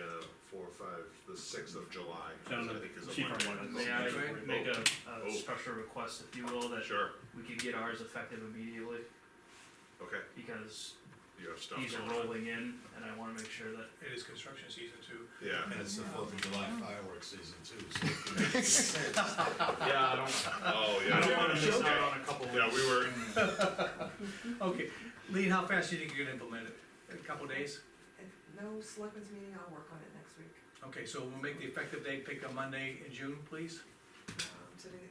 [SPEAKER 2] 4, 5, the 6th of July, I
[SPEAKER 17] Gentlemen,
[SPEAKER 2] think is a
[SPEAKER 17] Chief
[SPEAKER 2] Monday.
[SPEAKER 17] Armand,
[SPEAKER 8] May I
[SPEAKER 1] Right.
[SPEAKER 8] make a
[SPEAKER 2] Oh.
[SPEAKER 8] special request, if you will, that
[SPEAKER 2] Sure,
[SPEAKER 8] we could get ours effective immediately,
[SPEAKER 2] okay,
[SPEAKER 8] because
[SPEAKER 2] you have stuff
[SPEAKER 8] these are
[SPEAKER 2] going on.
[SPEAKER 8] rolling in, and I wanna make sure that
[SPEAKER 1] It is construction season too.
[SPEAKER 2] Yeah,
[SPEAKER 16] And it's the 4th of July fireworks season too, so.
[SPEAKER 8] yeah, I don't,
[SPEAKER 2] oh,
[SPEAKER 8] I
[SPEAKER 2] yeah.
[SPEAKER 8] don't wanna miss
[SPEAKER 2] Okay.
[SPEAKER 8] out on a couple weeks.
[SPEAKER 2] Yeah, we were,
[SPEAKER 1] Okay, Lean, how fast do you think you're gonna implement it? A couple days?
[SPEAKER 9] if no selectmen's meeting, I'll work on it next week.
[SPEAKER 1] Okay, so we'll make the effective date, pick a Monday in June, please?
[SPEAKER 9] Today,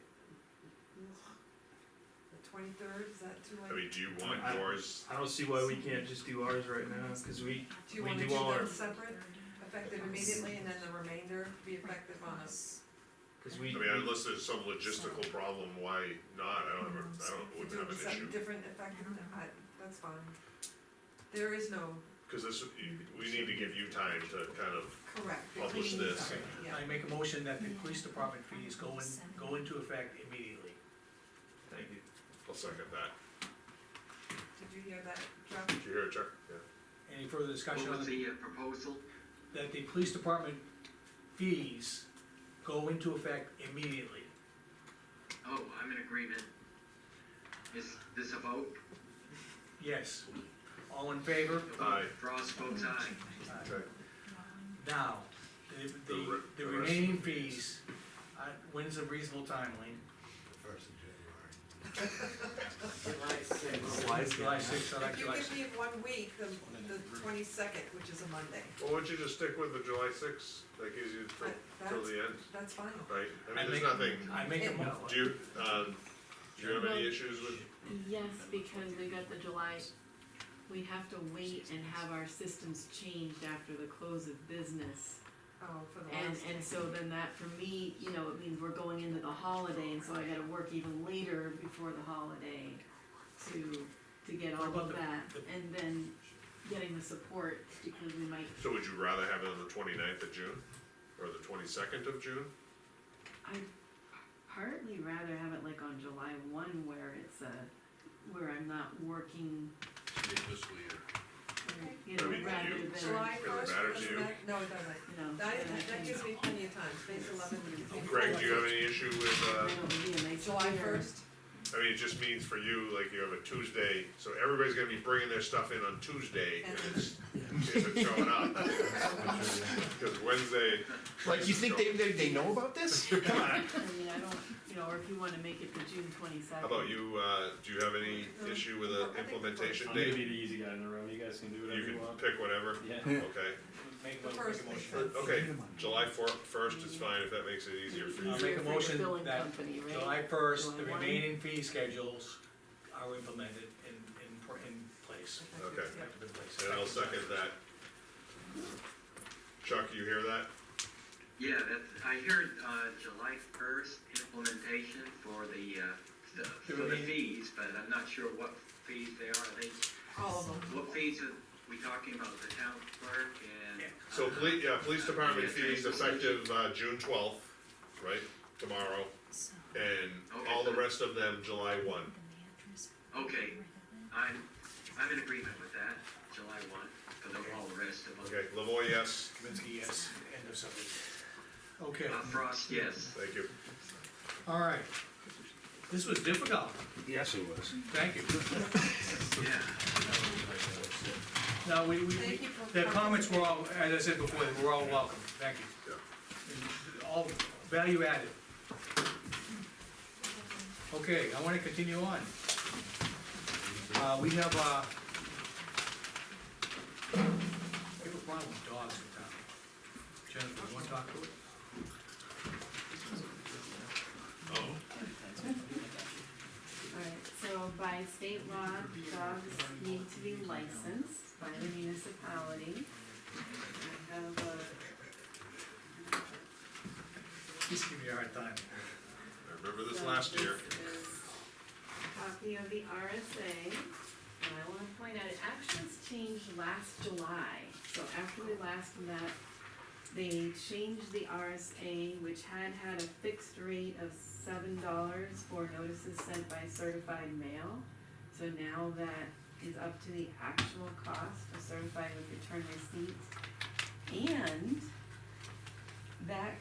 [SPEAKER 9] the 23rd, is that too
[SPEAKER 2] I
[SPEAKER 9] late?
[SPEAKER 2] mean, do you want
[SPEAKER 8] I-
[SPEAKER 2] yours,
[SPEAKER 8] I don't see why we can't just do ours right now, cause we
[SPEAKER 9] Do you
[SPEAKER 8] we
[SPEAKER 9] wanna
[SPEAKER 8] do
[SPEAKER 9] do
[SPEAKER 8] all our-
[SPEAKER 9] them separate, effective immediately, and then the remainder be effective on us?
[SPEAKER 8] cause
[SPEAKER 2] I mean, unless there's some logistical problem, why not, I wouldn't
[SPEAKER 9] Do
[SPEAKER 2] have an
[SPEAKER 9] some
[SPEAKER 2] issue.
[SPEAKER 9] different effective, that's fine. There is no
[SPEAKER 2] Cause this, we need to give you time to kind of,
[SPEAKER 9] correct.
[SPEAKER 2] Publish
[SPEAKER 9] between
[SPEAKER 2] this.
[SPEAKER 9] each other, Yeah.
[SPEAKER 1] I make a motion that the police department fees go into effect immediately.
[SPEAKER 8] thank you.
[SPEAKER 2] I'll second that.
[SPEAKER 9] Did you hear that, Jeff?
[SPEAKER 2] Did you hear it, Chuck? Yeah.
[SPEAKER 1] Any further discussion
[SPEAKER 3] What
[SPEAKER 1] on
[SPEAKER 3] was
[SPEAKER 1] the,
[SPEAKER 3] the proposal?
[SPEAKER 1] that the police department fees go into effect immediately?
[SPEAKER 3] Oh, I'm in agreement. Is this a vote?
[SPEAKER 1] Yes. All in favor?
[SPEAKER 2] Aye.
[SPEAKER 3] Ross votes aye.
[SPEAKER 2] Okay.
[SPEAKER 1] Now, the
[SPEAKER 2] The
[SPEAKER 1] remaining fees, when's a reasonable time, Lean?
[SPEAKER 16] The 1st of January.
[SPEAKER 1] July sixth, I like
[SPEAKER 9] If you
[SPEAKER 1] July
[SPEAKER 9] give
[SPEAKER 1] 6th.
[SPEAKER 9] me 1 week, the 22nd, which is a Monday,
[SPEAKER 2] Well, why don't you just stick with the July 6th, that gives you till the end,
[SPEAKER 9] that's fine.
[SPEAKER 2] right? I
[SPEAKER 1] I
[SPEAKER 2] mean, there's
[SPEAKER 1] make-
[SPEAKER 2] nothing,
[SPEAKER 1] I make a mo,
[SPEAKER 2] do you have any issues with,
[SPEAKER 6] Yes, because we got the July, we have to wait and have our systems changed after the close of business.
[SPEAKER 9] Oh, for the
[SPEAKER 6] And,
[SPEAKER 9] last.
[SPEAKER 6] and so then that, for me, you know, it means we're going into the holiday, and so I gotta work even later before the holiday to get
[SPEAKER 1] What
[SPEAKER 6] all
[SPEAKER 1] about
[SPEAKER 6] of that, and then getting the support, because we might,
[SPEAKER 2] so would you rather have it on the 29th of June? Or the 22nd of June?
[SPEAKER 6] I'd partly rather have it like on July 1, where it's where I'm not working,
[SPEAKER 15] Should be fiscal year.
[SPEAKER 6] you know,
[SPEAKER 2] I mean,
[SPEAKER 6] rather
[SPEAKER 2] you-
[SPEAKER 6] than,
[SPEAKER 9] July
[SPEAKER 2] Does it
[SPEAKER 9] 1st,
[SPEAKER 2] matter to
[SPEAKER 9] doesn't
[SPEAKER 2] you?
[SPEAKER 9] matter, no, it doesn't.
[SPEAKER 6] you know.
[SPEAKER 9] That gives me plenty of time, today's 11th.
[SPEAKER 2] Greg, do you have any issue with,
[SPEAKER 6] I know, it'd be a nice
[SPEAKER 9] July
[SPEAKER 6] dinner.
[SPEAKER 9] 1st?
[SPEAKER 2] I mean, it just means for you, like, you have a Tuesday, so everybody's gonna be bringing their stuff in on Tuesday, if it's showing up. Cause Wednesday,
[SPEAKER 11] Like, you think they know about this? Come on.
[SPEAKER 6] I mean, I don't, you know, or if you wanna make it to June 22nd.
[SPEAKER 2] how about you, do you have any issue with an implementation
[SPEAKER 17] I'm gonna
[SPEAKER 2] date?
[SPEAKER 17] be the easy guy in the room, you guys can do whatever
[SPEAKER 2] You
[SPEAKER 17] you
[SPEAKER 2] can
[SPEAKER 17] want.
[SPEAKER 2] pick whatever,
[SPEAKER 17] Yeah.
[SPEAKER 2] okay,
[SPEAKER 1] make
[SPEAKER 9] The
[SPEAKER 1] a
[SPEAKER 9] first
[SPEAKER 1] motion.
[SPEAKER 9] makes sense.
[SPEAKER 2] Okay, July first is fine, if that makes it easier for you.
[SPEAKER 1] I'll make a
[SPEAKER 4] Easier for the
[SPEAKER 1] motion
[SPEAKER 4] billing
[SPEAKER 1] that
[SPEAKER 4] company, right?
[SPEAKER 1] July first, the
[SPEAKER 4] July 1.
[SPEAKER 1] remaining fee schedules are implemented in place.
[SPEAKER 2] Okay.
[SPEAKER 1] Effective in place.
[SPEAKER 2] And I'll second that. Chuck, you hear that?
[SPEAKER 3] Yeah, I heard, July first implementation for the fees, but I'm not sure what fees they are.
[SPEAKER 9] All of them.
[SPEAKER 3] What fees are we talking about, the town clerk and?
[SPEAKER 2] So police department
[SPEAKER 3] Yeah,
[SPEAKER 2] fees effective, June 12th, right, tomorrow, and all the rest of them July 1.
[SPEAKER 3] Okay, I'm in agreement with that, July one, for all the rest of them.
[SPEAKER 2] Okay, Lavoy, yes,
[SPEAKER 1] Kaminsky, yes, end of subject. Okay,
[SPEAKER 3] Frost, yes.
[SPEAKER 2] thank you.
[SPEAKER 1] all right. This was difficult,
[SPEAKER 12] Yes, it was.
[SPEAKER 1] thank you.
[SPEAKER 3] Yeah.
[SPEAKER 1] No,
[SPEAKER 9] Thank you for
[SPEAKER 1] the comments were all, as I said before, they were all welcome, thank you. And all value added. Okay, I wanna continue on. We have, we have a problem with dogs in town. Jennifer, you wanna talk to it?
[SPEAKER 6] Alright, so by state law, dogs need to be licensed by the municipality. I have
[SPEAKER 1] Just give me a hard time.
[SPEAKER 2] I remember this last year.
[SPEAKER 6] This is a copy of the RSA, and I wanna point out, it actually was changed last July. So after we last met, they changed the RSA, which had a fixed rate of $7 for notices sent by certified mail. So now that is up to the actual cost of certified with return receipt. And that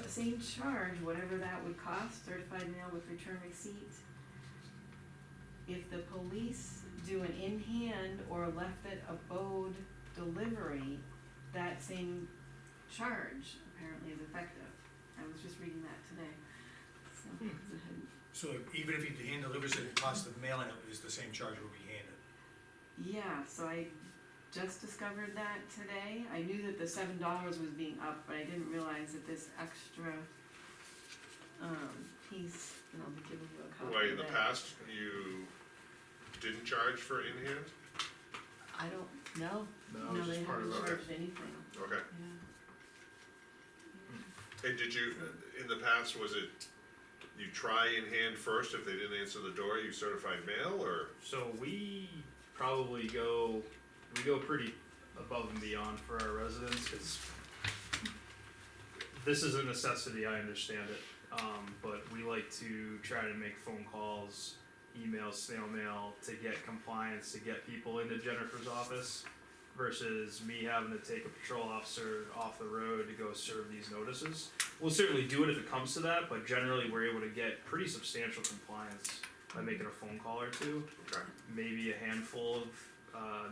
[SPEAKER 6] same charge, whatever that would cost, certified mail with return receipt, if the police do an in-hand or left at abode delivery, that same charge apparently is effective. I was just reading that today. So, 'cause it had-
[SPEAKER 1] So even if he hand delivers it, the cost of mailing it is the same charge will be handed.
[SPEAKER 6] yeah, so I just discovered that today. I knew that the $7 was being upped, but I didn't realize that this extra, piece, and I'll be giving you a copy
[SPEAKER 2] Why,
[SPEAKER 6] of
[SPEAKER 2] in the
[SPEAKER 6] that.
[SPEAKER 2] past, you didn't charge for in-hand?
[SPEAKER 6] I don't know.
[SPEAKER 8] No,
[SPEAKER 6] No,
[SPEAKER 8] it's
[SPEAKER 6] they
[SPEAKER 8] just part
[SPEAKER 6] haven't
[SPEAKER 8] of
[SPEAKER 6] charged anything,
[SPEAKER 2] Okay,
[SPEAKER 6] yeah.
[SPEAKER 2] and did you, in the past, was it, you try in-hand first, if they didn't answer the door, you certified mail, or?
[SPEAKER 8] So we probably go pretty above and beyond for our residents, cause this is a necessity, I understand it. But we like to try to make phone calls, emails, snail mail to get compliance, to get people into Jennifer's office versus me having to take a patrol officer off the road to go serve these notices. We'll certainly do it if it comes to that, but generally we're able to get pretty substantial compliance by making a phone call or two.
[SPEAKER 2] Okay.
[SPEAKER 8] Maybe a handful of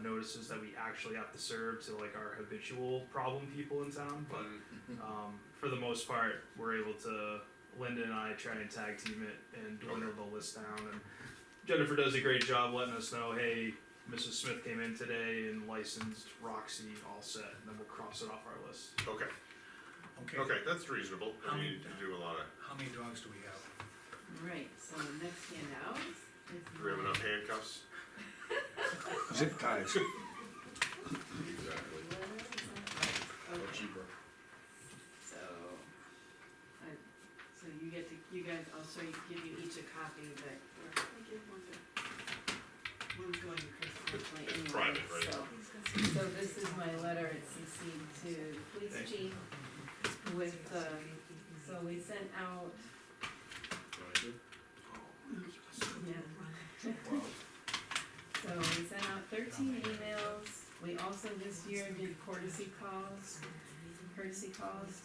[SPEAKER 8] notices that we actually have to serve to like our habitual problem people in town, but for the most part, we're able to, Linda and I try and tag team it and dwindle the list down, and Jennifer does a great job letting us know, hey, Mrs. Smith came in today and licensed Roxy, all set, and then we'll cross it off our list.
[SPEAKER 2] Okay,
[SPEAKER 1] Okay.
[SPEAKER 2] okay, that's reasonable, I mean, you do a lot of,
[SPEAKER 1] How many dogs do we have?
[SPEAKER 6] Right, so the next handout is
[SPEAKER 2] do we have enough handcuffs?
[SPEAKER 12] Zip ties.
[SPEAKER 16] Exactly. Or cheaper.
[SPEAKER 6] So, so you guys, I'll show you, give you each a copy, but, or, I give one to, one's going to Chris
[SPEAKER 2] It's
[SPEAKER 6] anyway,
[SPEAKER 2] private, right?
[SPEAKER 6] so this is my letter, it's CC'd to the police
[SPEAKER 8] Thank
[SPEAKER 6] chief with, so we sent out, yeah. So we sent out 13 emails, we also this year did courtesy calls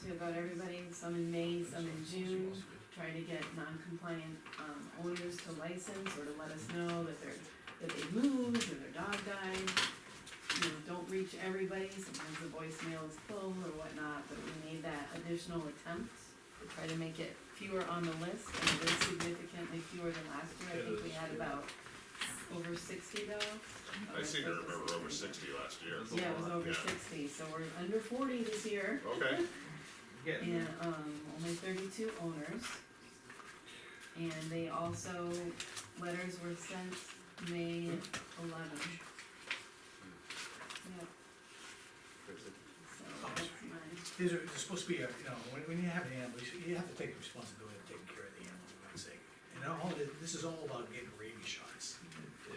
[SPEAKER 6] to about everybody, some in May, some in June, try to get non-compliant, owners to license or to let us know that they moved or their dog died. You know, don't reach everybody, sometimes the voicemail is full or whatnot, but we made that additional attempt to try to make it fewer on the list, and it is significantly fewer than last year. I think we had about over 60 though.
[SPEAKER 2] I seem to remember over 60 last year.
[SPEAKER 6] Yeah, it was over
[SPEAKER 2] Yeah.
[SPEAKER 6] 60, so we're under 40 this year.
[SPEAKER 2] Okay,
[SPEAKER 6] And, only 32 owners. And they also, letters were sent May 11. Yep. So that's nice.
[SPEAKER 1] There's supposed to be when you have an animal, you have to take responsibility of taking care of the animal, for God's sake. And this is all about getting rabies shots.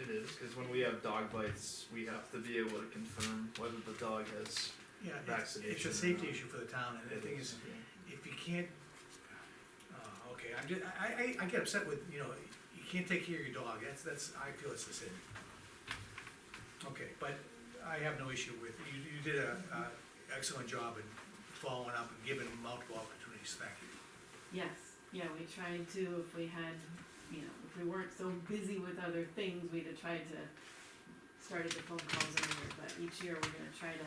[SPEAKER 8] It is, cause when we have dog bites, we have to be able to confirm whether the dog has
[SPEAKER 1] Yeah,
[SPEAKER 8] vaccination.
[SPEAKER 1] it's a safety issue for the town, and the thing is, if you can't, okay, I get upset with, you can't take care of your dog, I feel it's a sin. Okay, but I have no issue with, you did a excellent job in following up and giving multiple opportunities, thank you.
[SPEAKER 6] Yes, yeah, we tried to, if we had, if we weren't so busy with other things, we'd have tried to started the phone calls earlier, but each year we're gonna try to,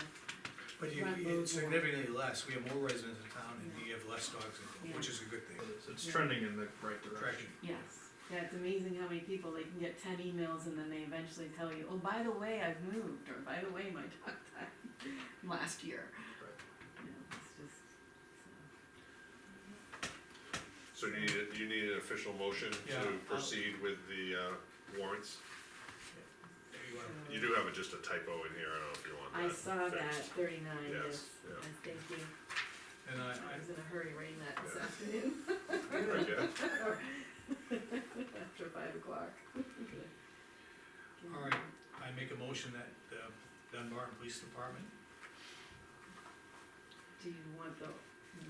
[SPEAKER 1] But
[SPEAKER 6] Front
[SPEAKER 1] it's
[SPEAKER 6] load
[SPEAKER 1] significantly less, we have more residents in town, and you have less dogs, which is a good thing.
[SPEAKER 8] It's
[SPEAKER 6] Yeah.
[SPEAKER 8] trending in the right direction.
[SPEAKER 1] Correction.
[SPEAKER 6] yes. Yeah, it's amazing how many people, they can get 10 emails and then they eventually tell you, oh, by the way, I've moved, or by the way, my dog died last year. It's just,
[SPEAKER 2] so you need an official motion
[SPEAKER 1] Yeah,
[SPEAKER 2] to proceed with the warrants?
[SPEAKER 1] You wanna-
[SPEAKER 2] You do have just a typo in here, I don't know if you want that
[SPEAKER 6] I saw that,
[SPEAKER 2] fixed.
[SPEAKER 6] 39,
[SPEAKER 2] Yes,
[SPEAKER 6] yes,
[SPEAKER 2] yeah.
[SPEAKER 6] thank you.
[SPEAKER 1] And
[SPEAKER 6] I was in a hurry writing that this afternoon.
[SPEAKER 2] Very good.
[SPEAKER 6] After 5 o'clock.
[SPEAKER 1] All right, I make a motion that Dunbarton Police Department,
[SPEAKER 6] Do you want the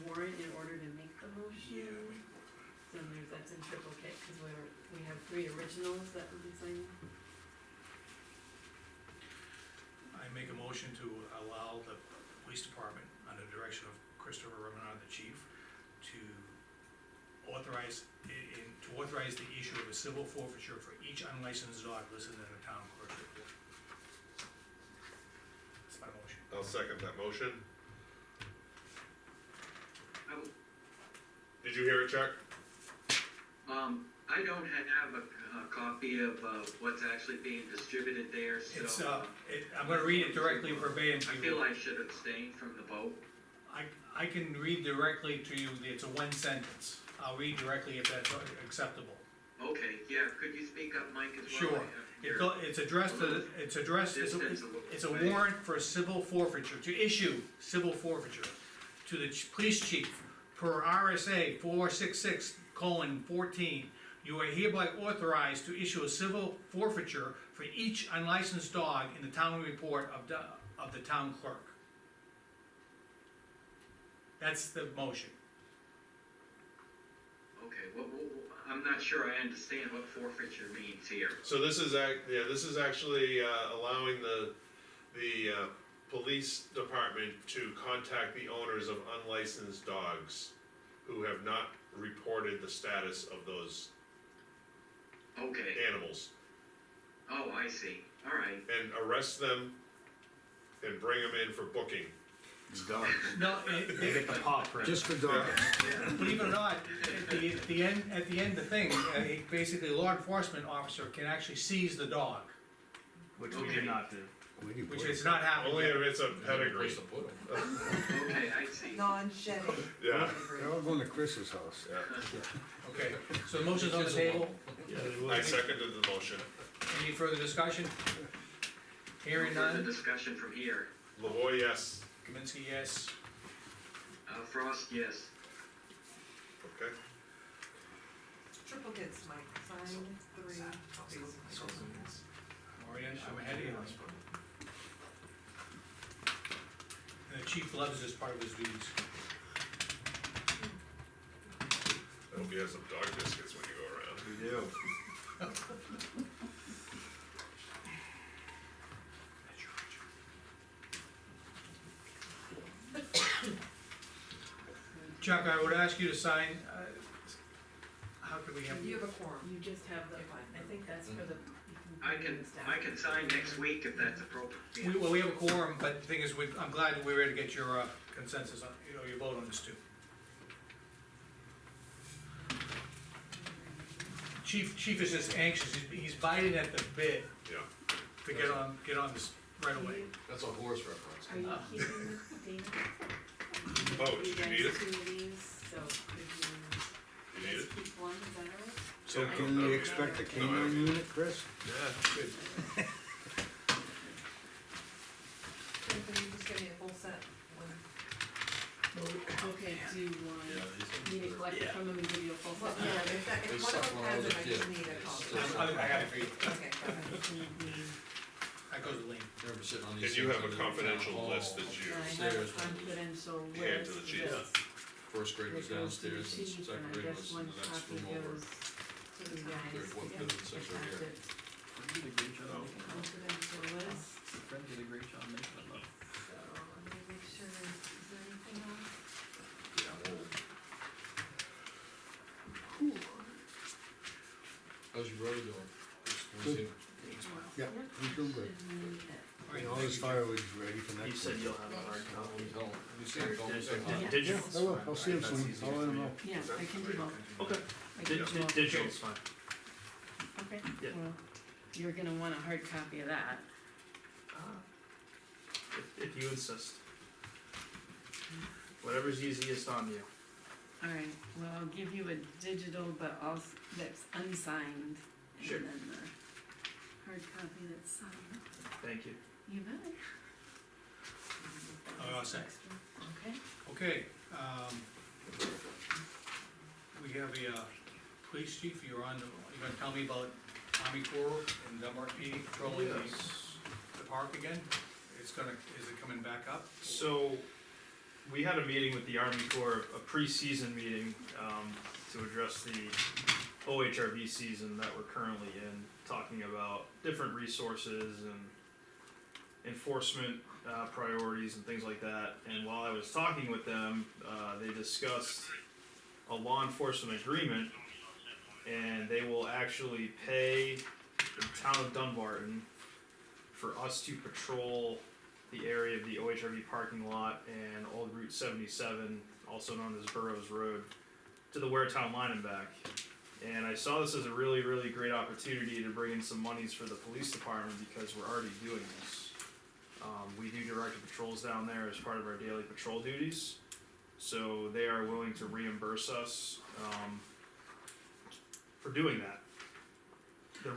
[SPEAKER 6] warrant in order to make the motion? Then that's in triplicate, cause we have 3 originals that we'll be signing.
[SPEAKER 1] I make a motion to allow the police department, under the direction of Christopher Remenard, the chief, to authorize the issue of a civil forfeiture for each unlicensed dog listed in the town clerk's report. That's my motion.
[SPEAKER 2] I'll second that motion. Did you hear it, Chuck?
[SPEAKER 3] I don't have a copy of what's actually being distributed there,
[SPEAKER 1] It's,
[SPEAKER 3] so
[SPEAKER 1] I'm gonna read it directly verbatim to
[SPEAKER 3] I
[SPEAKER 1] you.
[SPEAKER 3] feel I should abstain from the vote.
[SPEAKER 1] I can read directly to you, it's a one sentence. I'll read directly if that's acceptable.
[SPEAKER 3] Okay, yeah, could you speak up, Mike, as well?
[SPEAKER 1] Sure. It's addressed it's a warrant for civil forfeiture, to issue civil forfeiture to the police chief per RSA 466:14. You are hereby authorized to issue a civil forfeiture for each unlicensed dog in the town report of the town clerk. That's the motion.
[SPEAKER 3] Okay, well, I'm not sure I understand what forfeiture means here.
[SPEAKER 2] So this is this is actually allowing the police department to contact the owners of unlicensed dogs who have not reported the status of those
[SPEAKER 3] Okay,
[SPEAKER 2] animals,
[SPEAKER 3] oh, I see, all right.
[SPEAKER 2] and arrest them and bring them in for booking.
[SPEAKER 12] It's dogs,
[SPEAKER 1] No,
[SPEAKER 8] They get the paw print.
[SPEAKER 12] just for dogs.
[SPEAKER 1] believe it or not, at the end of the thing, basically a law enforcement officer can actually seize the dog,
[SPEAKER 8] Which we
[SPEAKER 3] Okay.
[SPEAKER 8] did not do.
[SPEAKER 12] Where do you
[SPEAKER 1] which
[SPEAKER 12] put
[SPEAKER 1] is
[SPEAKER 12] it?
[SPEAKER 1] not happening.
[SPEAKER 2] Only if it's a pedigree.
[SPEAKER 15] Place to put 'em.
[SPEAKER 3] Okay, I see.
[SPEAKER 9] Non-shedding.
[SPEAKER 2] Yeah,
[SPEAKER 12] They're all going to Chris's house.
[SPEAKER 2] yeah.
[SPEAKER 1] Okay, so the motion's on the table,
[SPEAKER 2] I seconded the motion.
[SPEAKER 1] any further discussion? Hearing
[SPEAKER 3] No further
[SPEAKER 1] none,
[SPEAKER 3] discussion from here.
[SPEAKER 2] Lavoy, yes.
[SPEAKER 1] Kaminsky, yes.
[SPEAKER 3] Frost, yes.
[SPEAKER 2] Okay.
[SPEAKER 9] Triplicates, Mike, signed 3 copies.
[SPEAKER 1] Maureen, I'm ahead of you. And the chief loves this part of his duties.
[SPEAKER 2] I hope he has some dog biscuits when you go around.
[SPEAKER 8] We do.
[SPEAKER 1] Chuck, I would ask you to sign, how could we have?
[SPEAKER 9] You have a quorum.
[SPEAKER 6] You just have the, I think that's for the.
[SPEAKER 3] I can sign next week if that's appropriate.
[SPEAKER 1] Well, we have a quorum, but the thing is, I'm glad that we were able to get your consensus on, your vote on this too. Chief is just anxious, he's biting at the bit
[SPEAKER 2] Yeah.
[SPEAKER 1] to get on this right away.
[SPEAKER 15] That's a horse reference.
[SPEAKER 6] Are you keeping Dana?
[SPEAKER 2] Oh, did you need it?
[SPEAKER 6] Two of these, so could
[SPEAKER 2] You
[SPEAKER 6] you
[SPEAKER 2] need
[SPEAKER 6] just
[SPEAKER 2] it?
[SPEAKER 6] keep one, is that all right?
[SPEAKER 12] So
[SPEAKER 2] Yeah,
[SPEAKER 12] can
[SPEAKER 2] that'll
[SPEAKER 12] we
[SPEAKER 2] be-
[SPEAKER 12] expect a
[SPEAKER 2] no,
[SPEAKER 12] canine unit, Chris?
[SPEAKER 2] Yeah, good.
[SPEAKER 9] Anthony, just give me a full set when.
[SPEAKER 6] Okay, do you want me to collect it from them and give you a full
[SPEAKER 9] Well,
[SPEAKER 6] set?
[SPEAKER 9] yeah, if
[SPEAKER 15] There's
[SPEAKER 9] one of
[SPEAKER 15] stuff
[SPEAKER 9] them
[SPEAKER 15] when I
[SPEAKER 9] has
[SPEAKER 15] was
[SPEAKER 9] it,
[SPEAKER 15] a
[SPEAKER 9] I just
[SPEAKER 15] kid.
[SPEAKER 9] need a
[SPEAKER 15] It's
[SPEAKER 9] copy.
[SPEAKER 15] just-
[SPEAKER 1] I got it for you,
[SPEAKER 9] Okay, go ahead.
[SPEAKER 1] that goes to Lean.
[SPEAKER 15] Remember sitting on
[SPEAKER 2] And
[SPEAKER 15] these
[SPEAKER 2] you
[SPEAKER 15] things
[SPEAKER 2] have a
[SPEAKER 15] in the town
[SPEAKER 2] confidential
[SPEAKER 15] hall.
[SPEAKER 2] list that you,
[SPEAKER 6] I have a
[SPEAKER 15] Upstairs,
[SPEAKER 6] confidential
[SPEAKER 2] Hand to the
[SPEAKER 6] list
[SPEAKER 2] chief.
[SPEAKER 6] that's-
[SPEAKER 15] First grade was
[SPEAKER 6] that goes to the
[SPEAKER 15] downstairs and
[SPEAKER 6] chief,
[SPEAKER 15] second
[SPEAKER 6] and I
[SPEAKER 15] grade
[SPEAKER 6] guess
[SPEAKER 15] was
[SPEAKER 6] one
[SPEAKER 15] in the next
[SPEAKER 6] copy
[SPEAKER 15] room over.
[SPEAKER 6] goes to the guys
[SPEAKER 15] Third,
[SPEAKER 6] to
[SPEAKER 15] fourth,
[SPEAKER 6] get
[SPEAKER 15] fifth, and sixth are here.
[SPEAKER 6] attached.
[SPEAKER 17] Fred did a great job
[SPEAKER 2] Oh.
[SPEAKER 17] making them.
[SPEAKER 6] Confidential list,
[SPEAKER 17] Fred did a great job making them up.
[SPEAKER 6] so let me make sure, is there anything else?
[SPEAKER 15] Yeah, I'm old. How's your brother doing? Was he-
[SPEAKER 12] Yeah, he's doing good.
[SPEAKER 6] Should need it.
[SPEAKER 12] And all his firewood's ready for
[SPEAKER 8] He
[SPEAKER 12] next
[SPEAKER 8] said
[SPEAKER 12] week.
[SPEAKER 8] you'll have a hard copy.
[SPEAKER 15] Tell him. You see him, call him, say hi.
[SPEAKER 6] Yeah.
[SPEAKER 8] Digital.
[SPEAKER 12] I will, I'll see him
[SPEAKER 8] That's
[SPEAKER 12] soon,
[SPEAKER 8] easier
[SPEAKER 12] I'll let
[SPEAKER 8] for
[SPEAKER 12] him
[SPEAKER 8] you.
[SPEAKER 12] know.
[SPEAKER 6] Yeah, I can do both.
[SPEAKER 8] Okay.
[SPEAKER 6] I can do both.
[SPEAKER 8] Digital's fine.
[SPEAKER 6] Okay,
[SPEAKER 8] Yeah.
[SPEAKER 6] well, you're gonna want a hard copy of that.
[SPEAKER 8] If you insist. Whatever's easiest on you.
[SPEAKER 6] Alright, well, I'll give you a digital, but also, that's unsigned.
[SPEAKER 8] Sure.
[SPEAKER 6] And then the hard copy that's signed.
[SPEAKER 8] Thank you.
[SPEAKER 6] You bet.
[SPEAKER 1] Oh, all set.
[SPEAKER 6] Okay.
[SPEAKER 1] Okay, we have a, police chief, you're gonna tell me about Army Corps and Dunbarton PD patrolling the park again? Is it coming back up?
[SPEAKER 8] So, we had a meeting with the Army Corps, a pre-season meeting, to address the OHRV season that we're currently in, talking about different resources and enforcement, priorities and things like that. And while I was talking with them, they discussed a law enforcement agreement, and they will actually pay the town of Dunbarton for us to patrol the area of the OHRV parking lot and Old Route 77, also known as Burroughs Road, to the Ware Town line and back. And I saw this as a really, really great opportunity to bring in some monies for the police department because we're already doing this. We do directed patrols down there as part of our daily patrol duties, so they are willing to reimburse us for doing that.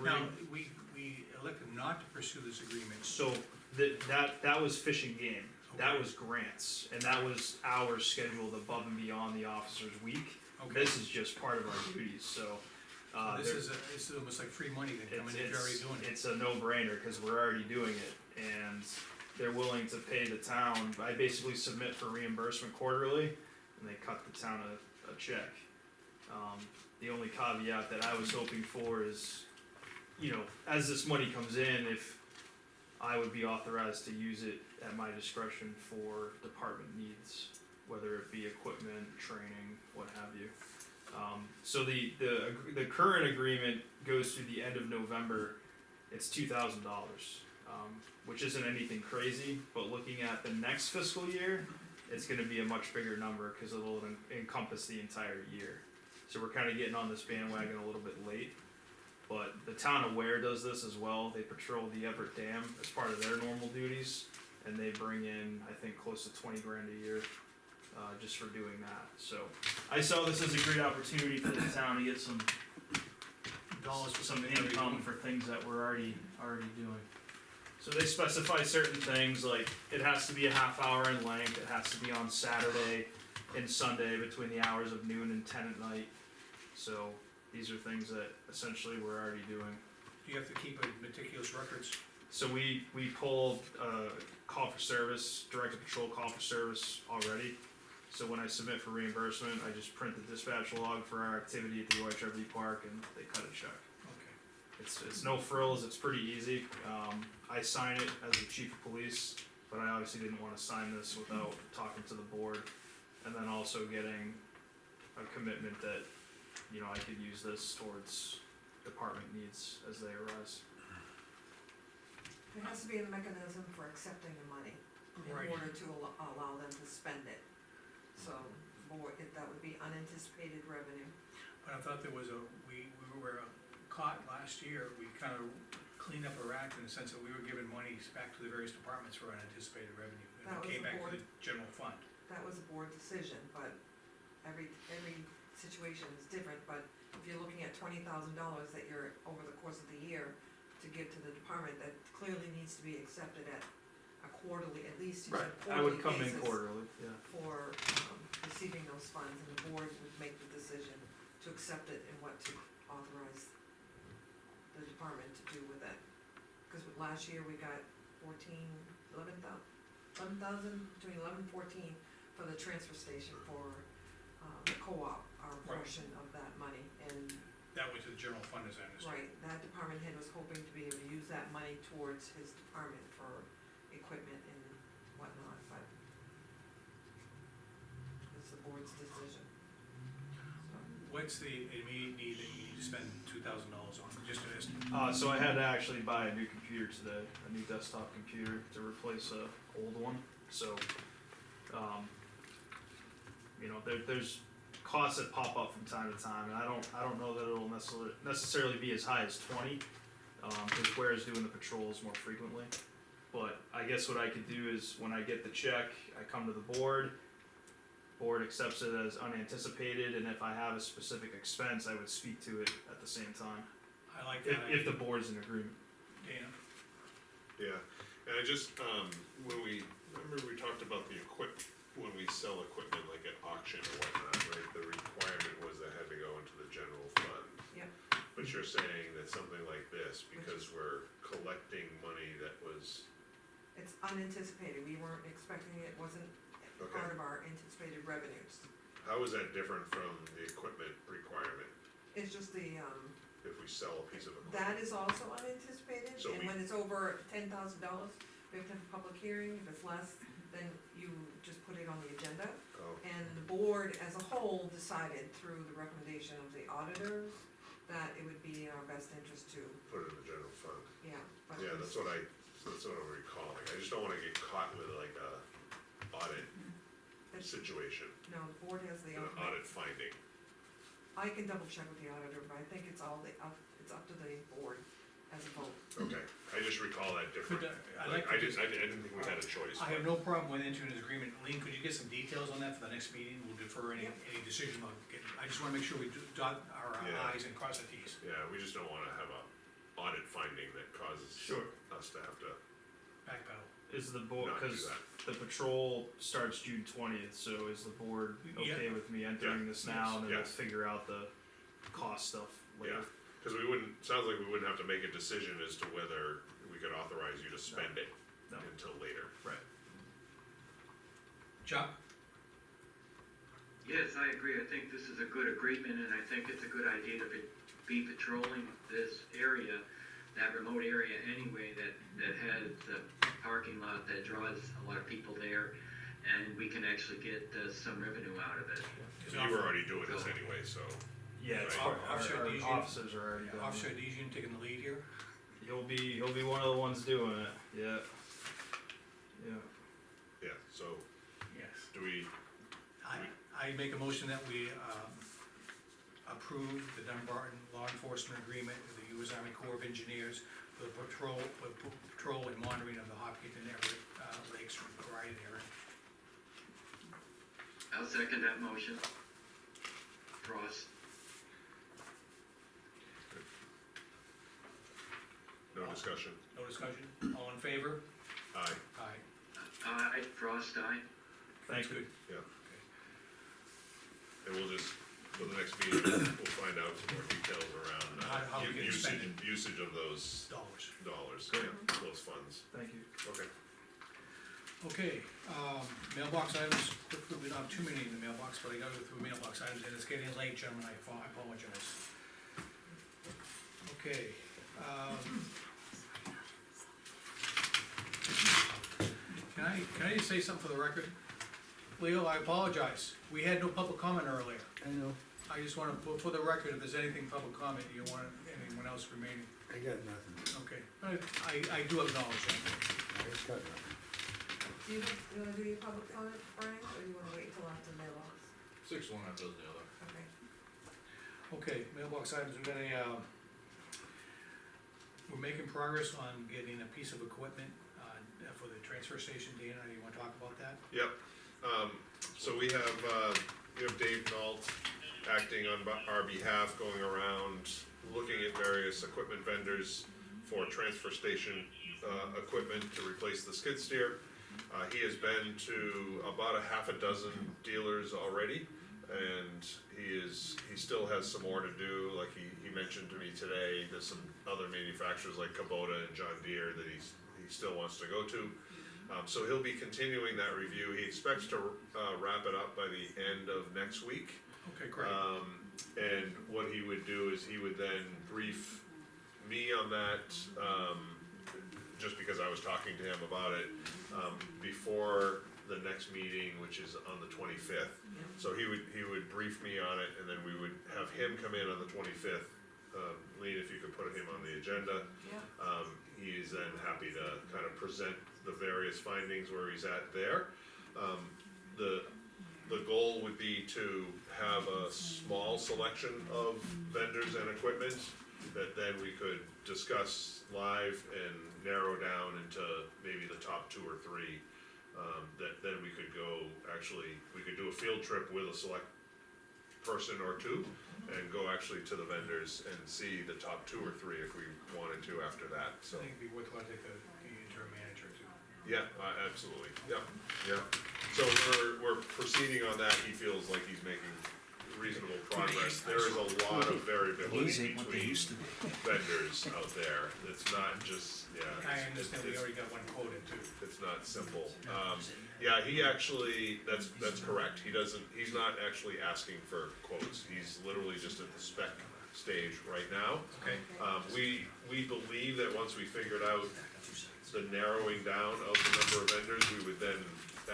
[SPEAKER 1] Now, we elected not to pursue this agreement.
[SPEAKER 8] So that was fish and game. That was grants, and that was hours scheduled above and beyond the officer's week.
[SPEAKER 1] Okay,
[SPEAKER 8] This is just part of our duties, so.
[SPEAKER 1] this is almost like free money then coming in if you're already doing it.
[SPEAKER 8] It's a no-brainer, cause we're already doing it, and they're willing to pay the town. I basically submit for reimbursement quarterly, and they cut the town a check. The only caveat that I was hoping for is, as this money comes in, if I would be authorized to use it at my discretion for department needs, whether it be equipment, training, what have you. So the current agreement goes through the end of November. It's $2,000, which isn't anything crazy, but looking at the next fiscal year, it's gonna be a much bigger number, cause it'll encompass the entire year. So we're kinda getting on this bandwagon a little bit late, but the town of Ware does this as well. They patrol the Everett Dam as part of their normal duties, and they bring in, I think, close to 20 grand a year, just for doing that. So I saw this as a great opportunity for the town to get some
[SPEAKER 1] Dollars for
[SPEAKER 8] some
[SPEAKER 1] something they're
[SPEAKER 8] income
[SPEAKER 1] doing.
[SPEAKER 8] for things that we're already doing. So they specify certain things, like it has to be a half hour in length, it has to be on Saturday and Sunday between the hours of noon and 10 at night. So these are things that essentially we're already doing.
[SPEAKER 1] You have to keep a meticulous records.
[SPEAKER 8] So we pulled call for service, directed patrol call for service already. So when I submit for reimbursement, I just print the dispatch log for our activity at the OHRV park and they cut a check.
[SPEAKER 1] Okay.
[SPEAKER 8] It's no frills, it's pretty easy. I sign it as the chief of police, but I obviously didn't wanna sign this without talking to the board. And then also getting a commitment that, I could use this towards department needs as they arise.
[SPEAKER 9] There has to be a mechanism for accepting the money
[SPEAKER 1] Right.
[SPEAKER 9] in order to allow them to spend it. So, that would be unanticipated revenue.
[SPEAKER 1] But I thought there was we were caught last year, we kind of cleaned up our act in the sense that we were giving money back to the various departments for unanticipated revenue. And
[SPEAKER 9] That
[SPEAKER 1] it came
[SPEAKER 9] was the
[SPEAKER 1] back to
[SPEAKER 9] board.
[SPEAKER 1] the general fund.
[SPEAKER 9] That was a board decision, but every situation is different, but if you're looking at $20,000 that you're, over the course of the year, to give to the department, that clearly needs to be accepted at a quarterly, at least you said
[SPEAKER 8] I would
[SPEAKER 9] quarterly
[SPEAKER 8] come in
[SPEAKER 9] basis
[SPEAKER 8] quarterly, yeah.
[SPEAKER 9] for, receiving those funds, and the board would make the decision to accept it and what to authorize the department to do with it. Cause last year we got 11,000, between 11 and 14 for the transfer station for, the co-op, our
[SPEAKER 1] Right.
[SPEAKER 9] portion of that money, and,
[SPEAKER 1] That went to the general fund, as I understand.
[SPEAKER 9] right, that department head was hoping to be able to use that money towards his department for equipment and whatnot, but it's the board's decision.
[SPEAKER 1] What's the immediate need that you need to spend $2,000 on, just an estimate?
[SPEAKER 8] So I had to actually buy a new computer today, a new desktop computer to replace a old one, so, you know, there's costs that pop up from time to time, and I don't know that it'll necessarily be as high as 20, cause Ware's doing the patrols more frequently. But I guess what I could do is, when I get the check, I come to the board accepts it as unanticipated, and if I have a specific expense, I would speak to it at the same time,
[SPEAKER 1] I like that.
[SPEAKER 8] if the board's in agreement.
[SPEAKER 1] Dana?
[SPEAKER 2] Yeah, and I just, when we talked about the when we sell equipment like at auction or whatnot, right? The requirement was that had to go into the general fund.
[SPEAKER 9] Yep.
[SPEAKER 2] But you're saying that something like this, because we're collecting money that was,
[SPEAKER 9] It's unanticipated, we weren't expecting it, wasn't
[SPEAKER 2] Okay.
[SPEAKER 9] part of our anticipated revenues.
[SPEAKER 2] how is that different from the equipment requirement
[SPEAKER 9] It's just the,
[SPEAKER 2] if we sell a piece of equipment?
[SPEAKER 9] that is also unanticipated,
[SPEAKER 2] So
[SPEAKER 9] and
[SPEAKER 2] we-
[SPEAKER 9] when it's over $10,000, we have to have a public hearing, if it's less, then you just put it on the agenda.
[SPEAKER 2] Oh,
[SPEAKER 9] And the board as a whole decided through the recommendation of the auditors that it would be in our best interest to,
[SPEAKER 2] put it in the general fund.
[SPEAKER 9] yeah. but
[SPEAKER 2] Yeah,
[SPEAKER 9] it
[SPEAKER 2] that's
[SPEAKER 9] was-
[SPEAKER 2] what I'm recalling. I just don't wanna get caught with like a audit
[SPEAKER 9] it's-
[SPEAKER 2] situation,
[SPEAKER 9] No, the board has the
[SPEAKER 2] an
[SPEAKER 9] ultimate.
[SPEAKER 2] audit finding.
[SPEAKER 9] I can double check with the auditor, but I think it's it's up to the board as a vote.
[SPEAKER 2] Okay, I just recall that different.
[SPEAKER 1] Could, I like
[SPEAKER 2] I
[SPEAKER 1] to
[SPEAKER 2] didn't think we had a choice.
[SPEAKER 1] I have no problem with entering an agreement. Lean, could you get some details on that for the next meeting? We'll defer any decision on getting, I just wanna make sure we dot our
[SPEAKER 2] Yeah.
[SPEAKER 1] i's and cross the t's.
[SPEAKER 2] Yeah, we just don't wanna have a audit finding that causes
[SPEAKER 8] Sure.
[SPEAKER 2] us to have to
[SPEAKER 1] Backpedal.
[SPEAKER 8] Is the board,
[SPEAKER 2] not do
[SPEAKER 8] cause
[SPEAKER 2] that.
[SPEAKER 8] the patrol starts June 20th, so is the board okay
[SPEAKER 1] Yeah.
[SPEAKER 8] with me entering this now, and then
[SPEAKER 2] Yeah.
[SPEAKER 8] we'll figure out the cost stuff later?
[SPEAKER 2] Yeah, cause sounds like we wouldn't have to make a decision as to whether we could authorize you to spend it
[SPEAKER 8] No.
[SPEAKER 2] until later.
[SPEAKER 8] Right.
[SPEAKER 1] Chuck?
[SPEAKER 3] Yes, I agree. I think this is a good agreement, and I think it's a good idea to be patrolling this area, that remote area anyway, that has a parking lot that draws a lot of people there, and we can actually get some revenue out of it.
[SPEAKER 2] You were already doing this anyway, so.
[SPEAKER 8] Yeah, it's
[SPEAKER 2] Right.
[SPEAKER 8] our
[SPEAKER 1] Officer Dejan?
[SPEAKER 8] officers are already doing
[SPEAKER 1] Officer
[SPEAKER 8] it.
[SPEAKER 1] Dejan taking the lead here?
[SPEAKER 8] He'll be one of the ones doing it, yeah. Yeah.
[SPEAKER 2] Yeah, so
[SPEAKER 1] Yes.
[SPEAKER 2] do we,
[SPEAKER 1] I make a motion that we, approve the Dunbarton Law Enforcement Agreement with the U.S. Army Corps of Engineers for the patrol and monitoring of the Hopkinton Everett, Lakes Ride area.
[SPEAKER 3] I'll second that motion. Ross?
[SPEAKER 2] no discussion?
[SPEAKER 1] No discussion? All in favor?
[SPEAKER 2] Aye.
[SPEAKER 1] Aye.
[SPEAKER 3] Aye, Frost, aye.
[SPEAKER 8] Thank you.
[SPEAKER 1] Good.
[SPEAKER 2] And we'll just, for the next meeting, we'll find out some more details around,
[SPEAKER 1] How we get spending.
[SPEAKER 2] usage of those
[SPEAKER 1] Dollars.
[SPEAKER 2] yeah, those funds.
[SPEAKER 8] Thank you.
[SPEAKER 2] Okay.
[SPEAKER 1] Okay, mailbox items, quickly, we don't have too many in the mailbox, but I gotta go through mailbox items, and it's getting late, gentlemen, I apologize. Okay, can I just say something for the record? Leo, I apologize, we had no public comment earlier.
[SPEAKER 12] I know,
[SPEAKER 1] I just wanna put for the record, if there's anything public comment, you want anyone else remaining,
[SPEAKER 12] I got nothing,
[SPEAKER 1] okay, I do acknowledge that.
[SPEAKER 12] I just got nothing.
[SPEAKER 9] Do you wanna do your public comment, Brian, or do you wanna wait till after the mailbox?
[SPEAKER 15] 6 one, half dozen the other.
[SPEAKER 9] Okay.
[SPEAKER 1] Okay, mailbox items, we got we're making progress on getting a piece of equipment, for the transfer station. Dana, you wanna talk about that?
[SPEAKER 2] Yep, so we have Dave Nault acting on our behalf, going around, looking at various equipment vendors for transfer station, equipment to replace the skid steer. He has been to about a half a dozen dealers already, and he still has some more to do. Like he mentioned to me today, there's some other manufacturers like Kubota and John Deere that he still wants to go to. So he'll be continuing that review. He expects to wrap it up by the end of next week.
[SPEAKER 1] Okay, great.
[SPEAKER 2] And what he would do is he would then brief me on that, just because I was talking to him about it, before the next meeting, which is on the 25th. So he would brief me on it, and then we would have him come in on the 25th. Lean, if you could put him on the agenda.
[SPEAKER 9] Yeah.
[SPEAKER 2] He's then happy to kind of present the various findings where he's at there. The goal would be to have a small selection of vendors and equipment that then we could discuss live and narrow down into maybe the top 2 or 3. That then we could go, actually, we could do a field trip with a select person or 2 and go actually to the vendors and see the top 2 or 3 if we wanted to after that, so.
[SPEAKER 1] I think it'd be worthwhile to take the interim manager too.
[SPEAKER 2] Yeah, absolutely, yeah. So we're proceeding on that. He feels like he's making reasonable progress. There is a lot of variability between vendors out there. It's not just,
[SPEAKER 1] I understand we already got one quoted too.
[SPEAKER 2] it's not simple. Yeah, he actually, that's correct. He's not actually asking for quotes. He's literally just at the spec stage right now.
[SPEAKER 1] Okay.
[SPEAKER 2] We believe that once we figured out the narrowing down of the number of vendors, we would then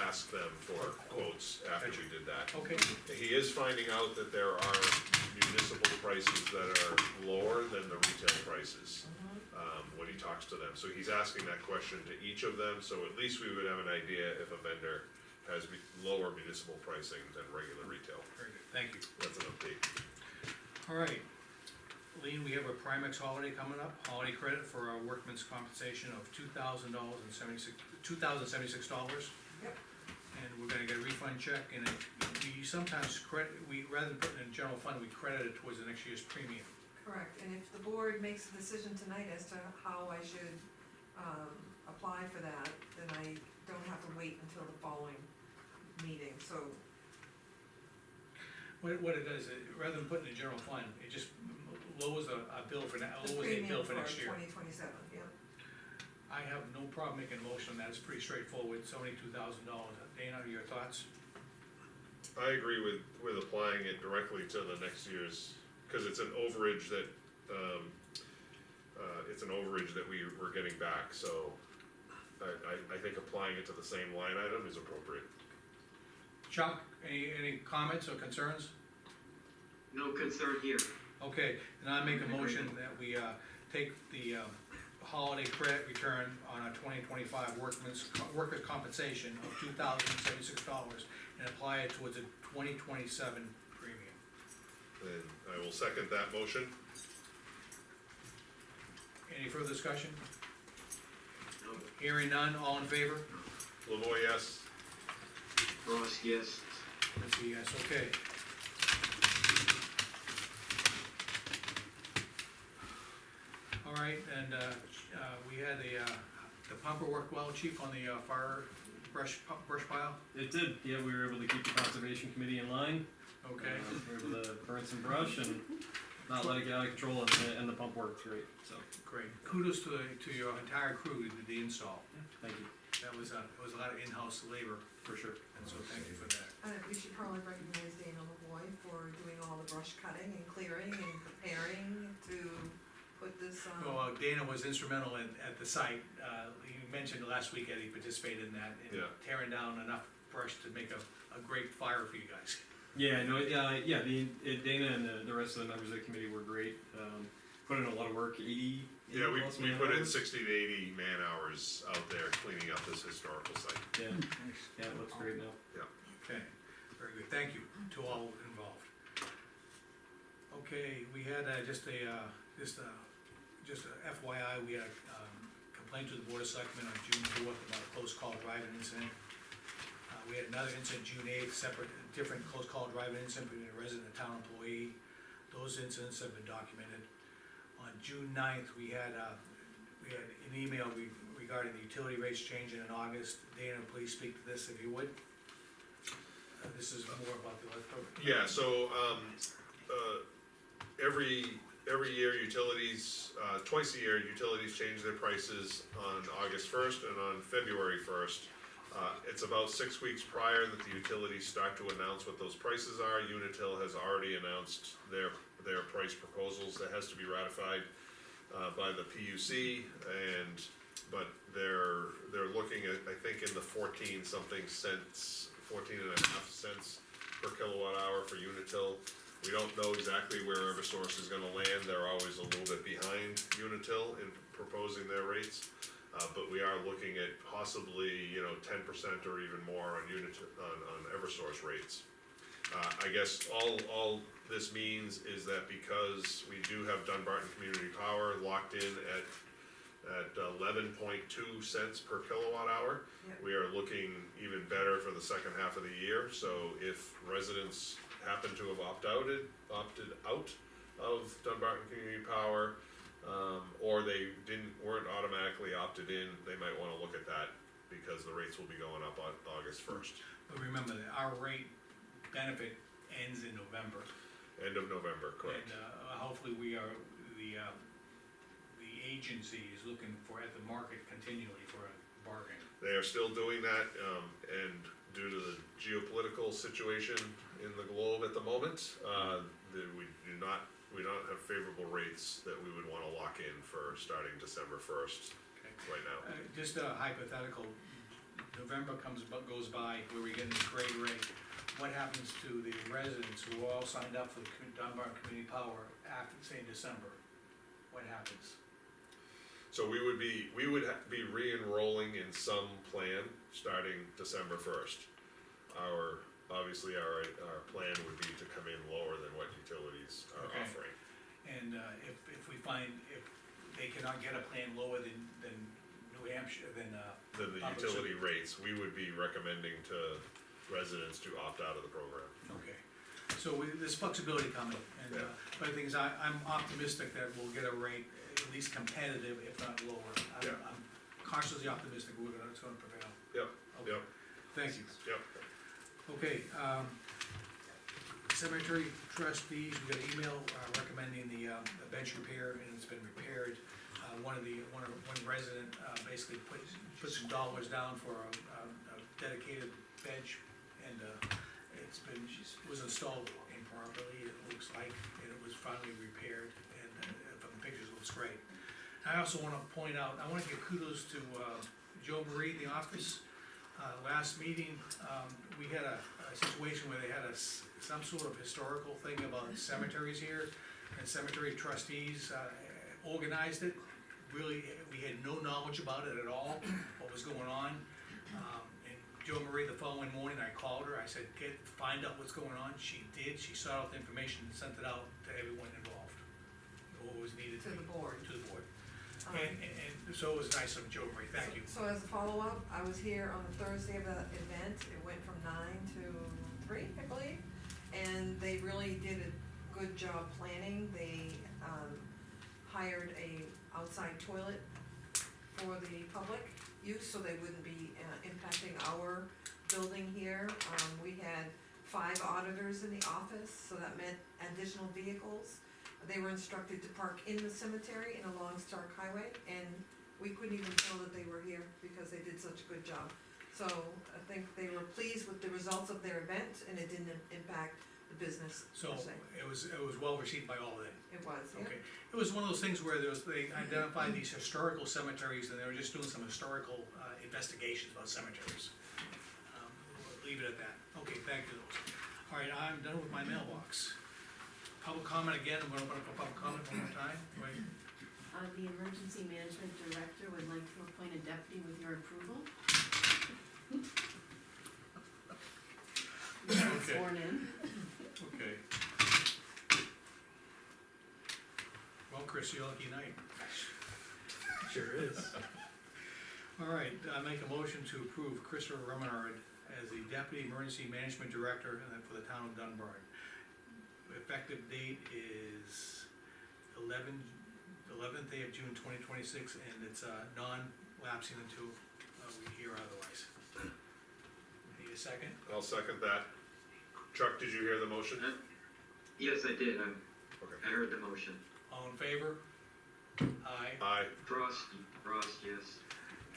[SPEAKER 2] ask them for quotes after we did that.
[SPEAKER 1] Okay.
[SPEAKER 2] He is finding out that there are municipal prices that are lower than the retail prices, when he talks to them. So he's asking that question to each of them, so at least we would have an idea if a vendor has lower municipal pricing than regular retail.
[SPEAKER 1] Very good, thank you.
[SPEAKER 2] That's an update.
[SPEAKER 1] All right, Lean, we have a Primex holiday coming up, holiday credit for our workman's compensation of $2,076.
[SPEAKER 9] Yep.
[SPEAKER 1] And we're gonna get a refund check, and we sometimes rather than put it in general fund, we credit it towards the next year's premium.
[SPEAKER 9] Correct, and if the board makes a decision tonight as to how I should, apply for that, then I don't have to wait until the following meeting, so.
[SPEAKER 1] What it does, rather than putting it in general fund, it just lowers a bill for,
[SPEAKER 9] The
[SPEAKER 1] lowers a
[SPEAKER 9] premium
[SPEAKER 1] bill for next year.
[SPEAKER 9] 2027, yeah.
[SPEAKER 1] I have no problem making a motion on that, it's pretty straightforward, it's only $2,000. Dana, your thoughts?
[SPEAKER 2] I agree with applying it directly to the next year's, cause it's an overage that, we're getting back, so I think applying it to the same line item is appropriate.
[SPEAKER 1] Chuck, any comments or concerns?
[SPEAKER 3] No concern here.
[SPEAKER 1] Okay, then I make a motion that we, take the, holiday credit return on our 2025 workers' compensation of $2,076 and apply it towards a 2027 premium.
[SPEAKER 2] And I will second that motion.
[SPEAKER 1] Any further discussion?
[SPEAKER 3] No.
[SPEAKER 1] Hearing none, all in favor?
[SPEAKER 2] Lavoy, yes.
[SPEAKER 3] Ross, yes.
[SPEAKER 1] That's a yes, okay. All right, and, we had the pumper worked well, chief, on the, fire brush pile?
[SPEAKER 17] It did, yeah, we were able to keep the conservation committee in line.
[SPEAKER 1] Okay,
[SPEAKER 17] We were able to burn some brush and not let it get out of control, and the pump worked great, so,
[SPEAKER 1] great. Kudos to your entire crew who did the install.
[SPEAKER 17] thank you,
[SPEAKER 1] That was a lot of in-house labor,
[SPEAKER 17] for sure.
[SPEAKER 1] and so thank you for that.
[SPEAKER 9] We should probably recognize Dana Lavoy for doing all the brush cutting and clearing and preparing to put this,
[SPEAKER 1] Well, Dana was instrumental at the site. You mentioned last week that he participated in that, in
[SPEAKER 2] Yeah.
[SPEAKER 1] tearing down enough brush to make a great fire for you guys.
[SPEAKER 17] Yeah, no, Dana and the rest of the members of the committee were great, put in a lot of work, 80
[SPEAKER 2] Yeah, we
[SPEAKER 17] plus
[SPEAKER 2] put in
[SPEAKER 17] man-hours.
[SPEAKER 2] 60 to 80 man hours out there cleaning up this historical site.
[SPEAKER 17] Yeah, yeah, it looks great now.
[SPEAKER 1] Okay, very good. Thank you to all involved. Okay, we had, just a FYI, we had, complaint to the Board of Selectmen on June 4th about a close call driving incident. We had another incident June 8th, separate, different close call driving incident between a resident and a town employee. Those incidents have been documented. On June 9th, we had an email regarding the utility rates changing in August. Dana, please speak to this if you would. This is more about the electric.
[SPEAKER 2] Yeah, so, every year utilities, twice a year, utilities change their prices on August 1st and on February 1st. It's about 6 weeks prior that the utilities start to announce what those prices are. Unitil has already announced their price proposals. That has to be ratified by the PUC, but they're looking at, I think, in the 14 and a half cents per kilowatt hour for Unitil. We don't know exactly where Eversource is gonna land. They're always a little bit behind Unitil in proposing their rates. But we are looking at possibly, 10% or even more on on Eversource rates. I guess all this means is that because we do have Dunbarton Community Power locked in at 11.2 cents per kilowatt hour,
[SPEAKER 9] Yep.
[SPEAKER 2] we are looking even better for the second half of the year. So if residents happen to have opted out of Dunbarton Community Power, or they weren't automatically opted in, they might wanna look at that, because the rates will be going up on August 1st.
[SPEAKER 1] But remember that our rate benefit ends in November.
[SPEAKER 2] End of November, correct.
[SPEAKER 1] And, hopefully the agency is looking for, at the market continually for a bargain.
[SPEAKER 2] They are still doing that, and due to the geopolitical situation in the globe at the moment, we don't have favorable rates that we would wanna lock in for starting December 1st
[SPEAKER 1] Okay.
[SPEAKER 2] right now.
[SPEAKER 1] Just a hypothetical, November goes by, where we get this great rate, what happens to the residents who all signed up for the Dunbar Community Power after, say, December? What happens?
[SPEAKER 2] So we would be re-enrolling in some plan starting December 1st. Obviously, our plan would be to come in lower than what utilities are
[SPEAKER 1] Okay.
[SPEAKER 2] offering.
[SPEAKER 1] And, if we find, if they cannot get a plan lower than New Hampshire, then,
[SPEAKER 2] Then the
[SPEAKER 1] Public
[SPEAKER 2] utility rates, we would be recommending to residents to opt out of the program.
[SPEAKER 1] okay. So there's flexibility coming, and,
[SPEAKER 2] Yeah.
[SPEAKER 1] but the thing is, I'm optimistic that we'll get a rate at least competitive, if not lower.
[SPEAKER 2] Yeah.
[SPEAKER 1] I'm cautiously optimistic it's gonna prevail.
[SPEAKER 2] Yep,
[SPEAKER 1] Okay.
[SPEAKER 2] yep,
[SPEAKER 1] Thank you.
[SPEAKER 2] yep.
[SPEAKER 1] Okay, cemetery trustees, we got an email recommending the bench repair, and it's been repaired. One resident basically put some dollars down for a dedicated bench, and it was installed improperly, it looks like, and it was finally repaired, and from the pictures, it looks great. I also wanna point out, I wanna give kudos to Joe Marie, the office. Last meeting, we had a situation where they had some sort of historical thing about cemeteries here, and cemetery trustees organized it. Really, we had no knowledge about it at all, what was going on. And Joe Marie, the following morning, I called her, I said, find out what's going on. She did, she sought out the information and sent it out to everyone involved, what was needed
[SPEAKER 9] To the board.
[SPEAKER 1] To the board.
[SPEAKER 9] Um,
[SPEAKER 1] And so it was nice of Joe Marie, thank you.
[SPEAKER 9] So as a follow-up, I was here on the Thursday of the event, it went from 9 to 3, I believe, and they really did a good job planning. They, hired a outside toilet for the public use, so they wouldn't be impacting our building here. We had 5 auditors in the office, so that meant additional vehicles. They were instructed to park in the cemetery in along Stark Highway, and we couldn't even tell that they were here because they did such a good job. So I think they were pleased with the results of their event, and it didn't impact the business
[SPEAKER 1] So
[SPEAKER 9] per se.
[SPEAKER 1] it was well received by all of them.
[SPEAKER 9] It was, yeah.
[SPEAKER 1] Okay, it was one of those things where they identified these historical cemeteries, and they were just doing some historical investigations about cemeteries. We'll leave it at that. Okay, thank you. All right, I'm done with my mailbox. Public comment again, I'm gonna open up for public comment one more time, right?
[SPEAKER 6] The emergency management director would like to appoint a deputy with your approval.
[SPEAKER 1] Okay.
[SPEAKER 6] Sworn in.
[SPEAKER 1] Okay. Chris, your lucky night.
[SPEAKER 8] Sure is.
[SPEAKER 1] All right, I make a motion to approve Christopher Remenard as the Deputy Emergency Management Director for the town of Dunbarton. Effective date is 11th day of June 2026, and it's non-lapsing until we hear otherwise. Need a second?
[SPEAKER 2] I'll second that. Chuck, did you hear the motion?
[SPEAKER 3] Yes, I did,
[SPEAKER 2] Okay.
[SPEAKER 3] I heard the motion.
[SPEAKER 1] All in favor? Aye.
[SPEAKER 2] Aye.
[SPEAKER 3] Frost, yes.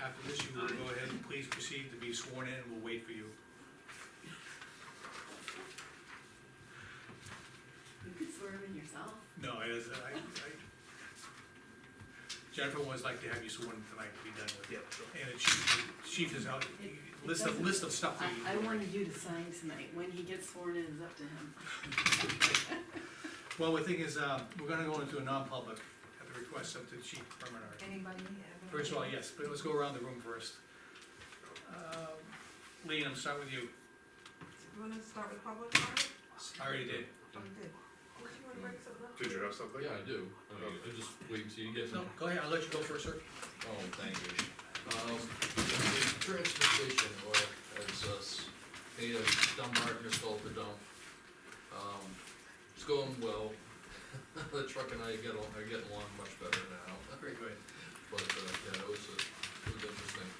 [SPEAKER 1] After this, you will go ahead and please proceed to be sworn in, we'll wait for you.
[SPEAKER 6] You could swear him in yourself.
[SPEAKER 1] No, Jennifer would like to have you sworn tonight to be done with.
[SPEAKER 8] Yep.
[SPEAKER 1] And the chief is out, list of stuff we need.
[SPEAKER 6] I wanted you to sign tonight, when he gets sworn in, it's up to him.
[SPEAKER 1] Well, the thing is, we're gonna go into a non-public at the request of the chief Remenard.
[SPEAKER 9] Anybody?
[SPEAKER 1] First of all, yes, but let's go around the room first. Lean, I'm starting with you.
[SPEAKER 9] You wanna start with public comment?
[SPEAKER 1] I already did.
[SPEAKER 9] Oh, you did. Did you wanna break something up?
[SPEAKER 2] Did you have something?
[SPEAKER 15] Yeah, I do. I just wait until you get
[SPEAKER 1] No, go ahead, I'll let you go first, sir.
[SPEAKER 15] Oh, thank you. The transfer station, or as Ada Dunbarton has called the dump, it's going well. The truck and I are getting along much better now.
[SPEAKER 1] Very good.
[SPEAKER 15] But, yeah, it was interesting.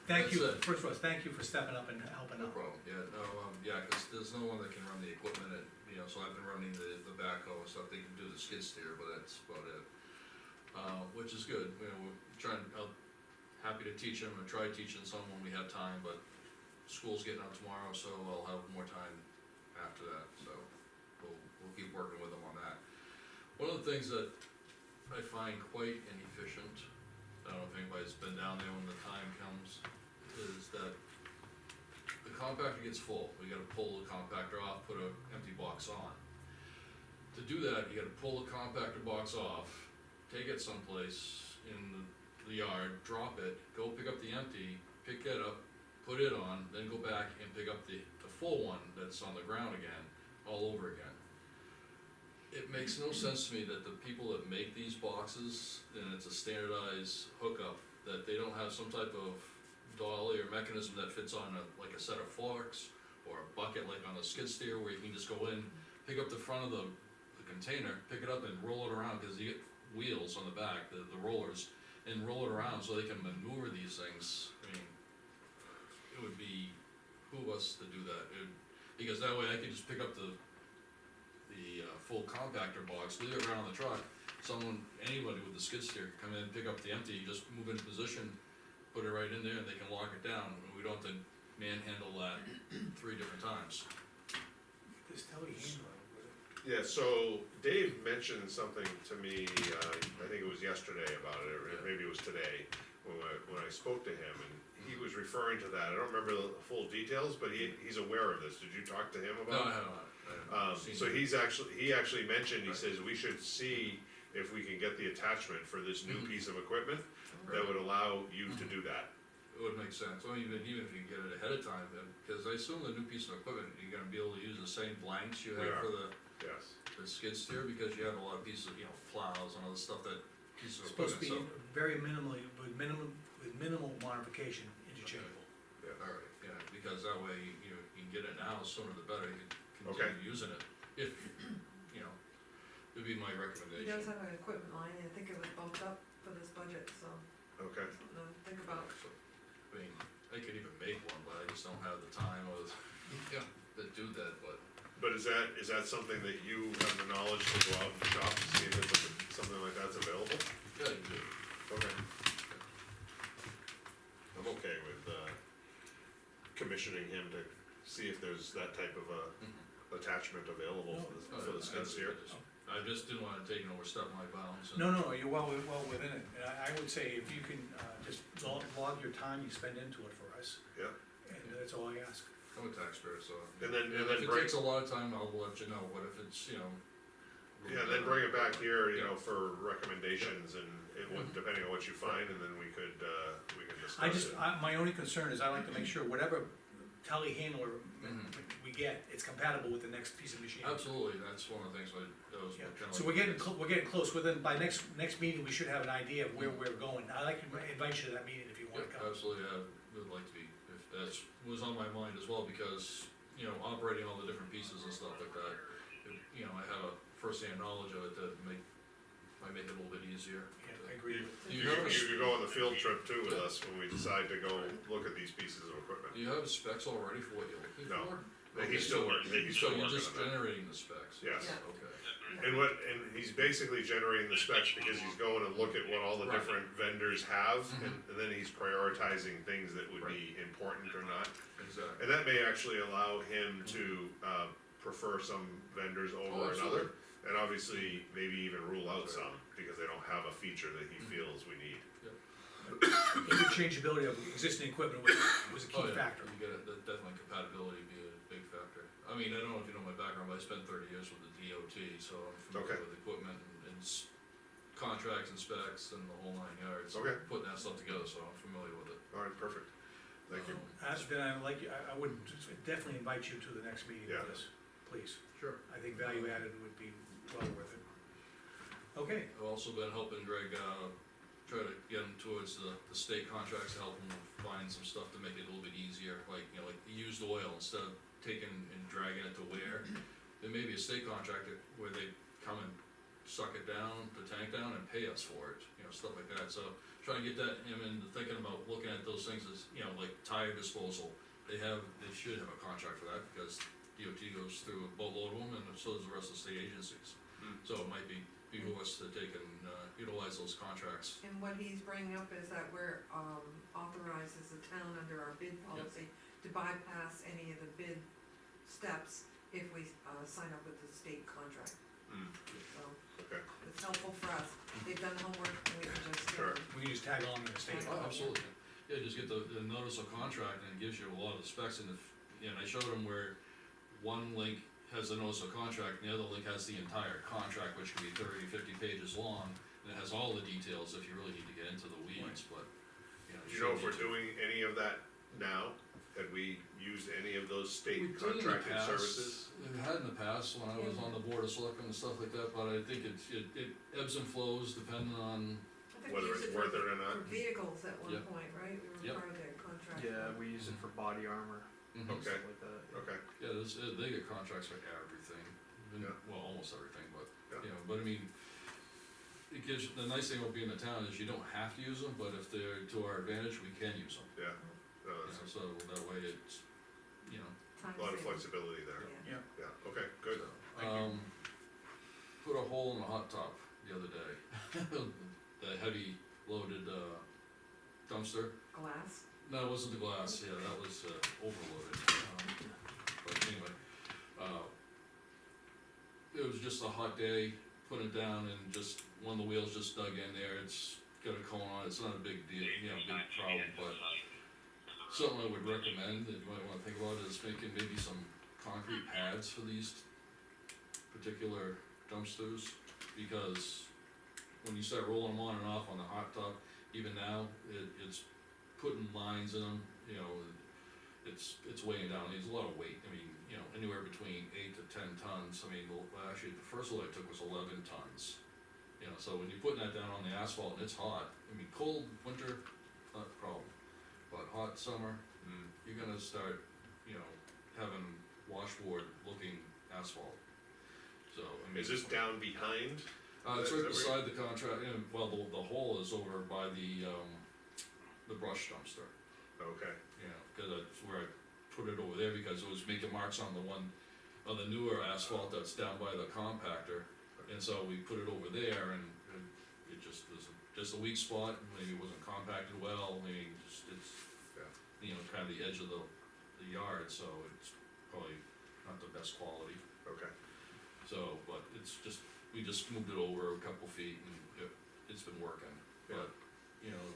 [SPEAKER 1] Thank you,
[SPEAKER 15] That's it.
[SPEAKER 1] first of all, thank you for stepping up and helping
[SPEAKER 15] No
[SPEAKER 1] out.
[SPEAKER 15] problem, yeah, no, yeah, cause there's no one that can run the equipment, so I've been running the backhoe and stuff, they can do the skid steer, but that's about it. Which is good, we're trying, happy to teach them, and try teaching some when we have time, but school's getting out tomorrow, so I'll have more time after that, so we'll keep working with them on that. One of the things that I find quite inefficient, I don't know if anybody's been down there when the time comes, is that the compactor gets full, we gotta pull the compactor off, put an empty box on. To do that, you gotta pull the compactor box off, take it someplace in the yard, drop it, go pick up the empty, pick that up, put it on, then go back and pick up the full one that's on the ground again, all over again. It makes no sense to me that the people that make these boxes, and it's a standardized hookup, that they don't have some type of dolly or mechanism that fits on like a set of forks, or a bucket like on a skid steer where you can just go in, pick up the front of the container, pick it up and roll it around, cause you get wheels on the back, the rollers, and roll it around so they can maneuver these things. I mean, it would be, who us to do that? Because that way I can just pick up the full compactor box, leave it around the truck, anybody with the skid steer can come in, pick up the empty, just move into position, put it right in there, and they can lock it down, and we don't have to manhandle that 3 different times.
[SPEAKER 1] Just tell me,
[SPEAKER 2] Yeah, so Dave mentioned something to me, I think it was yesterday about it, or maybe it was today, when I spoke to him, and he was referring to that. I don't remember the full details, but he's aware of this. Did you talk to him about it?
[SPEAKER 15] No, I haven't.
[SPEAKER 2] So he actually mentioned, he says, we should see if we can get the attachment for this new piece of equipment that would allow you to do that.
[SPEAKER 15] It would make sense, or even if you get it ahead of time, because I assume the new piece of equipment, you're gonna be able to use the same blanks you had for the
[SPEAKER 2] Yes.
[SPEAKER 15] skid steer, because you have a lot of pieces of, plows and other stuff that pieces of
[SPEAKER 1] Supposed to
[SPEAKER 15] equipment,
[SPEAKER 1] be very minimally, with minimal modification, interchangeable.
[SPEAKER 15] Alright, yeah, because that way, you can get it now, sooner the better, you can
[SPEAKER 2] Okay.
[SPEAKER 15] continue using it, if, it'd be my
[SPEAKER 9] He
[SPEAKER 15] recommendation.
[SPEAKER 9] does have an equipment line, and I think it was bumped up for this budget, so,
[SPEAKER 2] Okay.
[SPEAKER 9] something to think about.
[SPEAKER 15] So, I mean, I could even make one, but I just don't have the time or, to do that, but.
[SPEAKER 2] But is that something that you have the knowledge to go out and shop to see if something like that's available?
[SPEAKER 15] Yeah, you do.
[SPEAKER 2] Okay. I'm okay with, commissioning him to see if there's that type of attachment available for the skid steer.
[SPEAKER 15] I just didn't wanna take and overstep my bounds. And
[SPEAKER 1] No, you're well within it. And I would say if you can, just log your time you spend into it for us.
[SPEAKER 2] Yeah.
[SPEAKER 1] And that's all I ask.
[SPEAKER 15] I'm a taxpayer, so.
[SPEAKER 2] And then
[SPEAKER 15] if it
[SPEAKER 2] bring-
[SPEAKER 15] takes a lot of time, I'll let you know, but if it's,
[SPEAKER 2] Yeah, then bring it back here, for recommendations and depending on what you find, and then we can discuss it.
[SPEAKER 1] My only concern is I like to make sure whatever telehandler we get, it's compatible with the next piece of machinery.
[SPEAKER 15] Absolutely, that's one of the things I was
[SPEAKER 1] Yeah,
[SPEAKER 15] kinda
[SPEAKER 1] so
[SPEAKER 15] like-
[SPEAKER 1] we're getting close, by next meeting, we should have an idea of where we're going. I'd like to invite you to that meeting if you wanna
[SPEAKER 15] Yeah,
[SPEAKER 1] come.
[SPEAKER 15] absolutely, I would like to be, if that's, was on my mind as well, because, you know, operating all the different pieces and stuff like that, you know, I have a first-hand knowledge of it that might make it a little bit easier.
[SPEAKER 1] Yeah, I agree.
[SPEAKER 2] You could go on the field trip too with us when we decide to go look at these pieces of equipment.
[SPEAKER 15] Do you have specs already for what you're looking
[SPEAKER 2] No.
[SPEAKER 15] for?
[SPEAKER 2] He's still working, he's still
[SPEAKER 15] So you're
[SPEAKER 2] working
[SPEAKER 15] just
[SPEAKER 2] on that.
[SPEAKER 15] generating the specs?
[SPEAKER 2] Yes.
[SPEAKER 9] Yeah.
[SPEAKER 15] Okay.
[SPEAKER 2] And he's basically generating the specs because he's going to look at what all the
[SPEAKER 15] Right.
[SPEAKER 2] different vendors have,
[SPEAKER 15] Mhm.
[SPEAKER 2] and then he's prioritizing things that would be important or not.
[SPEAKER 15] Exactly.
[SPEAKER 2] And that may actually allow him to, prefer some vendors
[SPEAKER 15] Oh,
[SPEAKER 2] over
[SPEAKER 15] absolutely.
[SPEAKER 2] another, and obviously, maybe even rule out some, because they don't have a feature that he feels we need.
[SPEAKER 1] Interchangeability of existing equipment was a
[SPEAKER 15] Oh,
[SPEAKER 1] key
[SPEAKER 15] yeah,
[SPEAKER 1] factor.
[SPEAKER 15] You get it, definitely compatibility would be a big factor. I mean, I don't know if you know my background, but I spent 30 years with the DOT, so I'm familiar
[SPEAKER 2] Okay.
[SPEAKER 15] with equipment and contracts and specs and the whole 9 yards.
[SPEAKER 2] Okay.
[SPEAKER 15] Putting that stuff together, so I'm familiar with it.
[SPEAKER 2] Alright, perfect, thank you.
[SPEAKER 1] Then I would definitely invite you to the next meeting
[SPEAKER 2] Yeah.
[SPEAKER 1] with this, please.
[SPEAKER 15] Sure.
[SPEAKER 1] I think value added would be well worth it. Okay,
[SPEAKER 15] I've also been helping Greg, try to get him towards the state contracts to help him find some stuff to make it a little bit easier, like, you know, like used oil, instead of taking and dragging it to where, there may be a state contractor where they come and suck it down, the tank down, and pay us for it, you know, stuff like that, so trying to get him into thinking about looking at those things as, you know, like tire disposal, they should have a contract for that, because DOT goes through a boatload of them, and so does the rest of the state agencies. So it might be behoove us to take and, utilize those contracts.
[SPEAKER 9] And what he's bringing up is that we're, authorized as a town under our bid policy to bypass any of the bid steps if we, sign up with the state contract. So,
[SPEAKER 2] Okay,
[SPEAKER 9] it's helpful for us, they've done the homework, and we can just.
[SPEAKER 2] Sure.
[SPEAKER 1] we can just tag along to the state.
[SPEAKER 15] Oh, absolutely, yeah, just get the notice of contract, and it gives you a lot of the specs, and I showed them where one link has the notice of contract, and the other link has the entire contract, which can be 30, 50 pages long, and it has all the details if you really need to get into the weeds, but, you know.
[SPEAKER 2] do you know if we're doing any of that now? Had we used any of those
[SPEAKER 15] We
[SPEAKER 2] state
[SPEAKER 15] did in the
[SPEAKER 2] contracted
[SPEAKER 15] past.
[SPEAKER 2] services?
[SPEAKER 15] We've had in the past, when I was on the board of selectmen and stuff like that, but I think it ebbs and flows depending on,
[SPEAKER 9] I think we
[SPEAKER 2] Whether
[SPEAKER 9] used
[SPEAKER 2] it's
[SPEAKER 9] it
[SPEAKER 2] worth it or
[SPEAKER 9] for
[SPEAKER 2] not?
[SPEAKER 9] vehicles at one
[SPEAKER 15] Yep.
[SPEAKER 9] point, right? We were
[SPEAKER 15] Yep.
[SPEAKER 9] part of their contract.
[SPEAKER 17] Yeah, we use it for body armor,
[SPEAKER 15] Mhm.
[SPEAKER 2] Okay.
[SPEAKER 17] stuff like that.
[SPEAKER 2] Okay,
[SPEAKER 15] yeah, they get contracts for everything,
[SPEAKER 2] Yeah.
[SPEAKER 15] well, almost everything, but,
[SPEAKER 2] Yeah.
[SPEAKER 15] you know, but I mean, it gives, the nice thing about being in the town is you don't have to use them, but if they're to our advantage, we can use them.
[SPEAKER 2] yeah, no,
[SPEAKER 15] You
[SPEAKER 2] that's
[SPEAKER 15] know, so that way it's, you know.
[SPEAKER 9] Time
[SPEAKER 2] a lot of
[SPEAKER 9] saving.
[SPEAKER 2] flexibility there,
[SPEAKER 9] Yeah.
[SPEAKER 2] yeah, okay, good.
[SPEAKER 15] So,
[SPEAKER 1] Thank you.
[SPEAKER 15] Put a hole in the hot top the other day, the heavy loaded, dumpster.
[SPEAKER 9] Glass.
[SPEAKER 15] No, it wasn't the glass, yeah, that was, overloaded, but anyway, it was just a hot day, put it down and just, one of the wheels just dug in there, it's got a cone on it, it's not a big deal, you know, big problem, but something I would recommend that you might wanna think about is making maybe some concrete pads for these particular dumpsters, because when you start rolling them on and off on the hot top, even now, it's putting lines in them, you know, it's weighing down, there's a lot of weight, I mean, you know, anywhere between 8 to 10 tons, I mean, actually, the first load I took was 11 tons. You know, so when you're putting that down on the asphalt and it's hot, I mean, cold winter, not a problem, but hot summer, you're gonna start, you know, having washboard looking asphalt. So, I mean.
[SPEAKER 2] Is this down behind?
[SPEAKER 15] It's
[SPEAKER 2] Is
[SPEAKER 15] right
[SPEAKER 2] that
[SPEAKER 15] beside the contract, and, well, the hole is over by the brush dumpster,
[SPEAKER 2] Okay,
[SPEAKER 15] you know, cause that's where I put it over there, because it was making marks on the newer asphalt that's down by the compactor. And so we put it over there, and it just was just a weak spot, maybe it wasn't compacted well, maybe it's, you know, kind of the edge of the yard, so it's probably not the best quality.
[SPEAKER 2] okay,
[SPEAKER 15] So, but it's just, we just moved it over a couple feet, and it's been working. But, you know,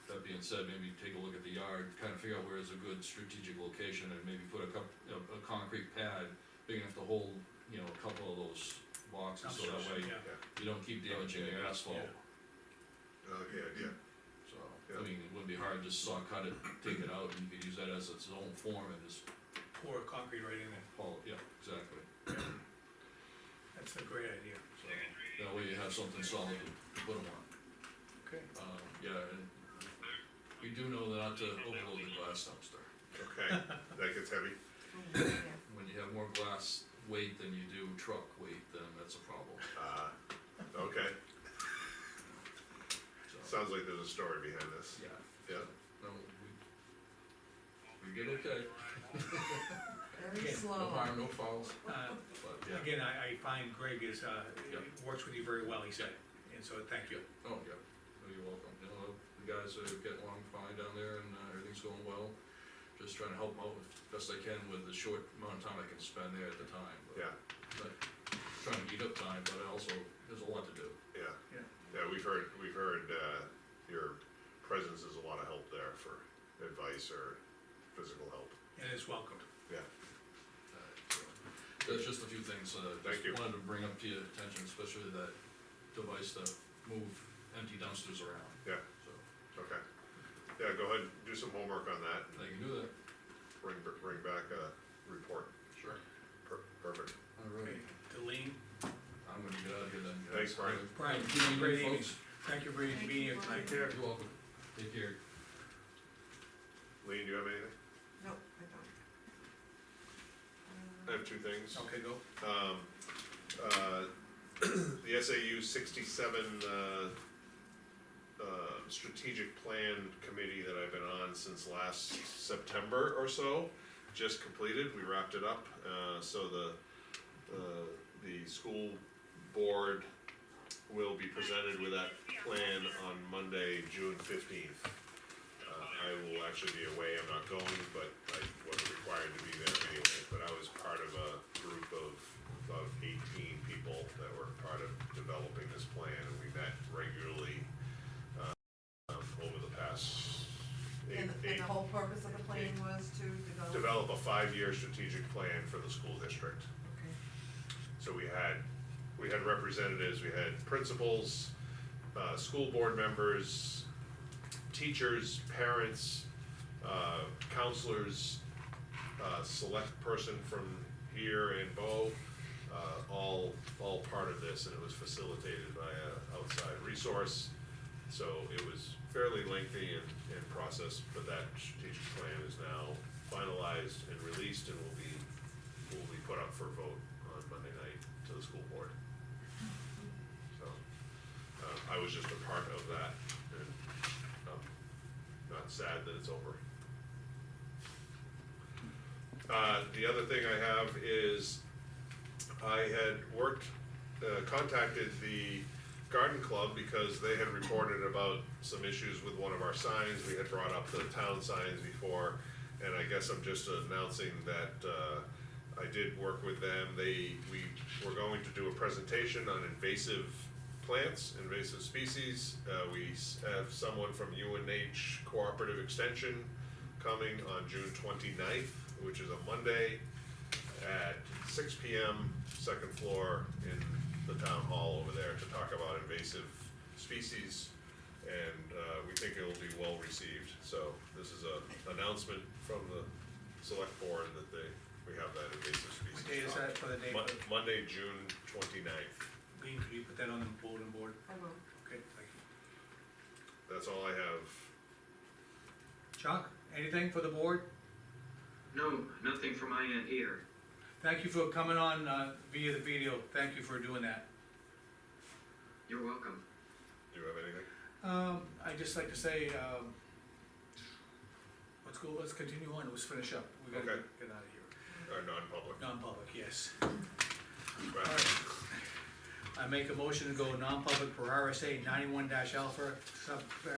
[SPEAKER 15] that being said, maybe take a look at the yard, kind of figure out where is a good strategic location, and maybe put a concrete pad big enough to hold, you know, a couple of those boxes, so that way
[SPEAKER 1] Yeah.
[SPEAKER 15] you don't keep damaging your asphalt.
[SPEAKER 2] yeah, idea,
[SPEAKER 15] So,
[SPEAKER 2] Yeah.
[SPEAKER 15] I mean, it wouldn't be hard, just saw cut it, take it out, and you could use that as its own form and just
[SPEAKER 1] Pour concrete right in there,
[SPEAKER 15] haul it, yeah, exactly.
[SPEAKER 1] that's a great idea.
[SPEAKER 15] So, have something solid to put them on.
[SPEAKER 1] Okay.
[SPEAKER 15] Yeah, and we do know not to overload the glass dumpster.
[SPEAKER 2] Okay, that gets heavy.
[SPEAKER 9] Yeah.
[SPEAKER 15] When you have more glass weight than you do truck weight, then that's a problem.
[SPEAKER 2] Okay,
[SPEAKER 15] So,
[SPEAKER 2] sounds like there's a story behind this.
[SPEAKER 15] yeah,
[SPEAKER 2] Yeah,
[SPEAKER 15] no, we get okay.
[SPEAKER 9] Very
[SPEAKER 1] Yeah,
[SPEAKER 9] slow.
[SPEAKER 15] No harm, no fouls,
[SPEAKER 1] Uh,
[SPEAKER 15] but yeah.
[SPEAKER 1] Again, I find Greg is,
[SPEAKER 15] Yeah.
[SPEAKER 1] works with you very well, he said, and so thank you.
[SPEAKER 15] Oh, yeah, no, you're welcome. You know, the guys are getting along fine down there and everything's going well. Just trying to help them out as best I can with the short amount of time I can spend there at the time. But
[SPEAKER 2] yeah,
[SPEAKER 15] But trying to eat up time, but also, there's a lot to do.
[SPEAKER 2] yeah.
[SPEAKER 1] Yeah.
[SPEAKER 2] Yeah, we've heard, your presence is a lot of help there for advice or physical help.
[SPEAKER 1] And it's welcome.
[SPEAKER 2] Yeah.
[SPEAKER 15] So, There's just a few things,
[SPEAKER 2] Thank you.
[SPEAKER 15] just wanted to bring up to your attention, especially that device to move empty dumpsters around.
[SPEAKER 2] Yeah.
[SPEAKER 15] So,
[SPEAKER 2] Okay. Yeah, go ahead, do some homework on that,
[SPEAKER 15] they
[SPEAKER 2] and
[SPEAKER 15] can do that.
[SPEAKER 2] bring back a report.
[SPEAKER 15] Sure.
[SPEAKER 2] Perfect.
[SPEAKER 15] All right,
[SPEAKER 1] Deline,
[SPEAKER 15] I'm gonna get out of here then. guys.
[SPEAKER 2] Thanks, Brian.
[SPEAKER 1] Brian,
[SPEAKER 15] Good evening,
[SPEAKER 1] great evening.
[SPEAKER 15] folks.
[SPEAKER 1] Thank you for being here tonight.
[SPEAKER 15] You're welcome. Take care.
[SPEAKER 2] Lean, do you have anything?
[SPEAKER 9] No, I
[SPEAKER 2] I
[SPEAKER 9] don't.
[SPEAKER 2] have two things.
[SPEAKER 1] Okay, go.
[SPEAKER 2] The SAU 67, strategic plan committee that I've been on since last September or so, just completed, we wrapped it up, so the school board will be presented with that plan on Monday, June 15th. I will actually be away, I'm not going, but I wasn't required to be there anyway, but I was part of a group of about 18 people that were part of developing this plan, and we met regularly, over the past
[SPEAKER 9] And the whole purpose of the plan was to
[SPEAKER 2] develop a 5-year strategic plan for the school district.
[SPEAKER 9] Okay.
[SPEAKER 2] So we had representatives, we had principals, school board members, teachers, parents, counselors, select person from here and Bo, all part of this, and it was facilitated by a outside resource. So it was fairly lengthy and process, but that strategic plan is now finalized and released and will be put up for vote on Monday night to the school board. So, I was just a part of that, and not sad that it's over. The other thing I have is, I had contacted the garden club because they had reported about some issues with one of our signs. We had brought up the town signs before, and I guess I'm just announcing that, I did work with them. We were going to do a presentation on invasive plants, invasive species. We have someone from UNH Cooperative Extension coming on June 29th, which is a Monday, at 6 p.m., second floor in the town hall over there, to talk about invasive species, and we think it will be well received. So this is a announcement from the select board that we have that invasive species.
[SPEAKER 1] What date is that for the date?
[SPEAKER 2] Monday, June 29th.
[SPEAKER 1] Lean, could you put that on the bulletin board?
[SPEAKER 9] I will.
[SPEAKER 1] Okay, thank you.
[SPEAKER 2] That's all I have.
[SPEAKER 1] Chuck, anything for the board?
[SPEAKER 3] No, nothing from my end here.
[SPEAKER 1] Thank you for coming on, via the video, thank you for doing that.
[SPEAKER 3] You're welcome.
[SPEAKER 2] Do you have anything?
[SPEAKER 1] I'd just like to say, let's continue on, let's finish up, we gotta
[SPEAKER 2] Okay.
[SPEAKER 1] get out of here.
[SPEAKER 2] Non-public.
[SPEAKER 1] Non-public, yes.
[SPEAKER 2] Right.
[SPEAKER 1] Alright. I make a motion to go non-public per RSA 91 alpha,